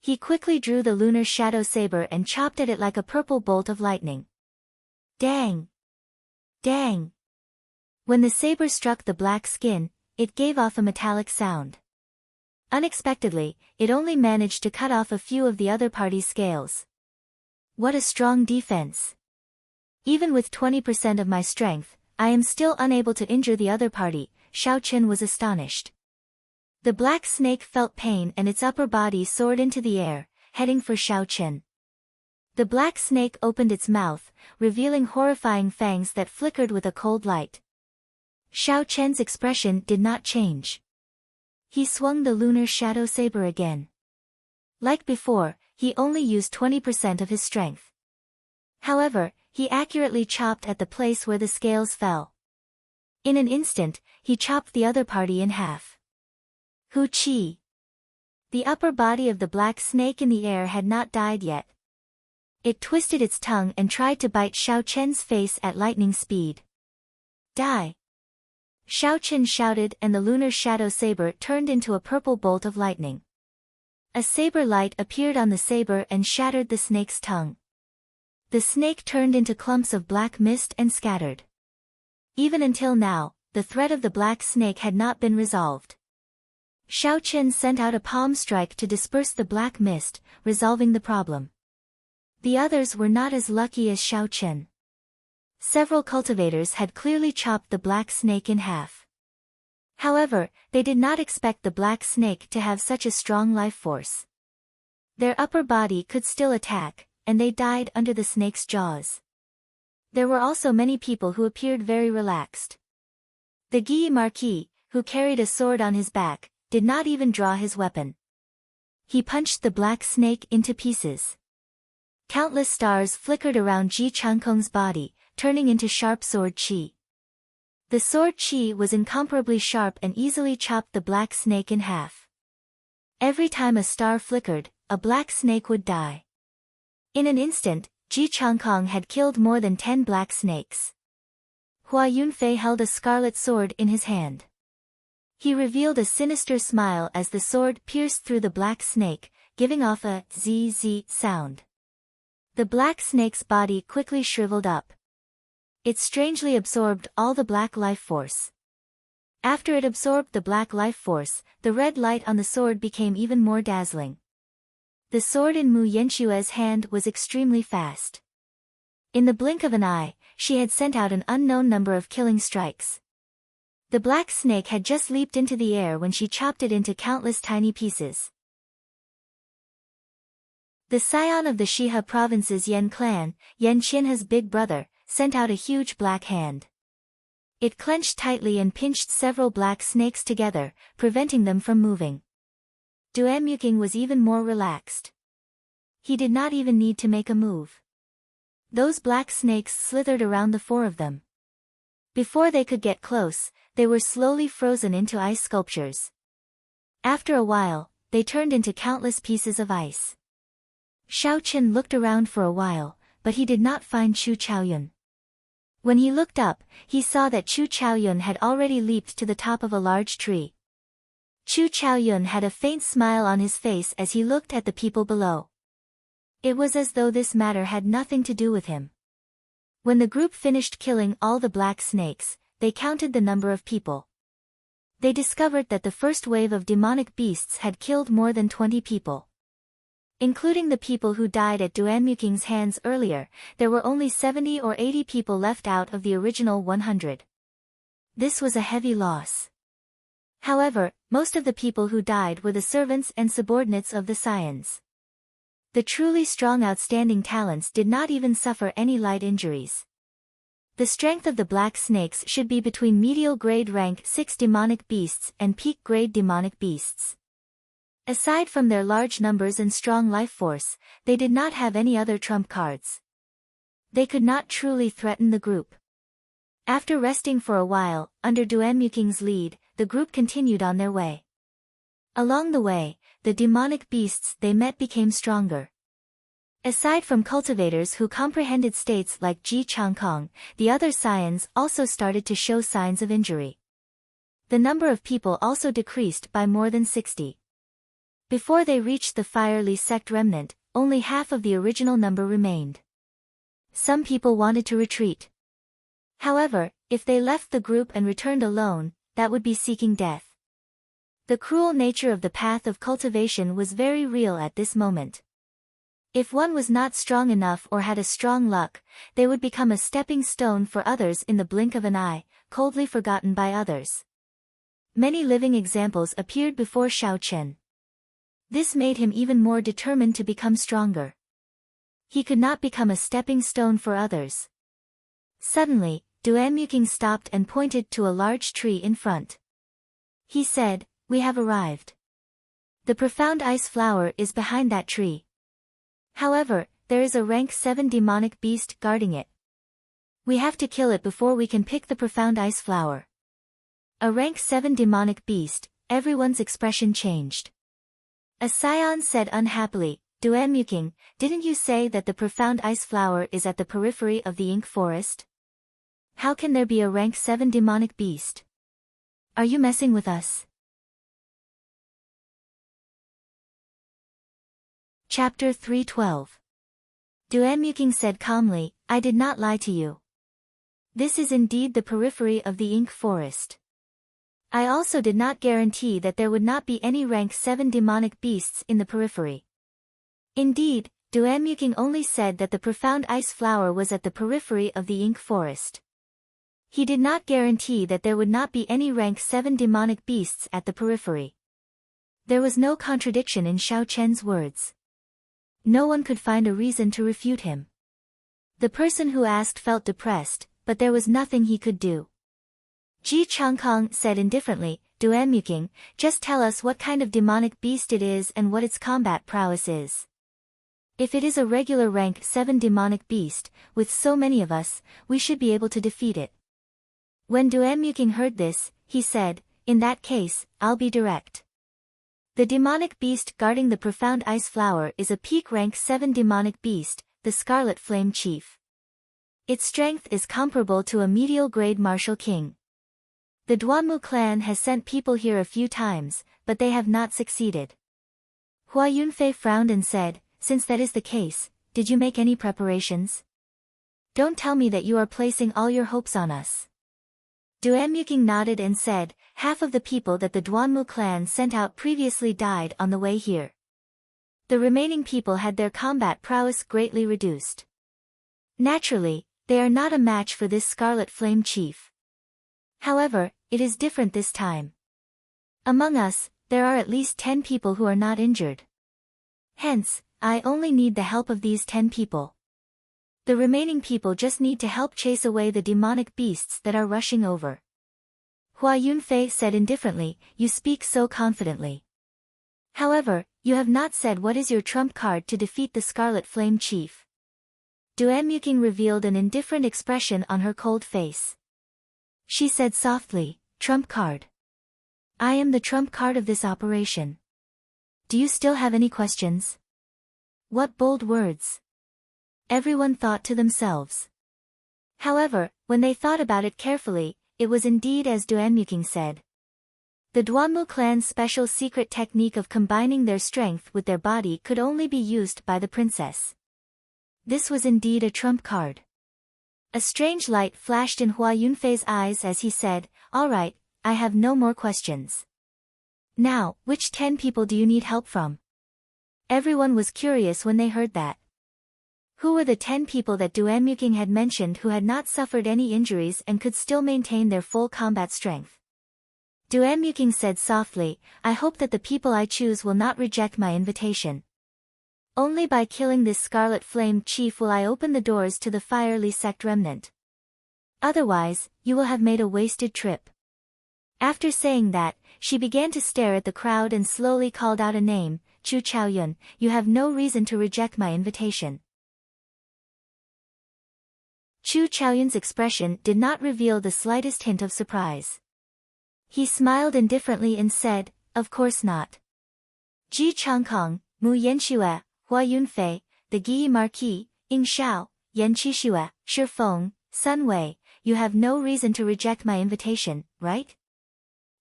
He quickly drew the lunar shadow saber and chopped at it like a purple bolt of lightning. Dang! Dang! When the saber struck the black skin, it gave off a metallic sound. Unexpectedly, it only managed to cut off a few of the other party's scales. What a strong defense! Even with 20% of my strength, I am still unable to injure the other party. Xiao Qin was astonished. The black snake felt pain and its upper body soared into the air, heading for Xiao Qin. The black snake opened its mouth, revealing horrifying fangs that flickered with a cold light. Xiao Qin's expression did not change. He swung the lunar shadow saber again. Like before, he only used 20% of his strength. However, he accurately chopped at the place where the scales fell. In an instant, he chopped the other party in half. Hu Chi. The upper body of the black snake in the air had not died yet. It twisted its tongue and tried to bite Xiao Chen's face at lightning speed. Die! Xiao Chen shouted, and the lunar shadow saber turned into a purple bolt of lightning. A saber light appeared on the saber and shattered the snake's tongue. The snake turned into clumps of black mist and scattered. Even until now, the threat of the black snake had not been resolved. Xiao Chen sent out a palm strike to disperse the black mist, resolving the problem. The others were not as lucky as Xiao Chen. Several cultivators had clearly chopped the black snake in half. However, they did not expect the black snake to have such a strong life force. Their upper body could still attack, and they died under the snake's jaws. There were also many people who appeared very relaxed. The Guy Marquis, who carried a sword on his back, did not even draw his weapon. He punched the black snake into pieces. Countless stars flickered around Ji Changkong's body, turning into sharp sword qi. The sword qi was incomparably sharp and easily chopped the black snake in half. Every time a star flickered, a black snake would die. In an instant, Ji Changkong had killed more than 10 black snakes. Hua Yunfei held a scarlet sword in his hand. He revealed a sinister smile as the sword pierced through the black snake, giving off a zzz sound. The black snake's body quickly shriveled up. It strangely absorbed all the black life force. After it absorbed the black life force, the red light on the sword became even more dazzling. The sword in Mu Yanxue's hand was extremely fast. In the blink of an eye, she had sent out an unknown number of killing strikes. The black snake had just leaped into the air when she chopped it into countless tiny pieces. The scion of the Shihe province's Yan clan, Yan Qinhe's big brother, sent out a huge black hand. It clenched tightly and pinched several black snakes together, preventing them from moving. Duan Muking was even more relaxed. He did not even need to make a move. Those black snakes slithered around the 4 of them. Before they could get close, they were slowly frozen into ice sculptures. After a while, they turned into countless pieces of ice. Xiao Chen looked around for a while, but he did not find Chu Chaoyun. When he looked up, he saw that Chu Chaoyun had already leaped to the top of a large tree. Chu Chaoyun had a faint smile on his face as he looked at the people below. It was as though this matter had nothing to do with him. When the group finished killing all the black snakes, they counted the number of people. They discovered that the first wave of demonic beasts had killed more than 20 people. Including the people who died at Duan Muking's hands earlier, there were only 70 or 80 people left out of the original 100. This was a heavy loss. However, most of the people who died were the servants and subordinates of the scions. The truly strong outstanding talents did not even suffer any light injuries. The strength of the black snakes should be between medial grade rank 6 demonic beasts and peak grade demonic beasts. Aside from their large numbers and strong life force, they did not have any other trump cards. They could not truly threaten the group. After resting for a while, under Duan Muking's lead, the group continued on their way. Along the way, the demonic beasts they met became stronger. Aside from cultivators who comprehended states like Ji Changkong, the other scions also started to show signs of injury. The number of people also decreased by more than 60. Before they reached the Fire Li sect remnant, only half of the original number remained. Some people wanted to retreat. However, if they left the group and returned alone, that would be seeking death. The cruel nature of the path of cultivation was very real at this moment. If one was not strong enough or had a strong luck, they would become a stepping stone for others in the blink of an eye, coldly forgotten by others. Many living examples appeared before Xiao Chen. This made him even more determined to become stronger. He could not become a stepping stone for others. Suddenly, Duan Muking stopped and pointed to a large tree in front. He said, "We have arrived. The profound ice flower is behind that tree. However, there is a rank 7 demonic beast guarding it. We have to kill it before we can pick the profound ice flower." A rank 7 demonic beast, everyone's expression changed. A scion said unhappily, Duanmuking, didn't you say that the profound ice flower is at the periphery of the ink forest? How can there be a rank 7 demonic beast? Are you messing with us? Chapter 312. Duanmuking said calmly, I did not lie to you. This is indeed the periphery of the ink forest. I also did not guarantee that there would not be any rank 7 demonic beasts in the periphery. Indeed, Duanmuking only said that the profound ice flower was at the periphery of the ink forest. He did not guarantee that there would not be any rank 7 demonic beasts at the periphery. There was no contradiction in Xiao Chen's words. No one could find a reason to refute him. The person who asked felt depressed, but there was nothing he could do. Ji Changkong said indifferently, Duanmuking, just tell us what kind of demonic beast it is and what its combat prowess is. If it is a regular rank 7 demonic beast, with so many of us, we should be able to defeat it. When Duanmuking heard this, he said, in that case, I'll be direct. The demonic beast guarding the profound ice flower is a peak rank 7 demonic beast, the Scarlet Flame Chief. Its strength is comparable to a medial grade martial king. The Duanmu clan has sent people here a few times, but they have not succeeded. Hua Yunfei frowned and said, since that is the case, did you make any preparations? Don't tell me that you are placing all your hopes on us. Duanmuking nodded and said, half of the people that the Duanmu clan sent out previously died on the way here. The remaining people had their combat prowess greatly reduced. Naturally, they are not a match for this Scarlet Flame Chief. However, it is different this time. Among us, there are at least 10 people who are not injured. Hence, I only need the help of these 10 people. The remaining people just need to help chase away the demonic beasts that are rushing over. Hua Yunfei said indifferently, you speak so confidently. However, you have not said what is your trump card to defeat the Scarlet Flame Chief. Duanmuking revealed an indifferent expression on her cold face. She said softly, trump card. I am the trump card of this operation. Do you still have any questions? What bold words! Everyone thought to themselves. However, when they thought about it carefully, it was indeed as Duanmuking said. The Duanmu clan's special secret technique of combining their strength with their body could only be used by the princess. This was indeed a trump card. A strange light flashed in Hua Yunfei's eyes as he said, all right, I have no more questions. Now, which 10 people do you need help from? Everyone was curious when they heard that. Who were the 10 people that Duanmuking had mentioned who had not suffered any injuries and could still maintain their full combat strength? Duanmuking said softly, I hope that the people I choose will not reject my invitation. Only by killing this Scarlet Flame Chief will I open the doors to the Fire Li sect remnant. Otherwise, you will have made a wasted trip. After saying that, she began to stare at the crowd and slowly called out a name, Chu Chaoyun, you have no reason to reject my invitation. Chu Chaoyun's expression did not reveal the slightest hint of surprise. He smiled indifferently and said, of course not. Ji Changkong, Mu Yanxue, Hua Yunfei, the Guyi Marquis, Ying Shao, Yan Qixue, Shi Feng, Sun Wei, you have no reason to reject my invitation, right?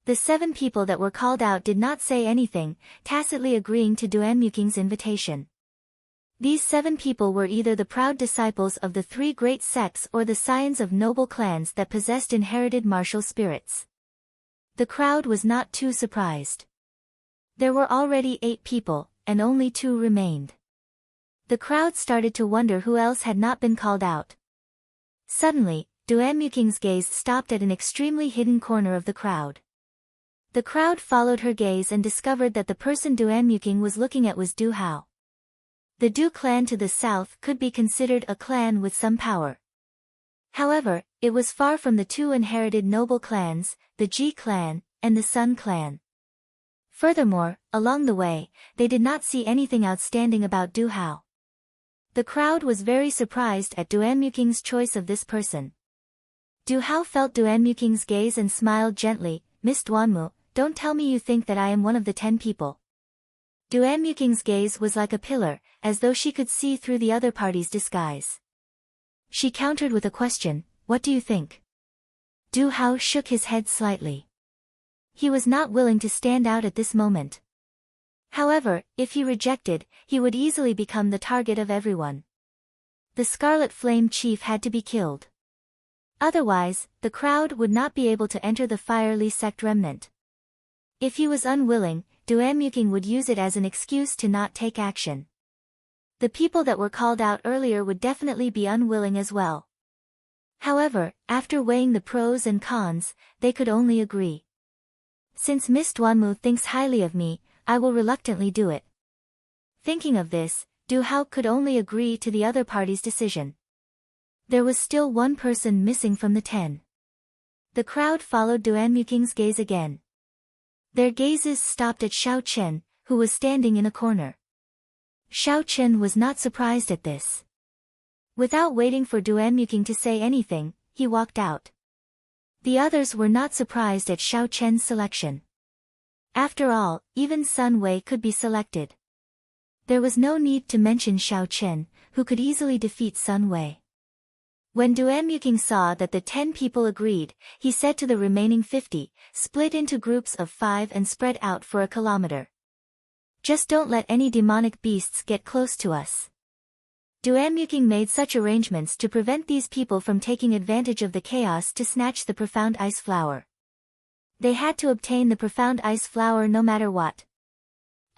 The 7 people that were called out did not say anything, tacitly agreeing to Duanmuking's invitation. These 7 people were either the proud disciples of the 3 great sects or the scions of noble clans that possessed inherited martial spirits. The crowd was not too surprised. There were already 8 people, and only 2 remained. The crowd started to wonder who else had not been called out. Suddenly, Duanmuking's gaze stopped at an extremely hidden corner of the crowd. The crowd followed her gaze and discovered that the person Duanmuking was looking at was Du Hao. The Du clan to the south could be considered a clan with some power. However, it was far from the 2 inherited noble clans, the Ji clan, and the Sun clan. Furthermore, along the way, they did not see anything outstanding about Du Hao. The crowd was very surprised at Duanmuking's choice of this person. Du Hao felt Duanmuking's gaze and smiled gently, Miss Duanmu, don't tell me you think that I am one of the 10 people. Duanmuking's gaze was like a pillar, as though she could see through the other party's disguise. She countered with a question, what do you think? Du Hao shook his head slightly. He was not willing to stand out at this moment. However, if he rejected, he would easily become the target of everyone. The Scarlet Flame Chief had to be killed. Otherwise, the crowd would not be able to enter the Fierly Sect remnant. If he was unwilling, Duanmuking would use it as an excuse to not take action. The people that were called out earlier would definitely be unwilling as well. However, after weighing the pros and cons, they could only agree. Since Miss Duanmu thinks highly of me, I will reluctantly do it. Thinking of this, Du Hao could only agree to the other party's decision. There was still one person missing from the 10. The crowd followed Duanmuking's gaze again. Their gazes stopped at Xiao Chen, who was standing in a corner. Xiao Chen was not surprised at this. Without waiting for Duanmuking to say anything, he walked out. The others were not surprised at Xiao Chen's selection. After all, even Sun Wei could be selected. There was no need to mention Xiao Chen, who could easily defeat Sun Wei. When Duanmuking saw that the 10 people agreed, he said to the remaining 50, split into groups of 5 and spread out for a kilometer. Just don't let any demonic beasts get close to us. Duanmuking made such arrangements to prevent these people from taking advantage of the chaos to snatch the profound ice flower. They had to obtain the profound ice flower no matter what.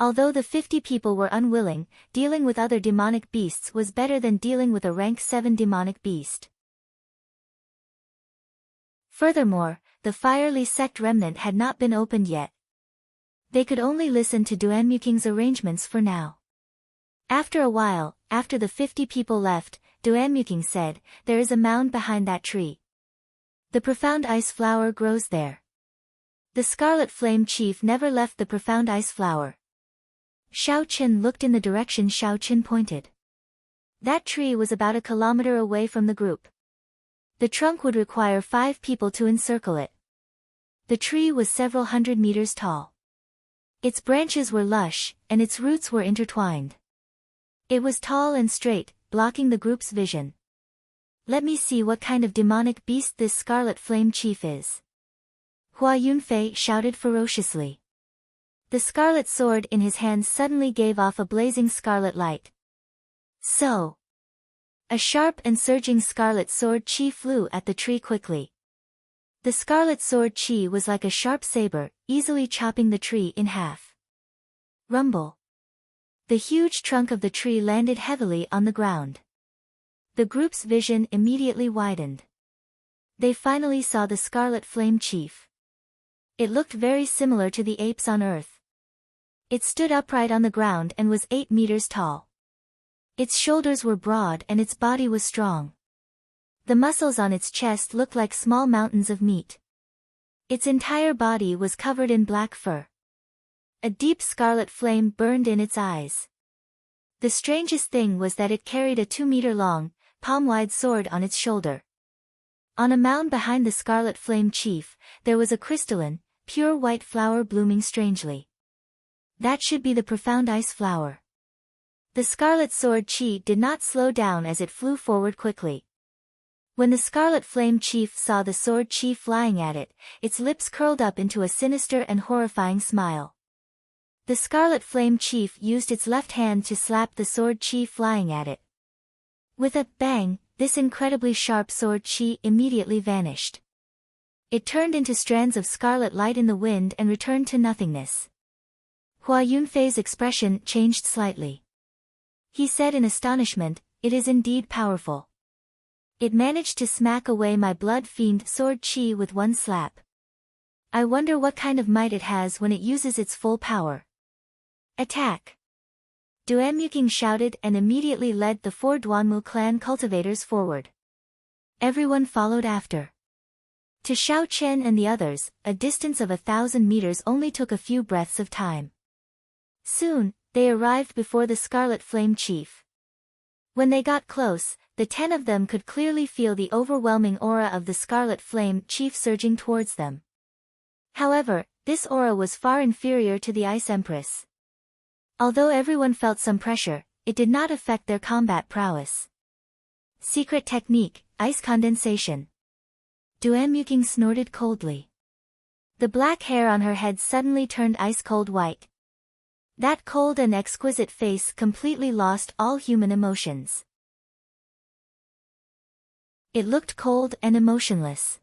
Although the 50 people were unwilling, dealing with other demonic beasts was better than dealing with a rank 7 demonic beast. Furthermore, the Fierly Sect remnant had not been opened yet. They could only listen to Duanmuking's arrangements for now. After a while, after the 50 people left, Duanmuking said, there is a mound behind that tree. The profound ice flower grows there. The Scarlet Flame Chief never left the profound ice flower. Xiao Chen looked in the direction Xiao Chen pointed. That tree was about a kilometer away from the group. The trunk would require 5 people to encircle it. The tree was several hundred meters tall. Its branches were lush, and its roots were intertwined. It was tall and straight, blocking the group's vision. Let me see what kind of demonic beast this Scarlet Flame Chief is. Hua Yunfei shouted ferociously. The scarlet sword in his hand suddenly gave off a blazing scarlet light. So! A sharp and surging scarlet sword chi flew at the tree quickly. The scarlet sword chi was like a sharp saber, easily chopping the tree in half. Rumble! The huge trunk of the tree landed heavily on the ground. The group's vision immediately widened. They finally saw the Scarlet Flame Chief. It looked very similar to the apes on Earth. It stood upright on the ground and was 8 meters tall. Its shoulders were broad and its body was strong. The muscles on its chest looked like small mountains of meat. Its entire body was covered in black fur. A deep scarlet flame burned in its eyes. The strangest thing was that it carried a 2-meter-long, palm-wide sword on its shoulder. On a mound behind the Scarlet Flame Chief, there was a crystalline, pure white flower blooming strangely. That should be the profound ice flower. The Scarlet Sword Chi did not slow down as it flew forward quickly. When the Scarlet Flame Chief saw the sword chi flying at it, its lips curled up into a sinister and horrifying smile. The Scarlet Flame Chief used its left hand to slap the sword chi flying at it. With a bang, this incredibly sharp sword chi immediately vanished. It turned into strands of scarlet light in the wind and returned to nothingness. Hua Yunfei's expression changed slightly. He said in astonishment, "It is indeed powerful. It managed to smack away my blood-fiend sword chi with one slap. I wonder what kind of might it has when it uses its full power." Attack! Duanmuking shouted and immediately led the 4 Duanmu clan cultivators forward. Everyone followed after. To Xiao Chen and the others, a distance of 1,000 meters only took a few breaths of time. Soon, they arrived before the Scarlet Flame Chief. When they got close, the 10 of them could clearly feel the overwhelming aura of the Scarlet Flame Chief surging towards them. However, this aura was far inferior to the Ice Empress. Although everyone felt some pressure, it did not affect their combat prowess. Secret technique, ice condensation. Duan snorted coldly. The black hair on her head suddenly turned ice-cold white. That cold and exquisite face completely lost all human emotions. It looked cold and emotionless.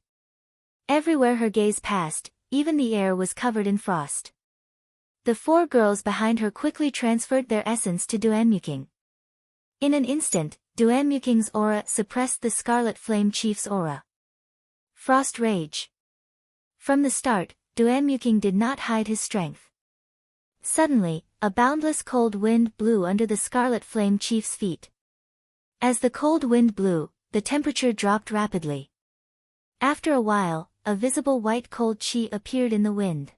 Everywhere her gaze passed, even the air was covered in frost. The four girls behind her quickly transferred their essence to Duan. In an instant, Duan aura suppressed the Scarlet Flame Chief's aura. Frost Rage. From the start, Duan did not hide his strength. Suddenly, a boundless cold wind blew under the Scarlet Flame Chief's feet. As the cold wind blew, the temperature dropped rapidly. After a while, a visible white cold chi appeared in the wind.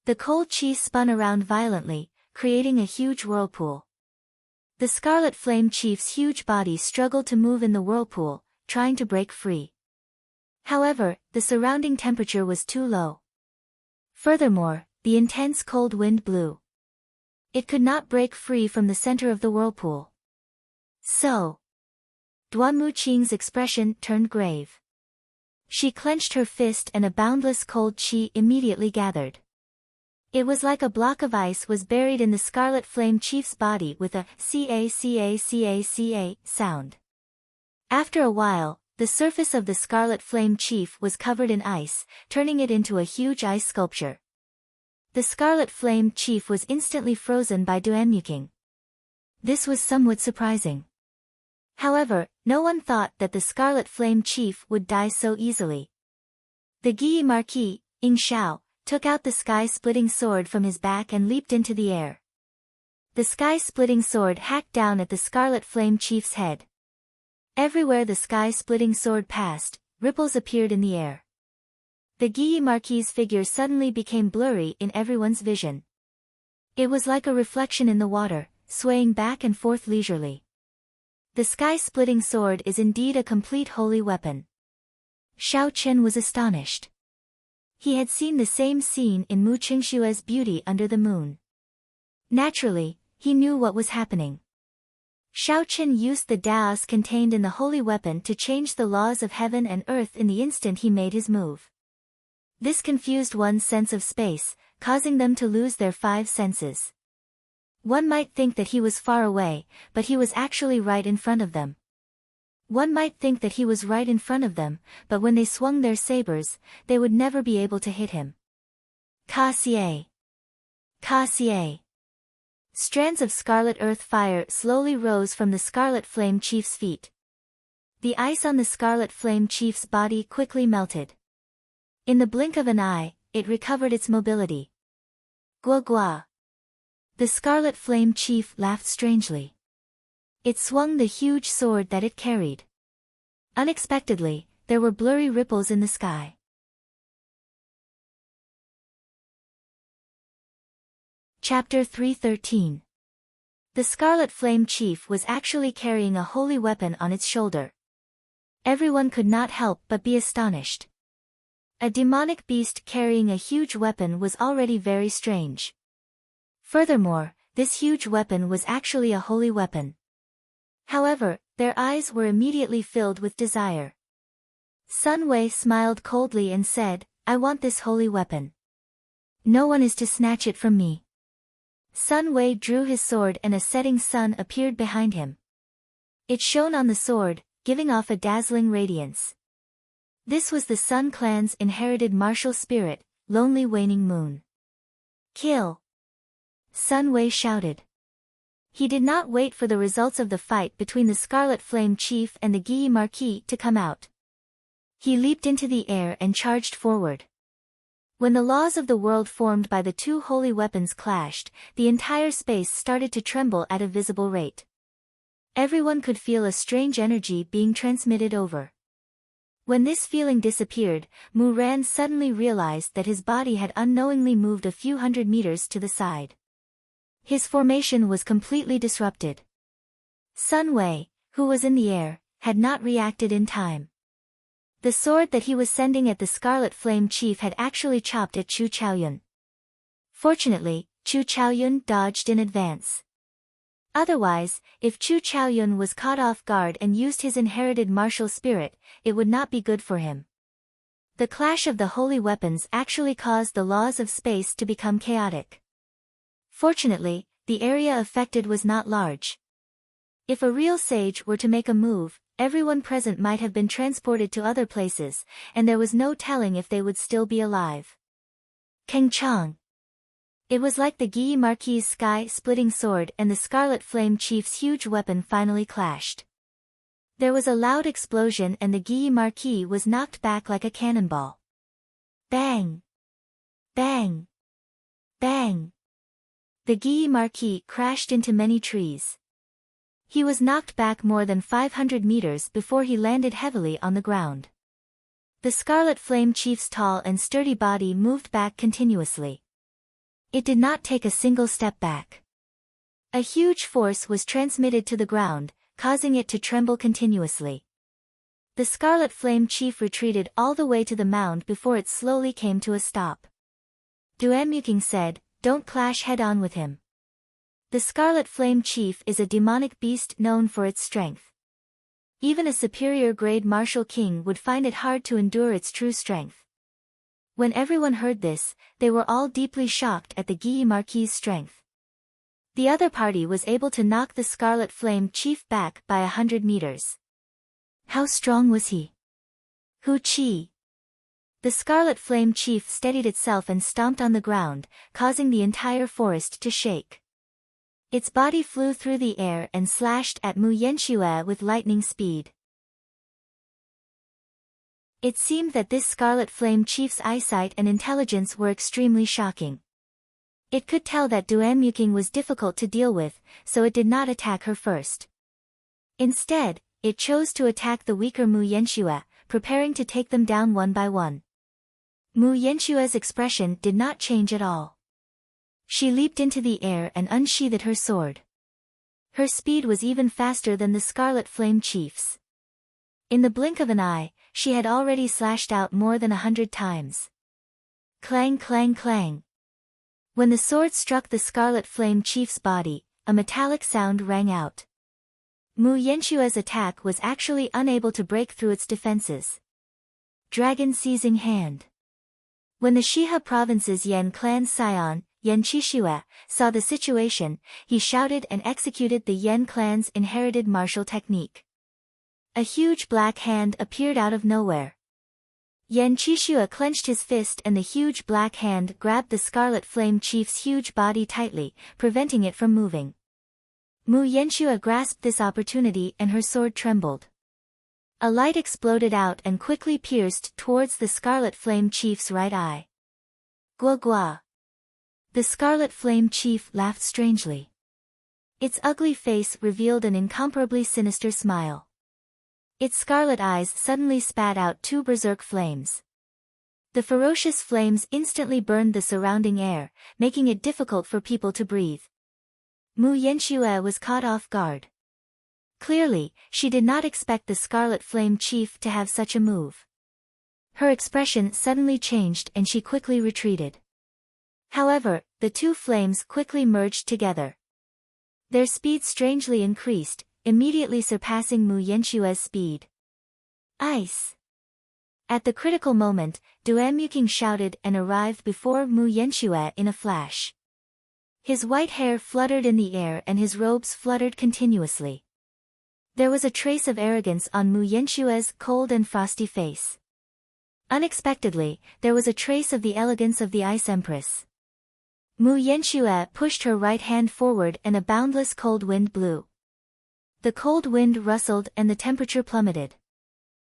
The cold chi spun around violently, creating a huge whirlpool. The Scarlet Flame Chief's huge body struggled to move in the whirlpool, trying to break free. However, the surrounding temperature was too low. Furthermore, the intense cold wind blew. It could not break free from the center of the whirlpool. So, Duan expression turned grave. She clenched her fist and a boundless cold chi immediately gathered. It was like a block of ice was buried in the Scarlet Flame Chief's body with a ca-ca-ca-ca sound. After a while, the surface of the Scarlet Flame Chief was covered in ice, turning it into a huge ice sculpture. The Scarlet Flame Chief was instantly frozen by Duan. This was somewhat surprising. However, no one thought that the Scarlet Flame Chief would die so easily. The Guille Marquis, Ying Xiao, took out the sky-splitting sword from his back and leaped into the air. The sky-splitting sword hacked down at the Scarlet Flame Chief's head. Everywhere the sky-splitting sword passed, ripples appeared in the air. The Guille Marquis' figure suddenly became blurry in everyone's vision. It was like a reflection in the water, swaying back and forth leisurely. The sky-splitting sword is indeed a complete holy weapon. Xiao Chen was astonished. He had seen the same scene in Mu Qingshue's Beauty Under the Moon. Naturally, he knew what was happening. Xiao Chen used the Daos contained in the holy weapon to change the laws of heaven and earth in the instant he made his move. This confused one's sense of space, causing them to lose their five senses. One might think that he was far away, but he was actually right in front of them. One might think that he was right in front of them, but when they swung their sabers, they would never be able to hit him. Ka-xie. Ka-xie. Strands of scarlet earth fire slowly rose from the Scarlet Flame Chief's feet. The ice on the Scarlet Flame Chief's body quickly melted. In the blink of an eye, it recovered its mobility. Gua gua. The Scarlet Flame Chief laughed strangely. It swung the huge sword that it carried. Unexpectedly, there were blurry ripples in the sky. Chapter 313. The Scarlet Flame Chief was actually carrying a holy weapon on its shoulder. Everyone could not help but be astonished. A demonic beast carrying a huge weapon was already very strange. Furthermore, this huge weapon was actually a holy weapon. However, their eyes were immediately filled with desire. Sun Wei smiled coldly and said, "I want this holy weapon. No one is to snatch it from me." Sun Wei drew his sword and a setting sun appeared behind him. It shone on the sword, giving off a dazzling radiance. This was the Sun Clan's inherited martial spirit, Lonely Waning Moon. "Kill!" Sun Wei shouted. He did not wait for the results of the fight between the Scarlet Flame Chief and the Guille Marquis to come out. He leaped into the air and charged forward. When the laws of the world formed by the two holy weapons clashed, the entire space started to tremble at a visible rate. Everyone could feel a strange energy being transmitted over. When this feeling disappeared, Mu Ran suddenly realized that his body had unknowingly moved a few hundred meters to the side. His formation was completely disrupted. Sun Wei, who was in the air, had not reacted in time. The sword that he was sending at the Scarlet Flame Chief had actually chopped at Chu Chaoyun. Fortunately, Chu Chaoyun dodged in advance. Otherwise, if Chu Chaoyun was caught off guard and used his inherited martial spirit, it would not be good for him. The clash of the holy weapons actually caused the laws of space to become chaotic. Fortunately, the area affected was not large. If a real sage were to make a move, everyone present might have been transported to other places, and there was no telling if they would still be alive. Keng Chang. It was like the Guy Marquis' sky-splitting sword and the Scarlet Flame Chief's huge weapon finally clashed. There was a loud explosion and the Guy Marquis was knocked back like a cannonball. Bang! Bang! Bang! The Guy Marquis crashed into many trees. He was knocked back more than 500 meters before he landed heavily on the ground. The Scarlet Flame Chief's tall and sturdy body moved back continuously. It did not take a single step back. A huge force was transmitted to the ground, causing it to tremble continuously. The Scarlet Flame Chief retreated all the way to the mound before it slowly came to a stop. Duan said, "Don't clash head-on with him. The Scarlet Flame Chief is a demonic beast known for its strength. Even a superior-grade martial king would find it hard to endure its true strength." When everyone heard this, they were all deeply shocked at the Guy Marquis' strength. The other party was able to knock the Scarlet Flame Chief back by 100 meters. How strong was he? Hu Qi. The Scarlet Flame Chief steadied itself and stomped on the ground, causing the entire forest to shake. Its body flew through the air and slashed at Mu Yanxue with lightning speed. It seemed that this Scarlet Flame Chief's eyesight and intelligence were extremely shocking. It could tell that Duan Muking was difficult to deal with, so it did not attack her first. Instead, it chose to attack the weaker Mu Yanxue, preparing to take them down one by one. Mu Yanxue's expression did not change at all. She leaped into the air and unsheathed her sword. Her speed was even faster than the Scarlet Flame Chief's. In the blink of an eye, she had already slashed out more than 100 times. Clang clang clang. When the sword struck the Scarlet Flame Chief's body, a metallic sound rang out. Mu Yanxue's attack was actually unable to break through its defenses. Dragon Seizing Hand. When the Shihe Province's Yan clan scion, Yan Qishue, saw the situation, he shouted and executed the Yan clan's inherited martial technique. A huge black hand appeared out of nowhere. Yan Qishue clenched his fist and the huge black hand grabbed the Scarlet Flame Chief's huge body tightly, preventing it from moving. Mu Yanxue grasped this opportunity and her sword trembled. A light exploded out and quickly pierced towards the Scarlet Flame Chief's right eye. Gua gua. The Scarlet Flame Chief laughed strangely. Its ugly face revealed an incomparably sinister smile. Its scarlet eyes suddenly spat out 2 berserk flames. The ferocious flames instantly burned the surrounding air, making it difficult for people to breathe. Mu Yanxue was caught off guard. Clearly, she did not expect the Scarlet Flame Chief to have such a move. Her expression suddenly changed and she quickly retreated. However, the 2 flames quickly merged together. Their speed strangely increased, immediately surpassing Mu Yanxue's speed. Ice! At the critical moment, Duan Muking shouted and arrived before Mu Yanxue in a flash. His white hair fluttered in the air and his robes fluttered continuously. There was a trace of arrogance on Mu Yanxue's cold and frosty face. Unexpectedly, there was a trace of the elegance of the Ice Empress. Mu Yanxue pushed her right hand forward and a boundless cold wind blew. The cold wind rustled and the temperature plummeted.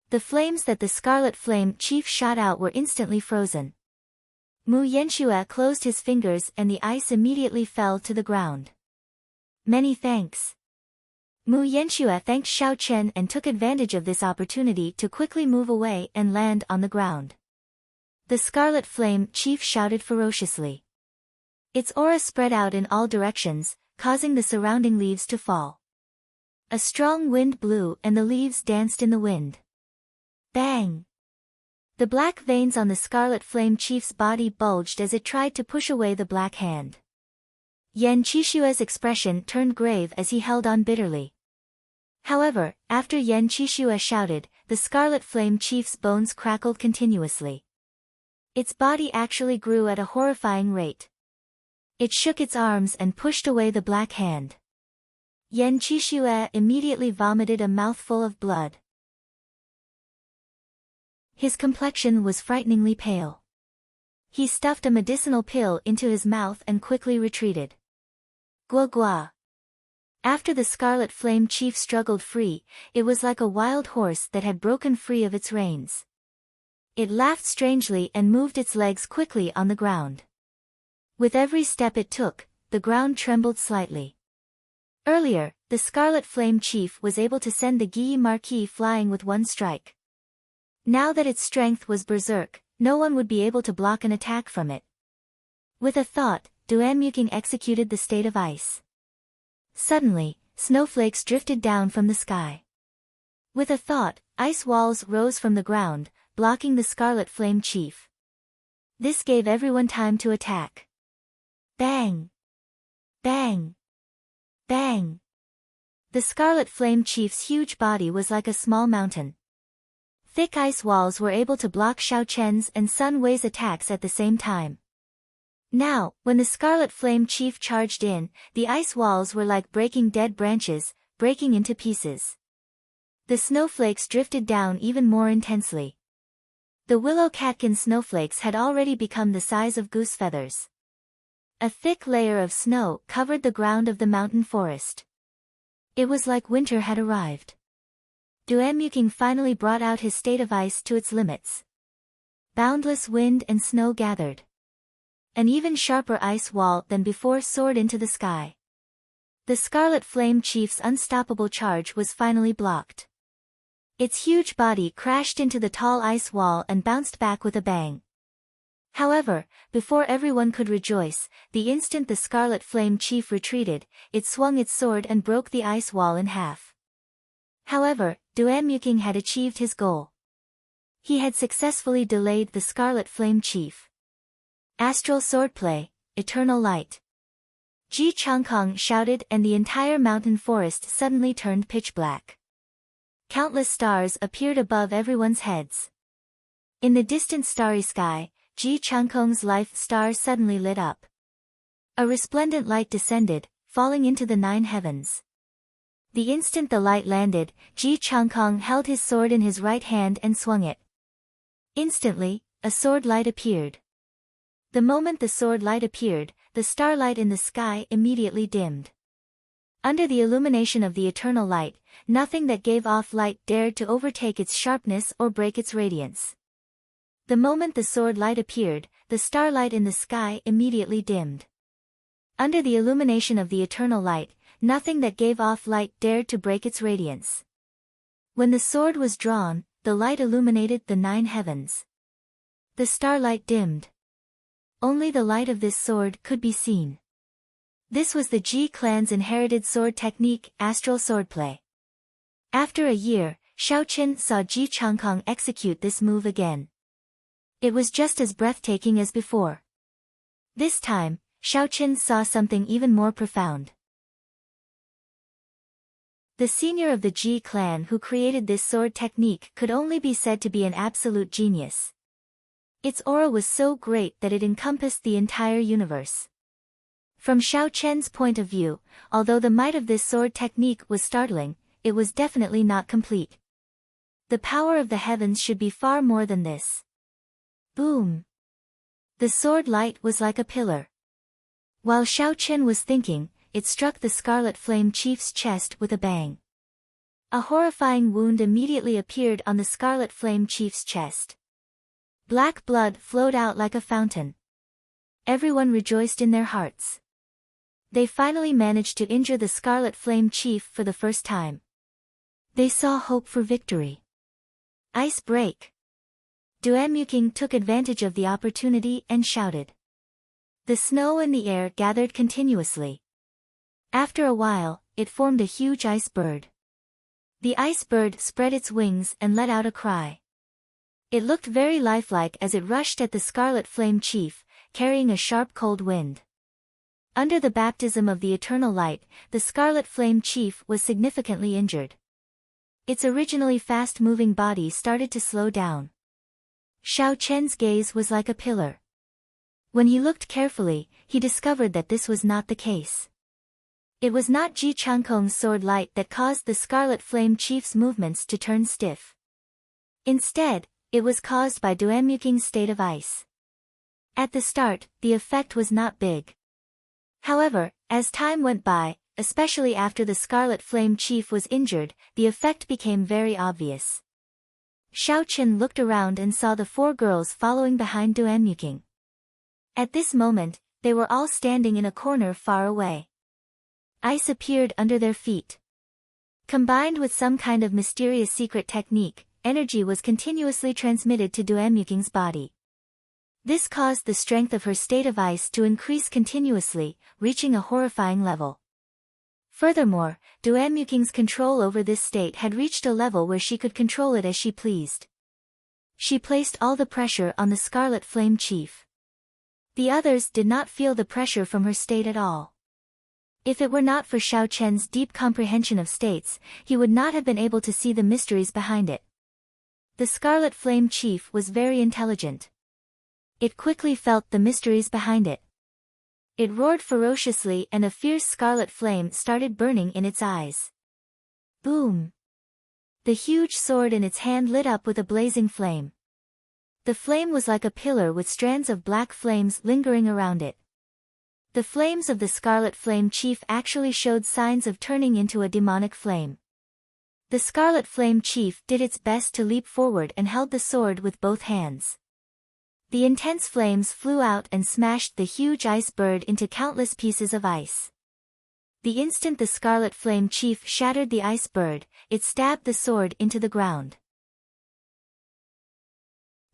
The flames that the Scarlet Flame Chief shot out were instantly frozen. Mu Yanxue closed his fingers and the ice immediately fell to the ground. Many thanks. Mu Yanxue thanked Xiao Chen and took advantage of this opportunity to quickly move away and land on the ground. The Scarlet Flame Chief shouted ferociously. Its aura spread out in all directions, causing the surrounding leaves to fall. A strong wind blew and the leaves danced in the wind. Bang! The black veins on the Scarlet Flame Chief's body bulged as it tried to push away the black hand. Yan Qishue's expression turned grave as he held on bitterly. However, after Yan Qishue shouted, the Scarlet Flame Chief's bones crackled continuously. Its body actually grew at a horrifying rate. It shook its arms and pushed away the black hand. Yan Qishue immediately vomited a mouthful of blood. His complexion was frighteningly pale. He stuffed a medicinal pill into his mouth and quickly retreated. Gua gua. After the Scarlet Flame Chief struggled free, it was like a wild horse that had broken free of its reins. It laughed strangely and moved its legs quickly on the ground. With every step it took, the ground trembled slightly. Earlier, the Scarlet Flame Chief was able to send the Guilly Marquis flying with one strike. Now that its strength was berserk, no one would be able to block an attack from it. With a thought, Duanmuking executed the state of ice. Suddenly, snowflakes drifted down from the sky. With a thought, ice walls rose from the ground, blocking the Scarlet Flame Chief. This gave everyone time to attack. Bang! Bang! Bang! The Scarlet Flame Chief's huge body was like a small mountain. Thick ice walls were able to block Xiao Chen's and Sun Wei's attacks at the same time. Now, when the Scarlet Flame Chief charged in, the ice walls were like breaking dead branches, breaking into pieces. The snowflakes drifted down even more intensely. The willow catkin snowflakes had already become the size of goose feathers. A thick layer of snow covered the ground of the mountain forest. It was like winter had arrived. Duanmuking finally brought out his state of ice to its limits. Boundless wind and snow gathered. An even sharper ice wall than before soared into the sky. The Scarlet Flame Chief's unstoppable charge was finally blocked. Its huge body crashed into the tall ice wall and bounced back with a bang. However, before everyone could rejoice, the instant the Scarlet Flame Chief retreated, it swung its sword and broke the ice wall in half. However, Duanmuking had achieved his goal. He had successfully delayed the Scarlet Flame Chief. Astral Swordplay, Eternal Light. Ji Changkong shouted and the entire mountain forest suddenly turned pitch black. Countless stars appeared above everyone's heads. In the distant starry sky, Ji Changkong's life star suddenly lit up. A resplendent light descended, falling into the 9 heavens. The instant the light landed, Ji Changkong held his sword in his right hand and swung it. Instantly, a sword light appeared. The moment the sword light appeared, the starlight in the sky immediately dimmed. Under the illumination of the eternal light, nothing that gave off light dared to overtake its sharpness or break its radiance. The moment the sword light appeared, the starlight in the sky immediately dimmed. Under the illumination of the eternal light, nothing that gave off light dared to break its radiance. When the sword was drawn, the light illuminated the 9 heavens. The starlight dimmed. Only the light of this sword could be seen. This was the Ji clan's inherited sword technique, astral swordplay. After a year, Xiao Chen saw Ji Changkong execute this move again. It was just as breathtaking as before. This time, Xiao Chen saw something even more profound. The senior of the Ji clan who created this sword technique could only be said to be an absolute genius. Its aura was so great that it encompassed the entire universe. From Xiao Chen's point of view, although the might of this sword technique was startling, it was definitely not complete. The power of the heavens should be far more than this. Boom! The sword light was like a pillar. While Xiao Chen was thinking, it struck the Scarlet Flame Chief's chest with a bang. A horrifying wound immediately appeared on the Scarlet Flame Chief's chest. Black blood flowed out like a fountain. Everyone rejoiced in their hearts. They finally managed to injure the Scarlet Flame Chief for the first time. They saw hope for victory. Ice break! Duanmuking took advantage of the opportunity and shouted. The snow in the air gathered continuously. After a while, it formed a huge ice bird. The ice bird spread its wings and let out a cry. It looked very lifelike as it rushed at the Scarlet Flame Chief, carrying a sharp cold wind. Under the baptism of the eternal light, the Scarlet Flame Chief was significantly injured. Its originally fast-moving body started to slow down. Xiao Chen's gaze was like a pillar. When he looked carefully, he discovered that this was not the case. It was not Ji Changkong's sword light that caused the Scarlet Flame Chief's movements to turn stiff. Instead, it was caused by Duanmuking's state of ice. At the start, the effect was not big. However, as time went by, especially after the Scarlet Flame Chief was injured, the effect became very obvious. Xiao Chen looked around and saw the 4 girls following behind Duanmuking. At this moment, they were all standing in a corner far away. Ice appeared under their feet. Combined with some kind of mysterious secret technique, energy was continuously transmitted to Duanmuking's body. This caused the strength of her state of ice to increase continuously, reaching a horrifying level. Furthermore, Duanmuking's control over this state had reached a level where she could control it as she pleased. She placed all the pressure on the Scarlet Flame Chief. The others did not feel the pressure from her state at all. If it were not for Xiao Chen's deep comprehension of states, he would not have been able to see the mysteries behind it. The Scarlet Flame Chief was very intelligent. It quickly felt the mysteries behind it. It roared ferociously and a fierce scarlet flame started burning in its eyes. Boom! The huge sword in its hand lit up with a blazing flame. The flame was like a pillar with strands of black flames lingering around it. The flames of the Scarlet Flame Chief actually showed signs of turning into a demonic flame. The Scarlet Flame Chief did its best to leap forward and held the sword with both hands. The intense flames flew out and smashed the huge ice bird into countless pieces of ice. The instant the Scarlet Flame Chief shattered the ice bird, it stabbed the sword into the ground.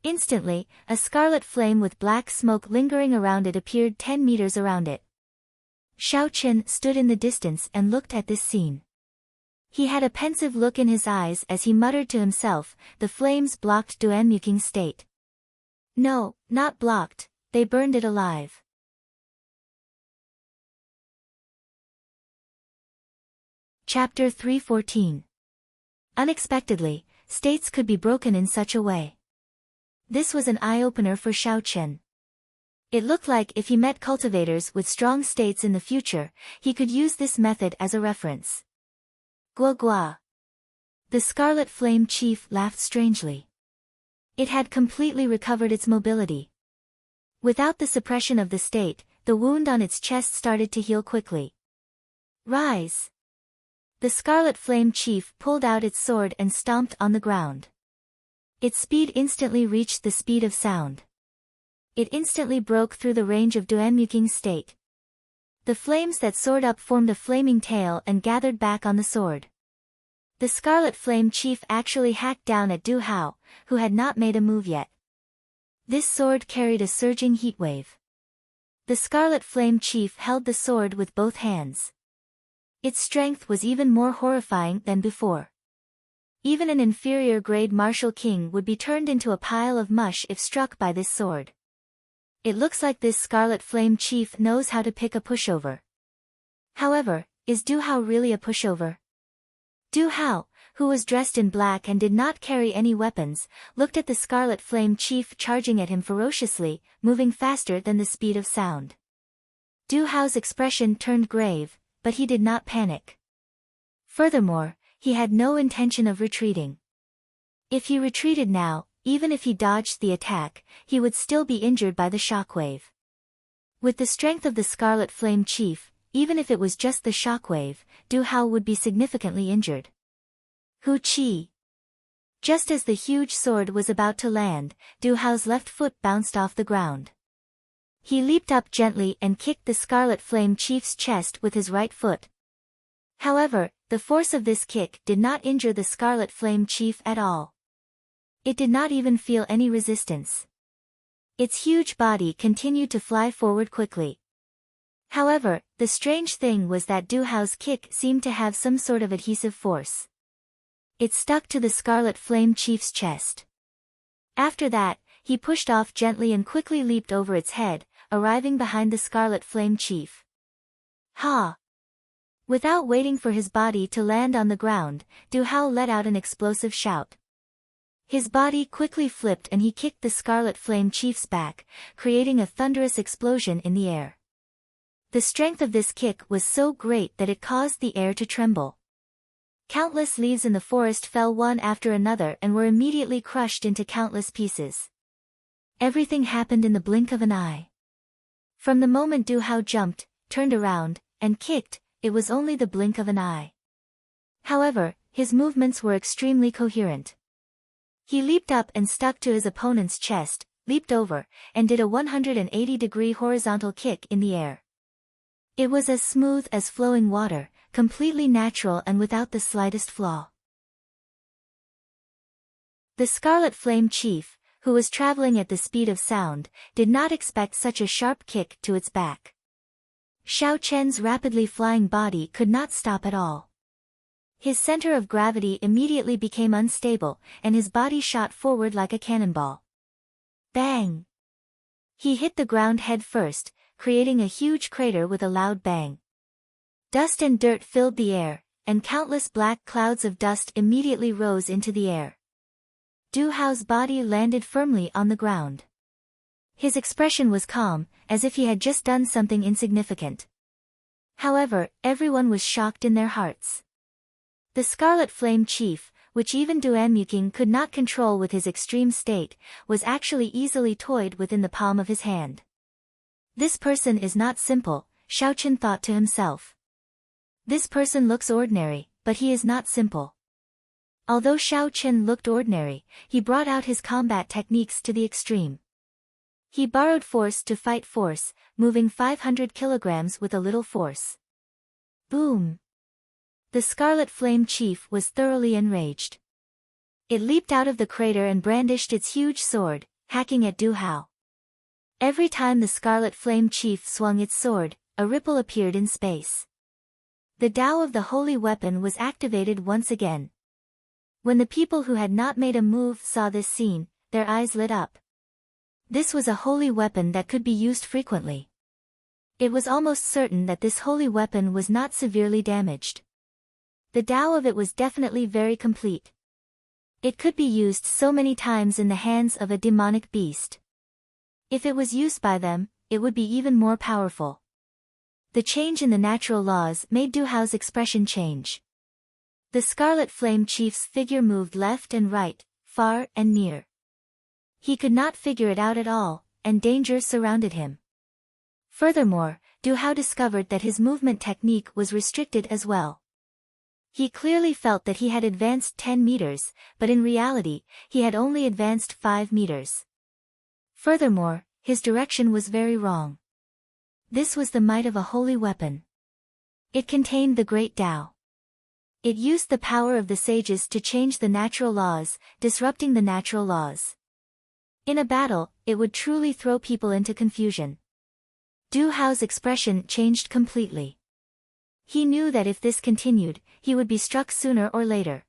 Instantly, a scarlet flame with black smoke lingering around it appeared 10 meters around it. Xiao Chen stood in the distance and looked at this scene. He had a pensive look in his eyes as he muttered to himself, the flames blocked Duanmuking's state. No, not blocked, they burned it alive. Chapter 314. Unexpectedly, states could be broken in such a way. This was an eye-opener for Xiao Chen. It looked like if he met cultivators with strong states in the future, he could use this method as a reference. Gua gua. The Scarlet Flame Chief laughed strangely. It had completely recovered its mobility. Without the suppression of the state, the wound on its chest started to heal quickly. Rise! The Scarlet Flame Chief pulled out its sword and stomped on the ground. Its speed instantly reached the speed of sound. It instantly broke through the range of Duanmuking's state. The flames that soared up formed a flaming tail and gathered back on the sword. The Scarlet Flame Chief actually hacked down at Du Hao, who had not made a move yet. This sword carried a surging heat wave. The Scarlet Flame Chief held the sword with both hands. Its strength was even more horrifying than before. Even an inferior-grade martial king would be turned into a pile of mush if struck by this sword. It looks like this Scarlet Flame Chief knows how to pick a pushover. However, is Du Hao really a pushover? Du Hao, who was dressed in black and did not carry any weapons, looked at the Scarlet Flame Chief charging at him ferociously, moving faster than the speed of sound. Du Hao's expression turned grave, but he did not panic. Furthermore, he had no intention of retreating. If he retreated now, even if he dodged the attack, he would still be injured by the shockwave. With the strength of the Scarlet Flame Chief, even if it was just the shockwave, Du Hao would be significantly injured. Hu Qi. Just as the huge sword was about to land, Du Hao's left foot bounced off the ground. He leaped up gently and kicked the Scarlet Flame Chief's chest with his right foot. However, the force of this kick did not injure the Scarlet Flame Chief at all. It did not even feel any resistance. Its huge body continued to fly forward quickly. However, the strange thing was that Du Hao's kick seemed to have some sort of adhesive force. It stuck to the Scarlet Flame Chief's chest. After that, he pushed off gently and quickly leaped over its head, arriving behind the Scarlet Flame Chief. Ha! Without waiting for his body to land on the ground, Du Hao let out an explosive shout. His body quickly flipped and he kicked the Scarlet Flame Chief's back, creating a thunderous explosion in the air. The strength of this kick was so great that it caused the air to tremble. Countless leaves in the forest fell one after another and were immediately crushed into countless pieces. Everything happened in the blink of an eye. From the moment Du Hao jumped, turned around, and kicked, it was only the blink of an eye. However, his movements were extremely coherent. He leaped up and stuck to his opponent's chest, leaped over, and did a 180-degree horizontal kick in the air. It was as smooth as flowing water, completely natural and without the slightest flaw. The Scarlet Flame Chief, who was traveling at the speed of sound, did not expect such a sharp kick to its back. Xiao Chen's rapidly flying body could not stop at all. His center of gravity immediately became unstable, and his body shot forward like a cannonball. Bang! He hit the ground head first, creating a huge crater with a loud bang. Dust and dirt filled the air, and countless black clouds of dust immediately rose into the air. Du Hao's body landed firmly on the ground. His expression was calm, as if he had just done something insignificant. However, everyone was shocked in their hearts. The Scarlet Flame Chief, which even Duan Muking could not control with his extreme state, was actually easily toyed within the palm of his hand. This person is not simple, Xiao Chen thought to himself. This person looks ordinary, but he is not simple. Although Xiao Chen looked ordinary, he brought out his combat techniques to the extreme. He borrowed force to fight force, moving 500 kilograms with a little force. Boom! The Scarlet Flame Chief was thoroughly enraged. It leaped out of the crater and brandished its huge sword, hacking at Du Hao. Every time the Scarlet Flame Chief swung its sword, a ripple appeared in space. The Tao of the holy weapon was activated once again. When the people who had not made a move saw this scene, their eyes lit up. This was a holy weapon that could be used frequently. It was almost certain that this holy weapon was not severely damaged. The Tao of it was definitely very complete. It could be used so many times in the hands of a demonic beast. If it was used by them, it would be even more powerful. The change in the natural laws made Du Hao's expression change. The Scarlet Flame Chief's figure moved left and right, far and near. He could not figure it out at all, and danger surrounded him. Furthermore, Du Hao discovered that his movement technique was restricted as well. He clearly felt that he had advanced 10 meters, but in reality, he had only advanced 5 meters. Furthermore, his direction was very wrong. This was the might of a holy weapon. It contained the great Tao. It used the power of the sages to change the natural laws, disrupting the natural laws. In a battle, it would truly throw people into confusion. Du Hao's expression changed completely. He knew that if this continued, he would be struck sooner or later.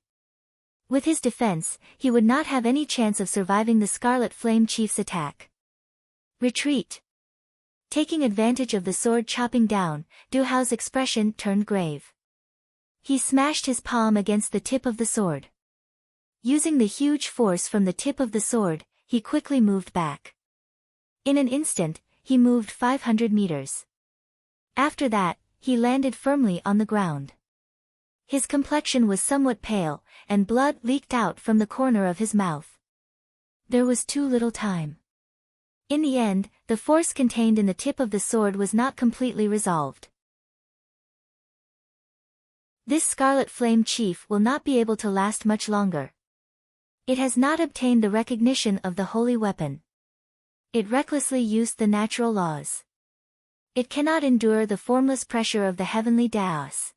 With his defense, he would not have any chance of surviving the Scarlet Flame Chief's attack. Retreat! Taking advantage of the sword chopping down, Du Hao's expression turned grave. He smashed his palm against the tip of the sword. Using the huge force from the tip of the sword, he quickly moved back. In an instant, he moved 500 meters. After that, he landed firmly on the ground. His complexion was somewhat pale, and blood leaked out from the corner of his mouth. There was too little time. In the end, the force contained in the tip of the sword was not completely resolved. This Scarlet Flame Chief will not be able to last much longer. It has not obtained the recognition of the holy weapon. It recklessly used the natural laws. It cannot endure the formless pressure of the heavenly Taos.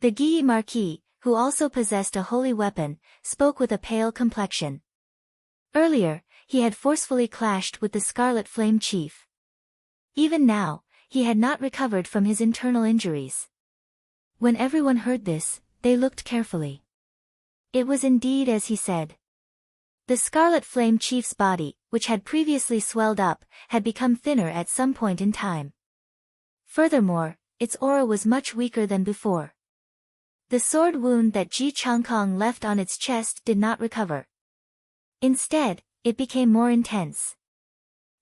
The Guyi Marquis, who also possessed a holy weapon, spoke with a pale complexion. Earlier, he had forcefully clashed with the Scarlet Flame Chief. Even now, he had not recovered from his internal injuries. When everyone heard this, they looked carefully. It was indeed as he said. The Scarlet Flame Chief's body, which had previously swelled up, had become thinner at some point in time. Furthermore, its aura was much weaker than before. The sword wound that Ji Changkong left on its chest did not recover. Instead, it became more intense.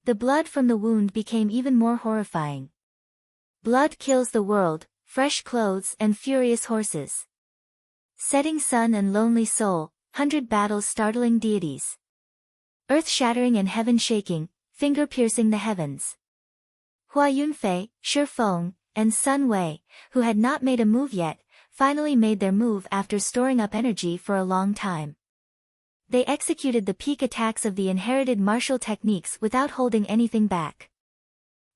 The blood from the wound became even more horrifying. Blood kills the world, fresh clothes and furious horses. Setting sun and lonely soul, 100 battles startling deities. Earth-shattering and heaven-shaking, finger-piercing the heavens. Hua Yunfei, Shi Feng, and Sun Wei, who had not made a move yet, finally made their move after storing up energy for a long time. They executed the peak attacks of the inherited martial techniques without holding anything back.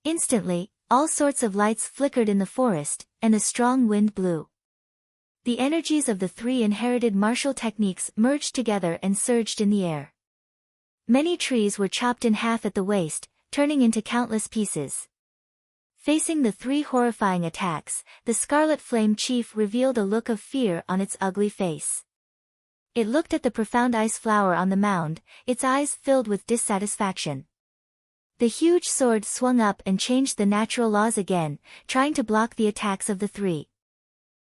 Instantly, all sorts of lights flickered in the forest, and a strong wind blew. The energies of the three inherited martial techniques merged together and surged in the air. Many trees were chopped in half at the waist, turning into countless pieces. Facing the three horrifying attacks, the Scarlet Flame Chief revealed a look of fear on its ugly face. It looked at the profound ice flower on the mound, its eyes filled with dissatisfaction. The huge sword swung up and changed the natural laws again, trying to block the attacks of the three.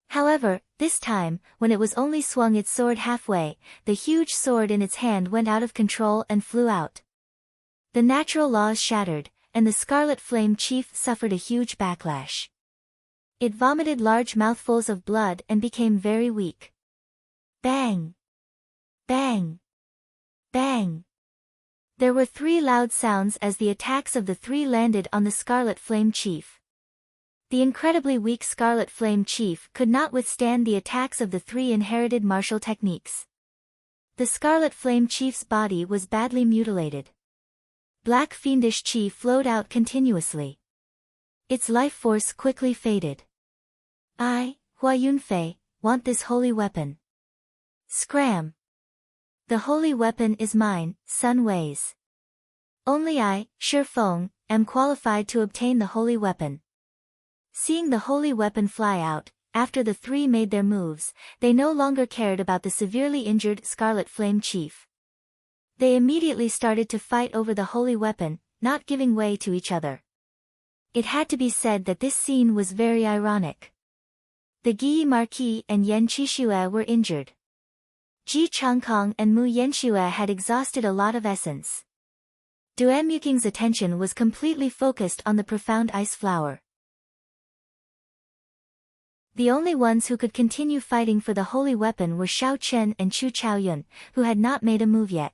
However, this time, when it was only swung its sword halfway, the huge sword in its hand went out of control and flew out. The natural laws shattered, and the Scarlet Flame Chief suffered a huge backlash. It vomited large mouthfuls of blood and became very weak. Bang! Bang! Bang! There were three loud sounds as the attacks of the three landed on the Scarlet Flame Chief. The incredibly weak Scarlet Flame Chief could not withstand the attacks of the three inherited martial techniques. The Scarlet Flame Chief's body was badly mutilated. Black fiendish chi flowed out continuously. Its life force quickly faded. I, Hua Yunfei, want this holy weapon. Scram! The holy weapon is mine, Sun Wei's. Only I, Shi Feng, am qualified to obtain the holy weapon. Seeing the holy weapon fly out, after the three made their moves, they no longer cared about the severely injured Scarlet Flame Chief. They immediately started to fight over the holy weapon, not giving way to each other. It had to be said that this scene was very ironic. The Guyi Marquis and Yan Qishue were injured. Ji Changkong and Mu Yanxue had exhausted a lot of essence. Duan Muking's attention was completely focused on the profound ice flower. The only ones who could continue fighting for the holy weapon were Xiao Chen and Chu Chaoyun, who had not made a move yet.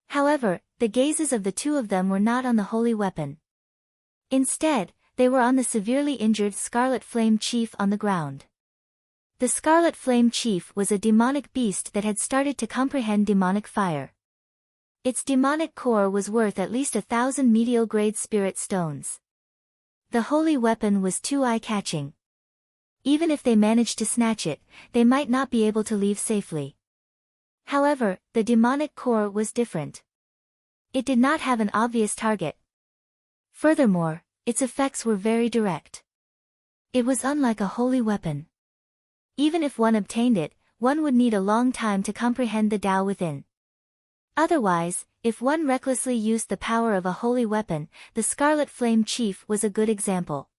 However, the gazes of the two of them were not on the holy weapon. Instead, they were on the severely injured Scarlet Flame Chief on the ground. The Scarlet Flame Chief was a demonic beast that had started to comprehend demonic fire. Its demonic core was worth at least 1,000 medial-grade spirit stones. The holy weapon was too eye-catching. Even if they managed to snatch it, they might not be able to leave safely. However, the demonic core was different. It did not have an obvious target. Furthermore, its effects were very direct. It was unlike a holy weapon. Even if one obtained it, one would need a long time to comprehend the Tao within. Otherwise, if one recklessly used the power of a holy weapon, the Scarlet Flame Chief was a good example.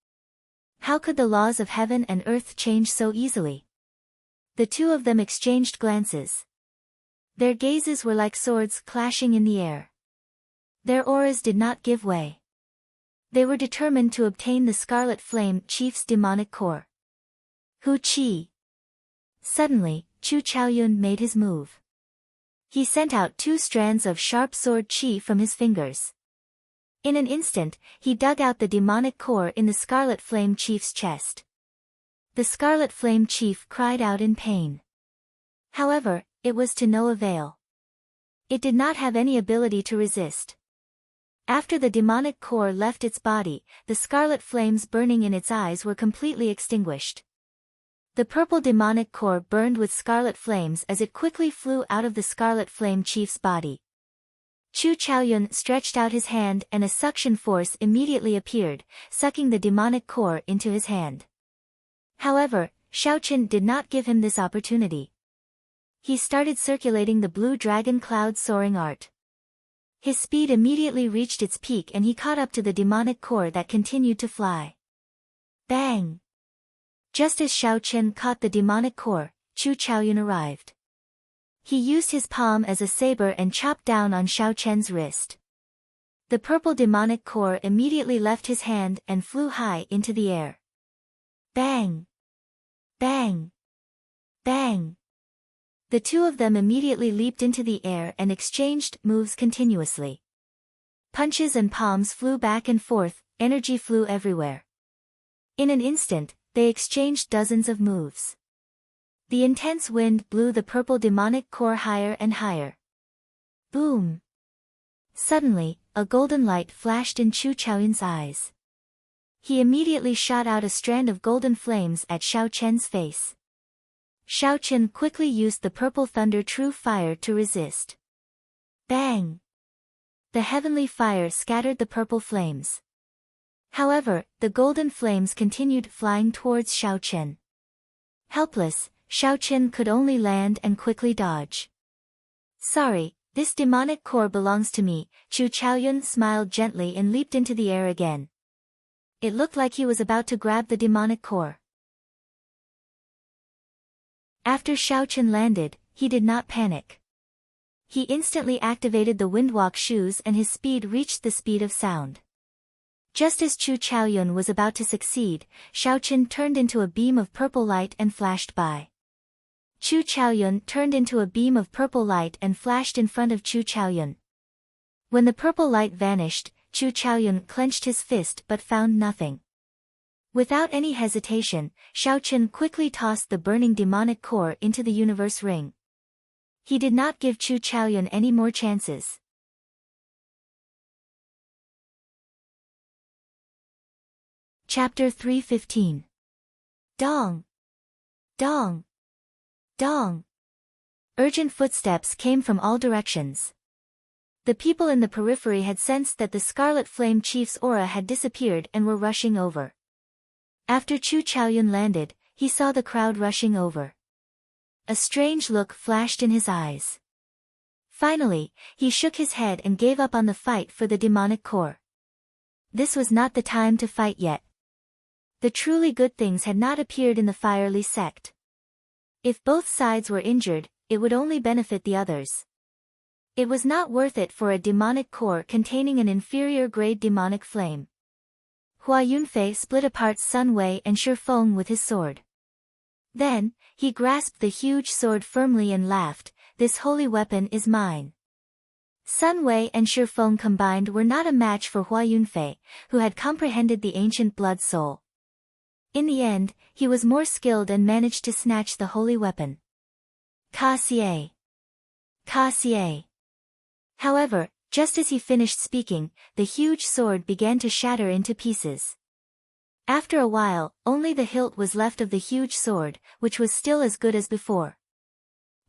How could the laws of heaven and earth change so easily? The two of them exchanged glances. Their gazes were like swords clashing in the air. Their auras did not give way. They were determined to obtain the Scarlet Flame Chief's demonic core. Hu Qi. Suddenly, Chu Chaoyun made his move. He sent out 2 strands of sharp sword chi from his fingers. In an instant, he dug out the demonic core in the Scarlet Flame Chief's chest. The Scarlet Flame Chief cried out in pain. However, it was to no avail. It did not have any ability to resist. After the demonic core left its body, the scarlet flames burning in its eyes were completely extinguished. The purple demonic core burned with scarlet flames as it quickly flew out of the Scarlet Flame Chief's body. Chu Chaoyun stretched out his hand and a suction force immediately appeared, sucking the demonic core into his hand. However, Xiao Chen did not give him this opportunity. He started circulating the blue dragon cloud soaring art. His speed immediately reached its peak and he caught up to the demonic core that continued to fly. Bang! Just as Xiao Chen caught the demonic core, Chu Chaoyun arrived. He used his palm as a saber and chopped down on Xiao Chen's wrist. The purple demonic core immediately left his hand and flew high into the air. Bang! Bang! Bang! The two of them immediately leaped into the air and exchanged moves continuously. Punches and palms flew back and forth, energy flew everywhere. In an instant, they exchanged dozens of moves. The intense wind blew the purple demonic core higher and higher. Boom! Suddenly, a golden light flashed in Chu Chaoyun's eyes. He immediately shot out a strand of golden flames at Xiao Chen's face. Xiao Chen quickly used the purple thunder true fire to resist. Bang! The heavenly fire scattered the purple flames. However, the golden flames continued flying towards Xiao Chen. Helpless, Xiao Chen could only land and quickly dodge. Sorry, this demonic core belongs to me, Chu Chaoyun smiled gently and leaped into the air again. It looked like he was about to grab the demonic core. After Xiao Chen landed, he did not panic. He instantly activated the windwalk shoes and his speed reached the speed of sound. Just as Chu Chaoyun was about to succeed, Xiao Chen turned into a beam of purple light and flashed by. Chu Chaoyun turned into a beam of purple light and flashed in front of Chu Chaoyun. When the purple light vanished, Chu Chaoyun clenched his fist but found nothing. Without any hesitation, Xiao Chen quickly tossed the burning demonic core into the universe ring. He did not give Chu Chaoyun any more chances. Chapter 315. Dong! Dong! Dong! Urgent footsteps came from all directions. The people in the periphery had sensed that the Scarlet Flame Chief's aura had disappeared and were rushing over. After Chu Chaoyun landed, he saw the crowd rushing over. A strange look flashed in his eyes. Finally, he shook his head and gave up on the fight for the demonic core. This was not the time to fight yet. The truly good things had not appeared in the Fierly sect. If both sides were injured, it would only benefit the others. It was not worth it for a demonic core containing an inferior grade demonic flame. Hua Yunfei split apart Sun Wei and Shi Feng with his sword. Then, he grasped the huge sword firmly and laughed, "This holy weapon is mine." Sun Wei and Shi Feng combined were not a match for Hua Yunfei, who had comprehended the ancient blood soul. In the end, he was more skilled and managed to snatch the holy weapon. Ka Xie! Ka Xie! However, just as he finished speaking, the huge sword began to shatter into pieces. After a while, only the hilt was left of the huge sword, which was still as good as before.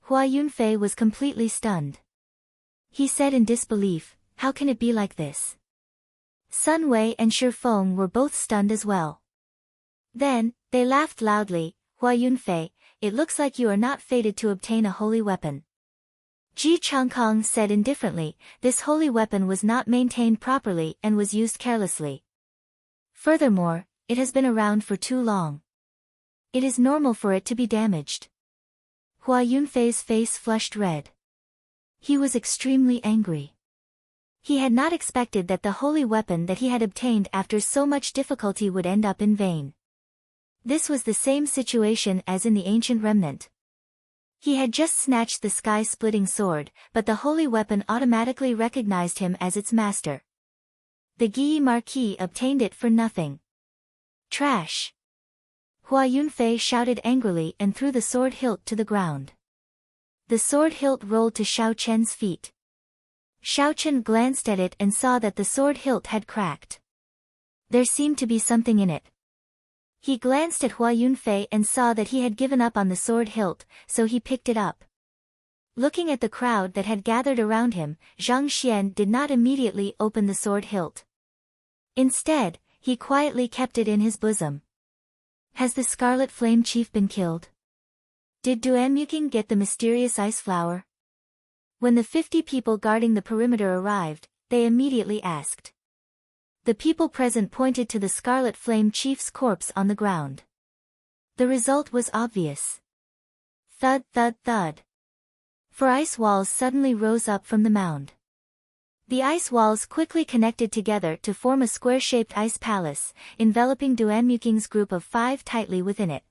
Hua Yunfei was completely stunned. He said in disbelief, "How can it be like this?" Sun Wei and Shi Feng were both stunned as well. Then, they laughed loudly. "Hua Yunfei, it looks like you are not fated to obtain a holy weapon." Ji Changkong said indifferently, "This holy weapon was not maintained properly and was used carelessly. Furthermore, it has been around for too long. It is normal for it to be damaged." Hua Yunfei's face flushed red. He was extremely angry. He had not expected that the holy weapon that he had obtained after so much difficulty would end up in vain. This was the same situation as in the ancient remnant. He had just snatched the sky-splitting sword, but the holy weapon automatically recognized him as its master. The Guyi Marquis obtained it for nothing. Trash! Hua Yunfei shouted angrily and threw the sword hilt to the ground. The sword hilt rolled to Xiao Chen's feet. Xiao Chen glanced at it and saw that the sword hilt had cracked. There seemed to be something in it. He glanced at Hua Yunfei and saw that he had given up on the sword hilt, so he picked it up. Looking at the crowd that had gathered around him, Zhang Xian did not immediately open the sword hilt. Instead, he quietly kept it in his bosom. "Has the Scarlet Flame Chief been killed?" Did Duanmuking get the mysterious ice flower? When the 50 people guarding the perimeter arrived, they immediately asked. The people present pointed to the Scarlet Flame Chief's corpse on the ground. The result was obvious. Thud, thud, thud. 4 ice walls suddenly rose up from the mound. The ice walls quickly connected together to form a square-shaped ice palace, enveloping Duanmuking's group of 5 tightly within it.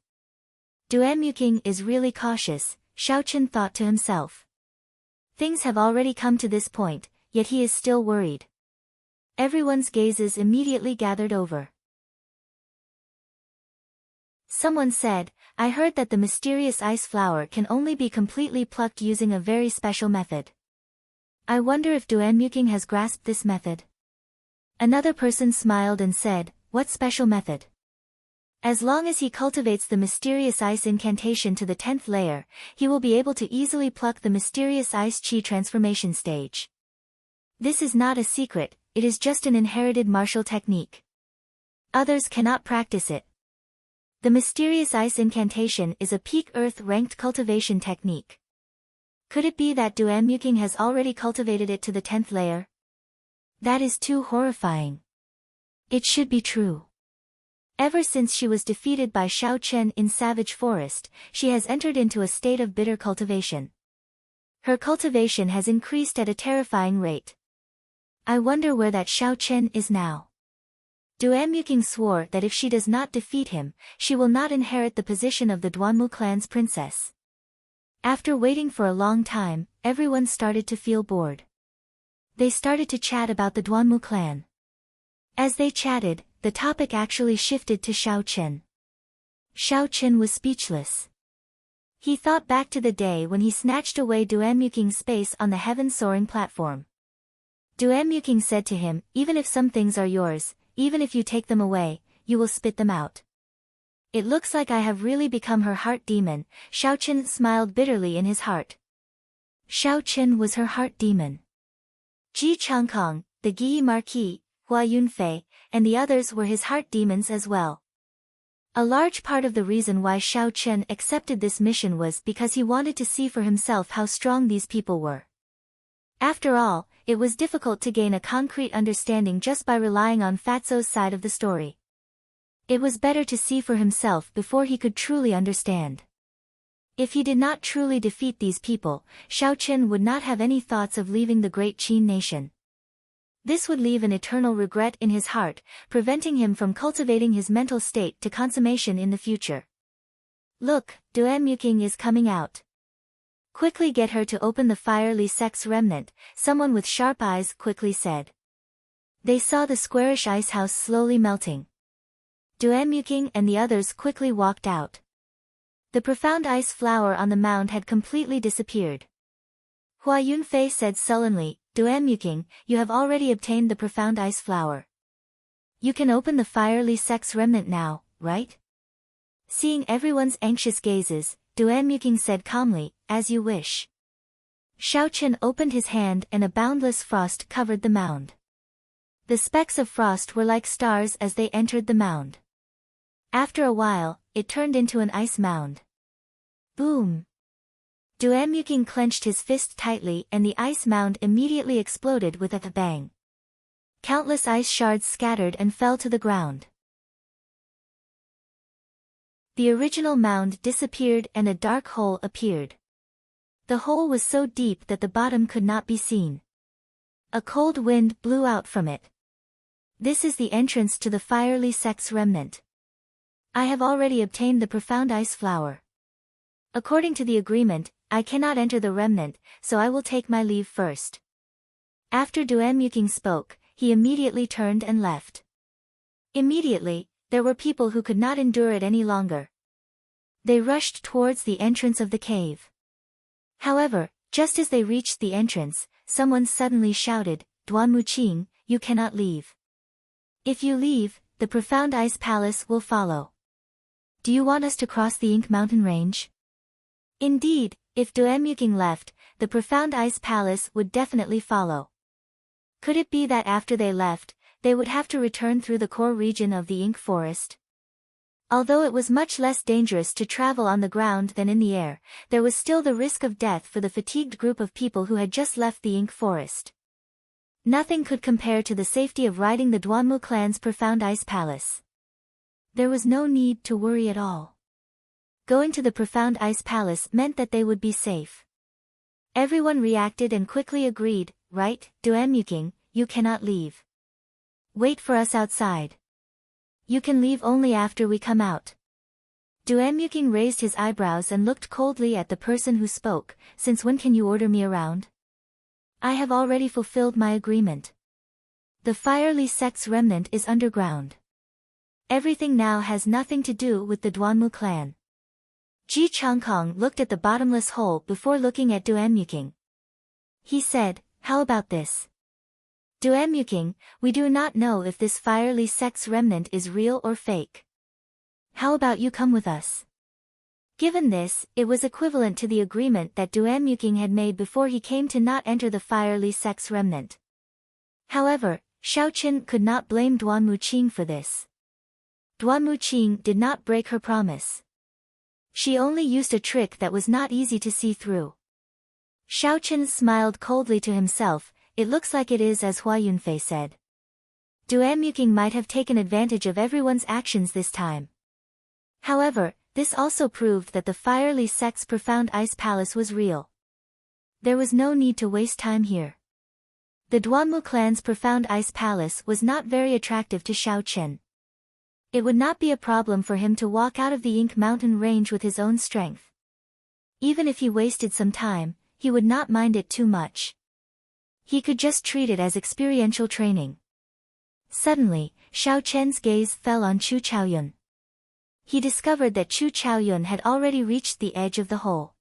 Duanmuking is really cautious, Xiaochen thought to himself. Things have already come to this point, yet he is still worried. Everyone's gazes immediately gathered over. Someone said, I heard that the mysterious ice flower can only be completely plucked using a very special method. I wonder if Duanmuking has grasped this method. Another person smiled and said, what special method? As long as he cultivates the mysterious ice incantation to the 10th layer, he will be able to easily pluck the mysterious ice chi transformation stage. This is not a secret, it is just an inherited martial technique. Others cannot practice it. The mysterious ice incantation is a peak earth-ranked cultivation technique. Could it be that Duanmuking has already cultivated it to the 10th layer? That is too horrifying. It should be true. Ever since she was defeated by Xiaochen in Savage Forest, she has entered into a state of bitter cultivation. Her cultivation has increased at a terrifying rate. I wonder where that Xiaochen is now. Duanmuking swore that if she does not defeat him, she will not inherit the position of the Duanmu clan's princess. After waiting for a long time, everyone started to feel bored. They started to chat about the Duanmu clan. As they chatted, the topic actually shifted to Xiaochen. Xiaochen was speechless. He thought back to the day when he snatched away Duanmuking's space on the heaven-soaring platform. Duanmuking said to him, even if some things are yours, even if you take them away, you will spit them out. It looks like I have really become her heart demon, Xiaochen smiled bitterly in his heart. Xiaochen was her heart demon. Ji Changkong, the Guyi Marquis, Hua Yunfei, and the others were his heart demons as well. A large part of the reason why Xiaochen accepted this mission was because he wanted to see for himself how strong these people were. After all, it was difficult to gain a concrete understanding just by relying on Fatso's side of the story. It was better to see for himself before he could truly understand. If he did not truly defeat these people, Xiaochen would not have any thoughts of leaving the great Qin nation. This would leave an eternal regret in his heart, preventing him from cultivating his mental state to consummation in the future. Look, Duanmuking is coming out. Quickly get her to open the fiery sex remnant, someone with sharp eyes quickly said. They saw the squarish ice house slowly melting. Duanmuking and the others quickly walked out. The profound ice flower on the mound had completely disappeared. Hua Yunfei said sullenly, Duanmuking, you have already obtained the profound ice flower. You can open the fiery sex remnant now, right? Seeing everyone's anxious gazes, Duanmuking said calmly, as you wish. Xiaochen opened his hand and a boundless frost covered the mound. The specks of frost were like stars as they entered the mound. After a while, it turned into an ice mound. Boom! Duanmuking clenched his fist tightly and the ice mound immediately exploded with a bang. Countless ice shards scattered and fell to the ground. The original mound disappeared and a dark hole appeared. The hole was so deep that the bottom could not be seen. A cold wind blew out from it. This is the entrance to the fiery sex remnant. I have already obtained the profound ice flower. According to the agreement, I cannot enter the remnant, so I will take my leave first. After Duanmuking spoke, he immediately turned and left. Immediately, there were people who could not endure it any longer. They rushed towards the entrance of the cave. However, just as they reached the entrance, someone suddenly shouted, Duanmuqing, you cannot leave. If you leave, the profound ice palace will follow. Do you want us to cross the Ink Mountain range? Indeed, if Duanmuking left, the profound ice palace would definitely follow. Could it be that after they left, they would have to return through the core region of the Ink Forest? Although it was much less dangerous to travel on the ground than in the air, there was still the risk of death for the fatigued group of people who had just left the ink forest. Nothing could compare to the safety of riding the Duanmu clan's profound ice palace. There was no need to worry at all. Going to the profound ice palace meant that they would be safe. Everyone reacted and quickly agreed, right, Duanmuking, you cannot leave. Wait for us outside. You can leave only after we come out. Duanmuking raised his eyebrows and looked coldly at the person who spoke. Since when can you order me around? I have already fulfilled my agreement. The Firely sect's remnant is underground. Everything now has nothing to do with the Duanmu clan. Ji Changkong looked at the bottomless hole before looking at Duanmuking. He said, how about this? Duanmuking, we do not know if this Firely sect's remnant is real or fake. How about you come with us? Given this, it was equivalent to the agreement that Duanmuking had made before he came to not enter the Firely sect's remnant. However, Xiaoqin could not blame Duanmu Qing for this. Duanmu Qing did not break her promise. She only used a trick that was not easy to see through. Xiaoqin smiled coldly to himself. It looks like it is as Hua Yunfei said. Duanmuking might have taken advantage of everyone's actions this time. However, this also proved that the Firely sect's profound ice palace was real. There was no need to waste time here. The Duanmu clan's profound ice palace was not very attractive to Xiaoqin. It would not be a problem for him to walk out of the Ink Mountain range with his own strength. Even if he wasted some time, he would not mind it too much. He could just treat it as experiential training. Suddenly, Xiaoqian's gaze fell on Chu Chaoyun. He discovered that Chu Chaoyun had already reached the edge of the hole.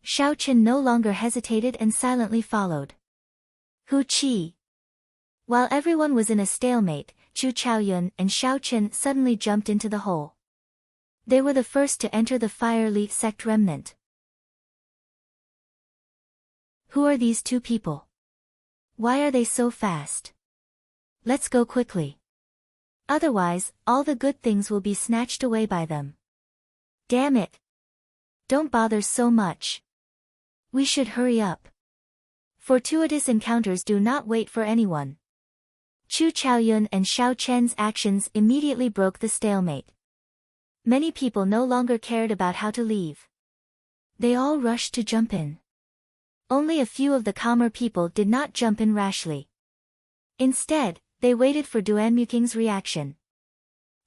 Xiaoqin no longer hesitated and silently followed. Hu Qi. While everyone was in a stalemate, Chu Chaoyun and Xiaoqin suddenly jumped into the hole. They were the first to enter the Firely sect remnant. Who are these two people? Why are they so fast? Let's go quickly. Otherwise, all the good things will be snatched away by them. Damn it. Don't bother so much. We should hurry up. Fortuitous encounters do not wait for anyone. Chu Chaoyun and Xiaoqian's actions immediately broke the stalemate. Many people no longer cared about how to leave. They all rushed to jump in. Only a few of the calmer people did not jump in rashly. Instead, they waited for Duanmuking's reaction.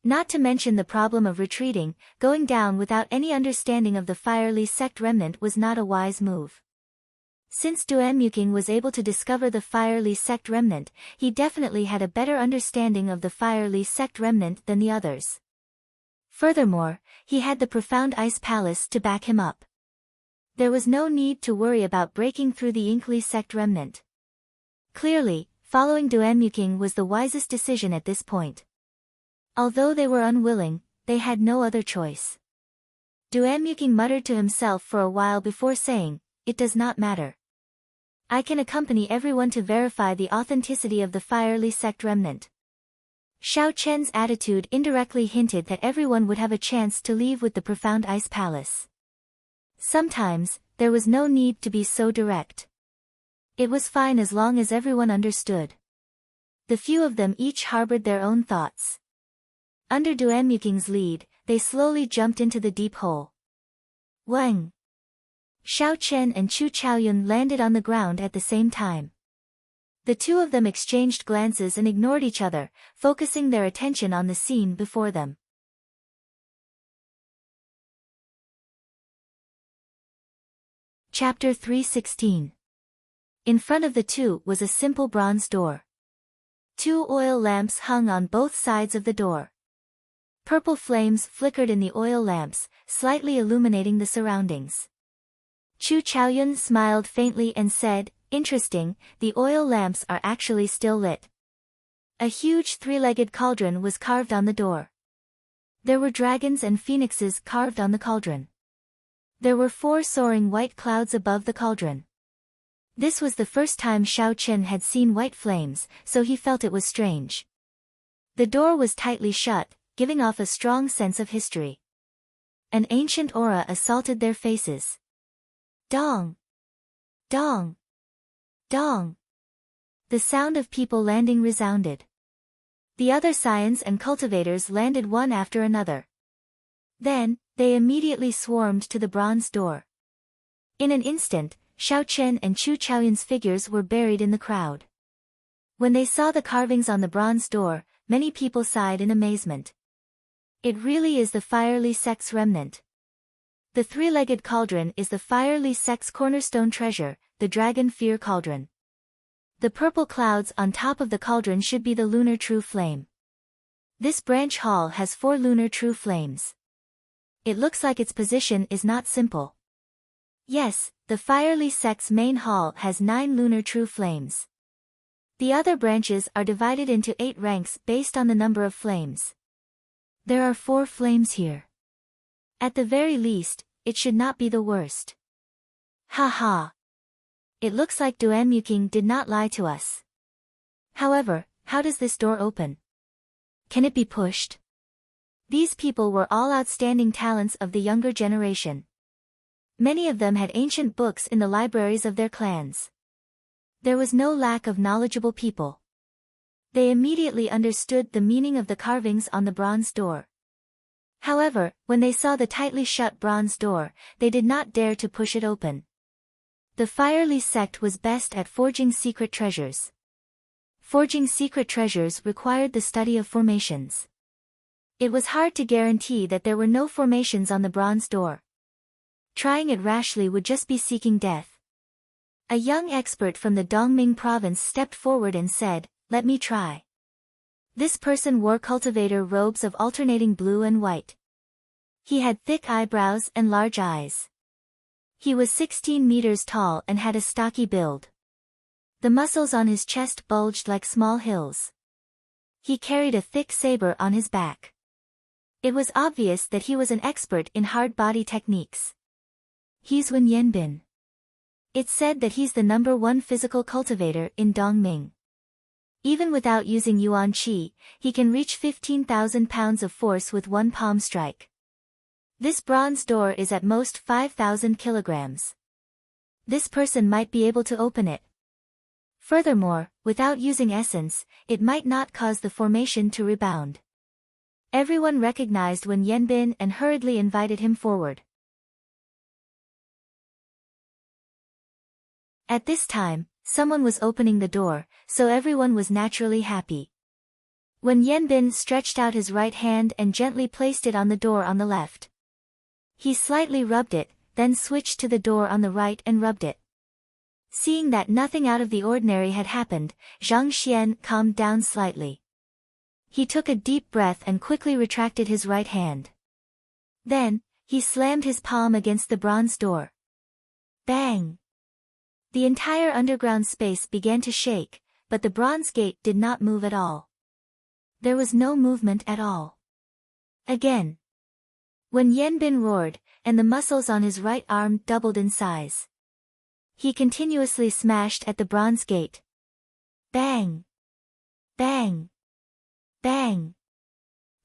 Not to mention the problem of retreating, going down without any understanding of the Firely sect remnant was not a wise move. Since Duanmuking was able to discover the Firely sect remnant, he definitely had a better understanding of the Firely sect remnant than the others. Furthermore, he had the profound ice palace to back him up. There was no need to worry about breaking through the Inkly sect remnant. Clearly, following Duanmuking was the wisest decision at this point. Although they were unwilling, they had no other choice. Duanmuking muttered to himself for a while before saying, "It does not matter. I can accompany everyone to verify the authenticity of the Firely sect remnant." Xiaoqian's attitude indirectly hinted that everyone would have a chance to leave with the profound ice palace. Sometimes, there was no need to be so direct. It was fine as long as everyone understood. The few of them each harbored their own thoughts. Under Duanmuking's lead, they slowly jumped into the deep hole. Wang! Xiaoqian and Chu Chaoyun landed on the ground at the same time. The two of them exchanged glances and ignored each other, focusing their attention on the scene before them. Chapter 316. In front of the two was a simple bronze door. Two oil lamps hung on both sides of the door. Purple flames flickered in the oil lamps, slightly illuminating the surroundings. Chu Chaoyun smiled faintly and said, "Interesting, the oil lamps are actually still lit." A huge three-legged cauldron was carved on the door. There were dragons and phoenixes carved on the cauldron. There were 4 soaring white clouds above the cauldron. This was the first time Xiaoqin had seen white flames, so he felt it was strange. The door was tightly shut, giving off a strong sense of history. An ancient aura assaulted their faces. Dong! Dong! Dong! The sound of people landing resounded. The other scions and cultivators landed one after another. Then, they immediately swarmed to the bronze door. In an instant, Xiao Chen and Chu Chaoyun's figures were buried in the crowd. When they saw the carvings on the bronze door, many people sighed in amazement. It really is the fiery sect's remnant. The three-legged cauldron is the fiery sect's cornerstone treasure, the dragon fear cauldron. The purple clouds on top of the cauldron should be the lunar true flame. This branch hall has 4 lunar true flames. It looks like its position is not simple. Yes, the fiery sect's main hall has 9 lunar true flames. The other branches are divided into 8 ranks based on the number of flames. There are 4 flames here. At the very least, it should not be the worst. Ha ha! It looks like Duan Muking did not lie to us. However, how does this door open? Can it be pushed? These people were all outstanding talents of the younger generation. Many of them had ancient books in the libraries of their clans. There was no lack of knowledgeable people. They immediately understood the meaning of the carvings on the bronze door. However, when they saw the tightly shut bronze door, they did not dare to push it open. The fiery sect was best at forging secret treasures. Forging secret treasures required the study of formations. It was hard to guarantee that there were no formations on the bronze door. Trying it rashly would just be seeking death. A young expert from the Dongming province stepped forward and said, "Let me try." This person wore cultivator robes of alternating blue and white. He had thick eyebrows and large eyes. He was 16 meters tall and had a stocky build. The muscles on his chest bulged like small hills. He carried a thick saber on his back. It was obvious that he was an expert in hard body techniques. He's Wen Yanbin. It's said that he's the #1 physical cultivator in Dongming. Even without using Yuan Qi, he can reach 15,000 pounds of force with one palm strike. This bronze door is at most 5,000 kilograms. This person might be able to open it. Furthermore, without using essence, it might not cause the formation to rebound. Everyone recognized Wen Yanbin and hurriedly invited him forward. At this time, someone was opening the door, so everyone was naturally happy. When Yanbin stretched out his right hand and gently placed it on the door on the left. He slightly rubbed it, then switched to the door on the right and rubbed it. Seeing that nothing out of the ordinary had happened, Zhang Xian calmed down slightly. He took a deep breath and quickly retracted his right hand. Then, he slammed his palm against the bronze door. Bang! The entire underground space began to shake, but the bronze gate did not move at all. There was no movement at all. Again. When Yanbin roared, and the muscles on his right arm doubled in size. He continuously smashed at the bronze gate. Bang! Bang! Bang!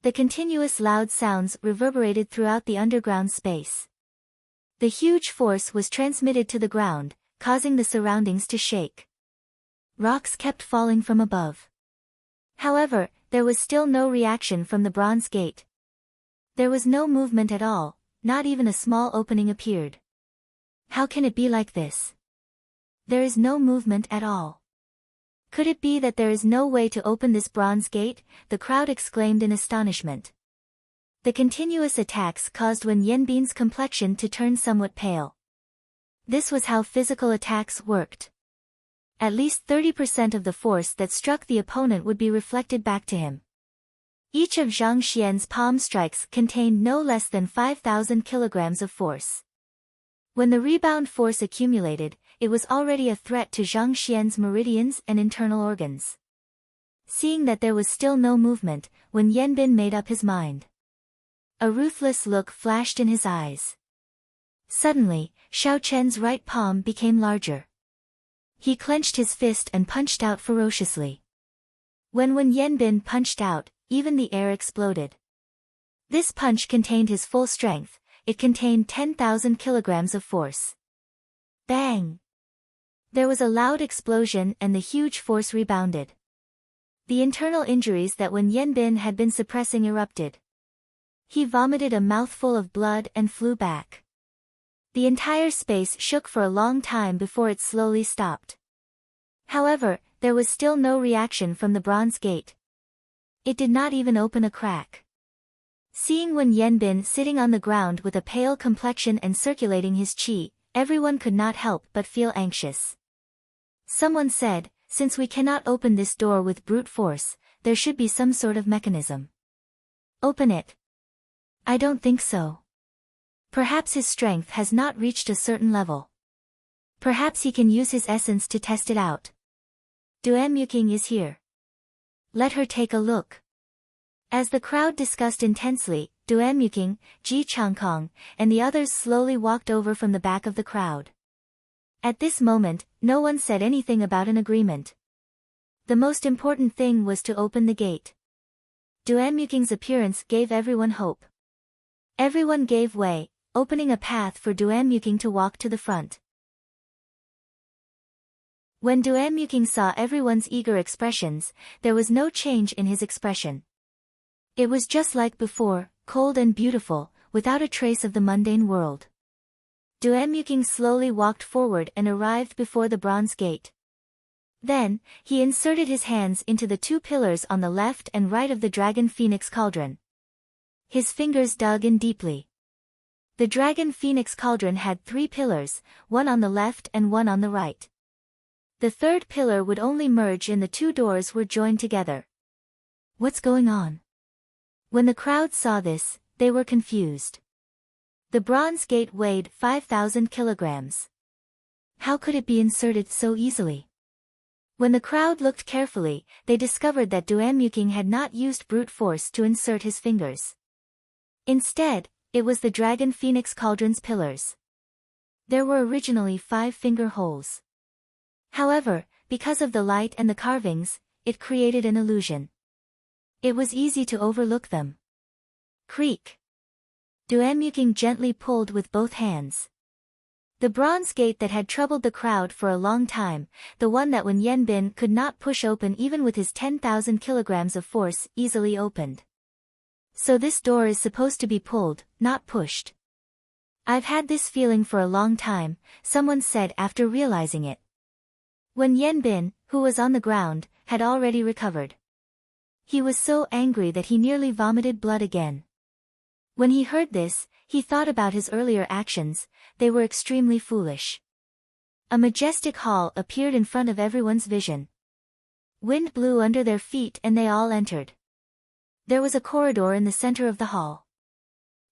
The continuous loud sounds reverberated throughout the underground space. The huge force was transmitted to the ground, causing the surroundings to shake. Rocks kept falling from above. However, there was still no reaction from the bronze gate. There was no movement at all, not even a small opening appeared. How can it be like this? There is no movement at all. Could it be that there is no way to open this bronze gate? The crowd exclaimed in astonishment. The continuous attacks caused Wen Yanbin's complexion to turn somewhat pale. This was how physical attacks worked. At least 30% of the force that struck the opponent would be reflected back to him. Each of Zhang Xian's palm strikes contained no less than 5,000 kilograms of force. When the rebound force accumulated, it was already a threat to Zhang Xian's meridians and internal organs. Seeing that there was still no movement, Wen Yanbin made up his mind. A ruthless look flashed in his eyes. Suddenly, Xiao Chen's right palm became larger. He clenched his fist and punched out ferociously. When Wen Yanbin punched out, even the air exploded. This punch contained his full strength. It contained 10,000 kilograms of force. Bang! There was a loud explosion and the huge force rebounded. The internal injuries that Wen Yanbin had been suppressing erupted. He vomited a mouthful of blood and flew back. The entire space shook for a long time before it slowly stopped. However, there was still no reaction from the bronze gate. It did not even open a crack. Seeing Wen Yanbin sitting on the ground with a pale complexion and circulating his qi, everyone could not help but feel anxious. Someone said, "Since we cannot open this door with brute force, there should be some sort of mechanism." "Open it." "I don't think so. Perhaps his strength has not reached a certain level. Perhaps he can use his essence to test it out. Duan is here. Let her take a look." As the crowd discussed intensely, Duan Ji Changkong, and the others slowly walked over from the back of the crowd. At this moment, no one said anything about an agreement. The most important thing was to open the gate. Duan appearance gave everyone hope. Everyone gave way, opening a path for Duan to walk to the front. When Duan saw everyone's eager expressions, there was no change in his expression. It was just like before, cold and beautiful, without a trace of the mundane world. Duan slowly walked forward and arrived before the bronze gate. Then, he inserted his hands into the two pillars on the left and right of the Dragon Phoenix Cauldron. His fingers dug in deeply. The Dragon Phoenix Cauldron had 3 pillars, one on the left and one on the right. The third pillar would only merge and the 2 doors were joined together. What's going on? When the crowd saw this, they were confused. The bronze gate weighed 5,000 kilograms. How could it be inserted so easily? When the crowd looked carefully, they discovered that Duan had not used brute force to insert his fingers. Instead, it was the Dragon Phoenix Cauldron's pillars. There were originally 5 finger holes. However, because of the light and the carvings, it created an illusion. It was easy to overlook them. Creak. Duan gently pulled with both hands. The bronze gate that had troubled the crowd for a long time, the one that Wen Yanbin could not push open even with his 10,000 kilograms of force, easily opened. So this door is supposed to be pulled, not pushed. I've had this feeling for a long time, someone said after realizing it. Wen Yanbin, who was on the ground, had already recovered. He was so angry that he nearly vomited blood again. When he heard this, he thought about his earlier actions. They were extremely foolish. A majestic hall appeared in front of everyone's vision. Wind blew under their feet and they all entered. There was a corridor in the center of the hall.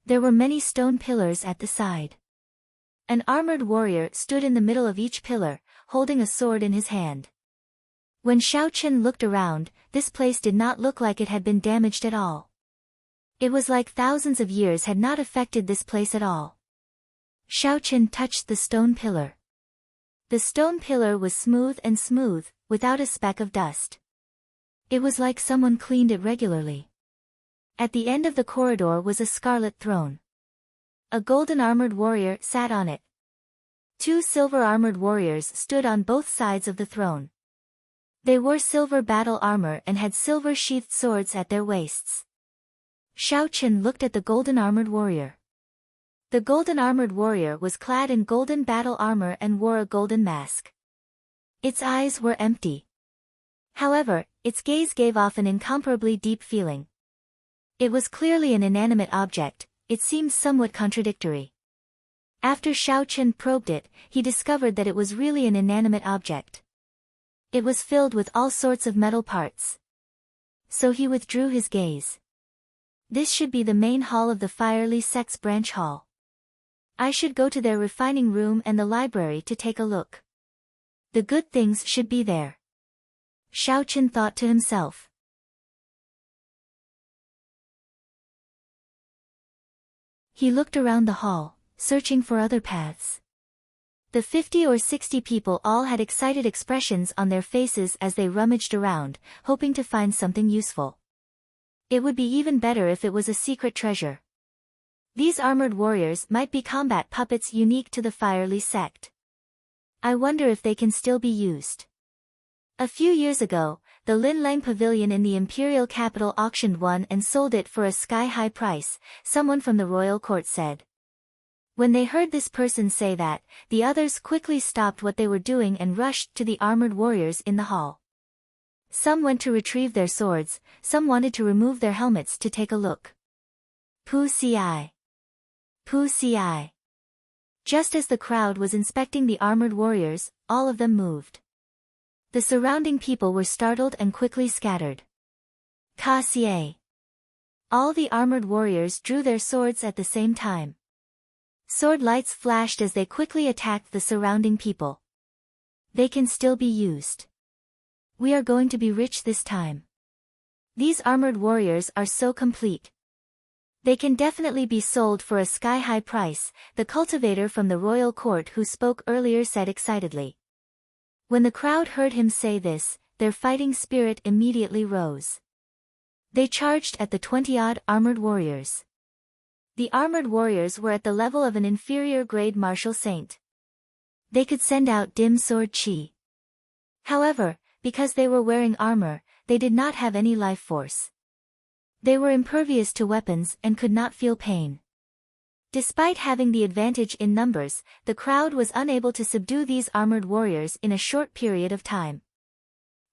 There were many stone pillars at the side. An armored warrior stood in the middle of each pillar, holding a sword in his hand. When Xiaochen looked around, this place did not look like it had been damaged at all. It was like thousands of years had not affected this place at all. Xiaochen touched the stone pillar. The stone pillar was smooth, without a speck of dust. It was like someone cleaned it regularly. At the end of the corridor was a scarlet throne. A golden armored warrior sat on it. 2 silver armored warriors stood on both sides of the throne. They wore silver battle armor and had silver sheathed swords at their waists. Xiaochen looked at the golden armored warrior. The golden armored warrior was clad in golden battle armor and wore a golden mask. Its eyes were empty. However, its gaze gave off an incomparably deep feeling. It was clearly an inanimate object. It seemed somewhat contradictory. After Xiaochen probed it, he discovered that it was really an inanimate object. It was filled with all sorts of metal parts. So he withdrew his gaze. This should be the main hall of the Firely Sect's branch hall. I should go to their refining room and the library to take a look. The good things should be there. Xiaochen thought to himself. He looked around the hall, searching for other paths. The 50 or 60 people all had excited expressions on their faces as they rummaged around, hoping to find something useful. It would be even better if it was a secret treasure. These armored warriors might be combat puppets unique to the Firely sect. I wonder if they can still be used. A few years ago, the Lin Lang Pavilion in the imperial capital auctioned one and sold it for a sky-high price, someone from the royal court said. When they heard this person say that, the others quickly stopped what they were doing and rushed to the armored warriors in the hall. Some went to retrieve their swords, some wanted to remove their helmets to take a look. Pu ci. Pu ci. Just as the crowd was inspecting the armored warriors, all of them moved. The surrounding people were startled and quickly scattered. Ka xie. All the armored warriors drew their swords at the same time. Sword lights flashed as they quickly attacked the surrounding people. They can still be used. We are going to be rich this time. These armored warriors are so complete. They can definitely be sold for a sky-high price, the cultivator from the royal court who spoke earlier said excitedly. When the crowd heard him say this, their fighting spirit immediately rose. They charged at the 20-odd armored warriors. The armored warriors were at the level of an inferior grade martial saint. They could send out dim sword chi. However, because they were wearing armor, they did not have any life force. They were impervious to weapons and could not feel pain. Despite having the advantage in numbers, the crowd was unable to subdue these armored warriors in a short period of time.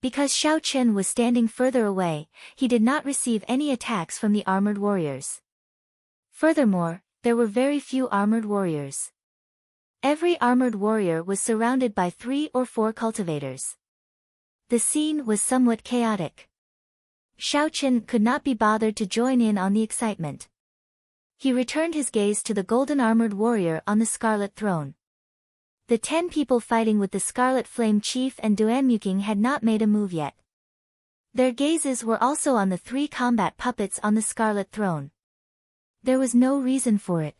Because Xiao Chen was standing further away, he did not receive any attacks from the armored warriors. Furthermore, there were very few armored warriors. Every armored warrior was surrounded by 3 or 4 cultivators. The scene was somewhat chaotic. Xiao Chen could not be bothered to join in on the excitement. He returned his gaze to the golden armored warrior on the scarlet throne. The 10 people fighting with the Scarlet Flame Chief and Duanmuking had not made a move yet. Their gazes were also on the 3 combat puppets on the scarlet throne. There was no reason for it.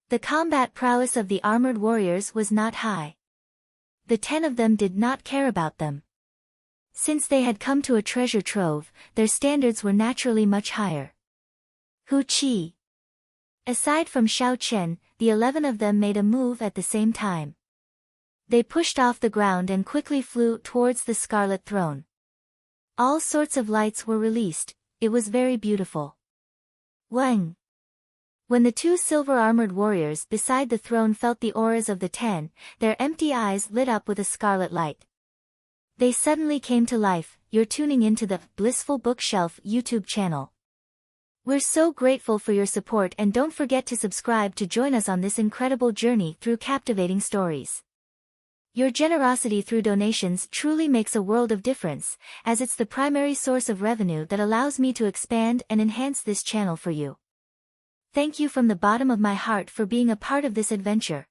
The combat prowess of the armored warriors was not high. The 10 of them did not care about them. Since they had come to a treasure trove, their standards were naturally much higher. Hu Qi. Aside from Xiao Chen, the 11 of them made a move at the same time. They pushed off the ground and quickly flew towards the scarlet throne. All sorts of lights were released, it was very beautiful. Weng. When the 2 silver-armored warriors beside the throne felt the auras of the 10, their empty eyes lit up with a scarlet light. They suddenly came to life. You're tuning into the Blissful Bookshelf YouTube channel. We're so grateful for your support and don't forget to subscribe to join us on this incredible journey through captivating stories. Your generosity through donations truly makes a world of difference, as it's the primary source of revenue that allows me to expand and enhance this channel for you. Thank you from the bottom of my heart for being a part of this adventure.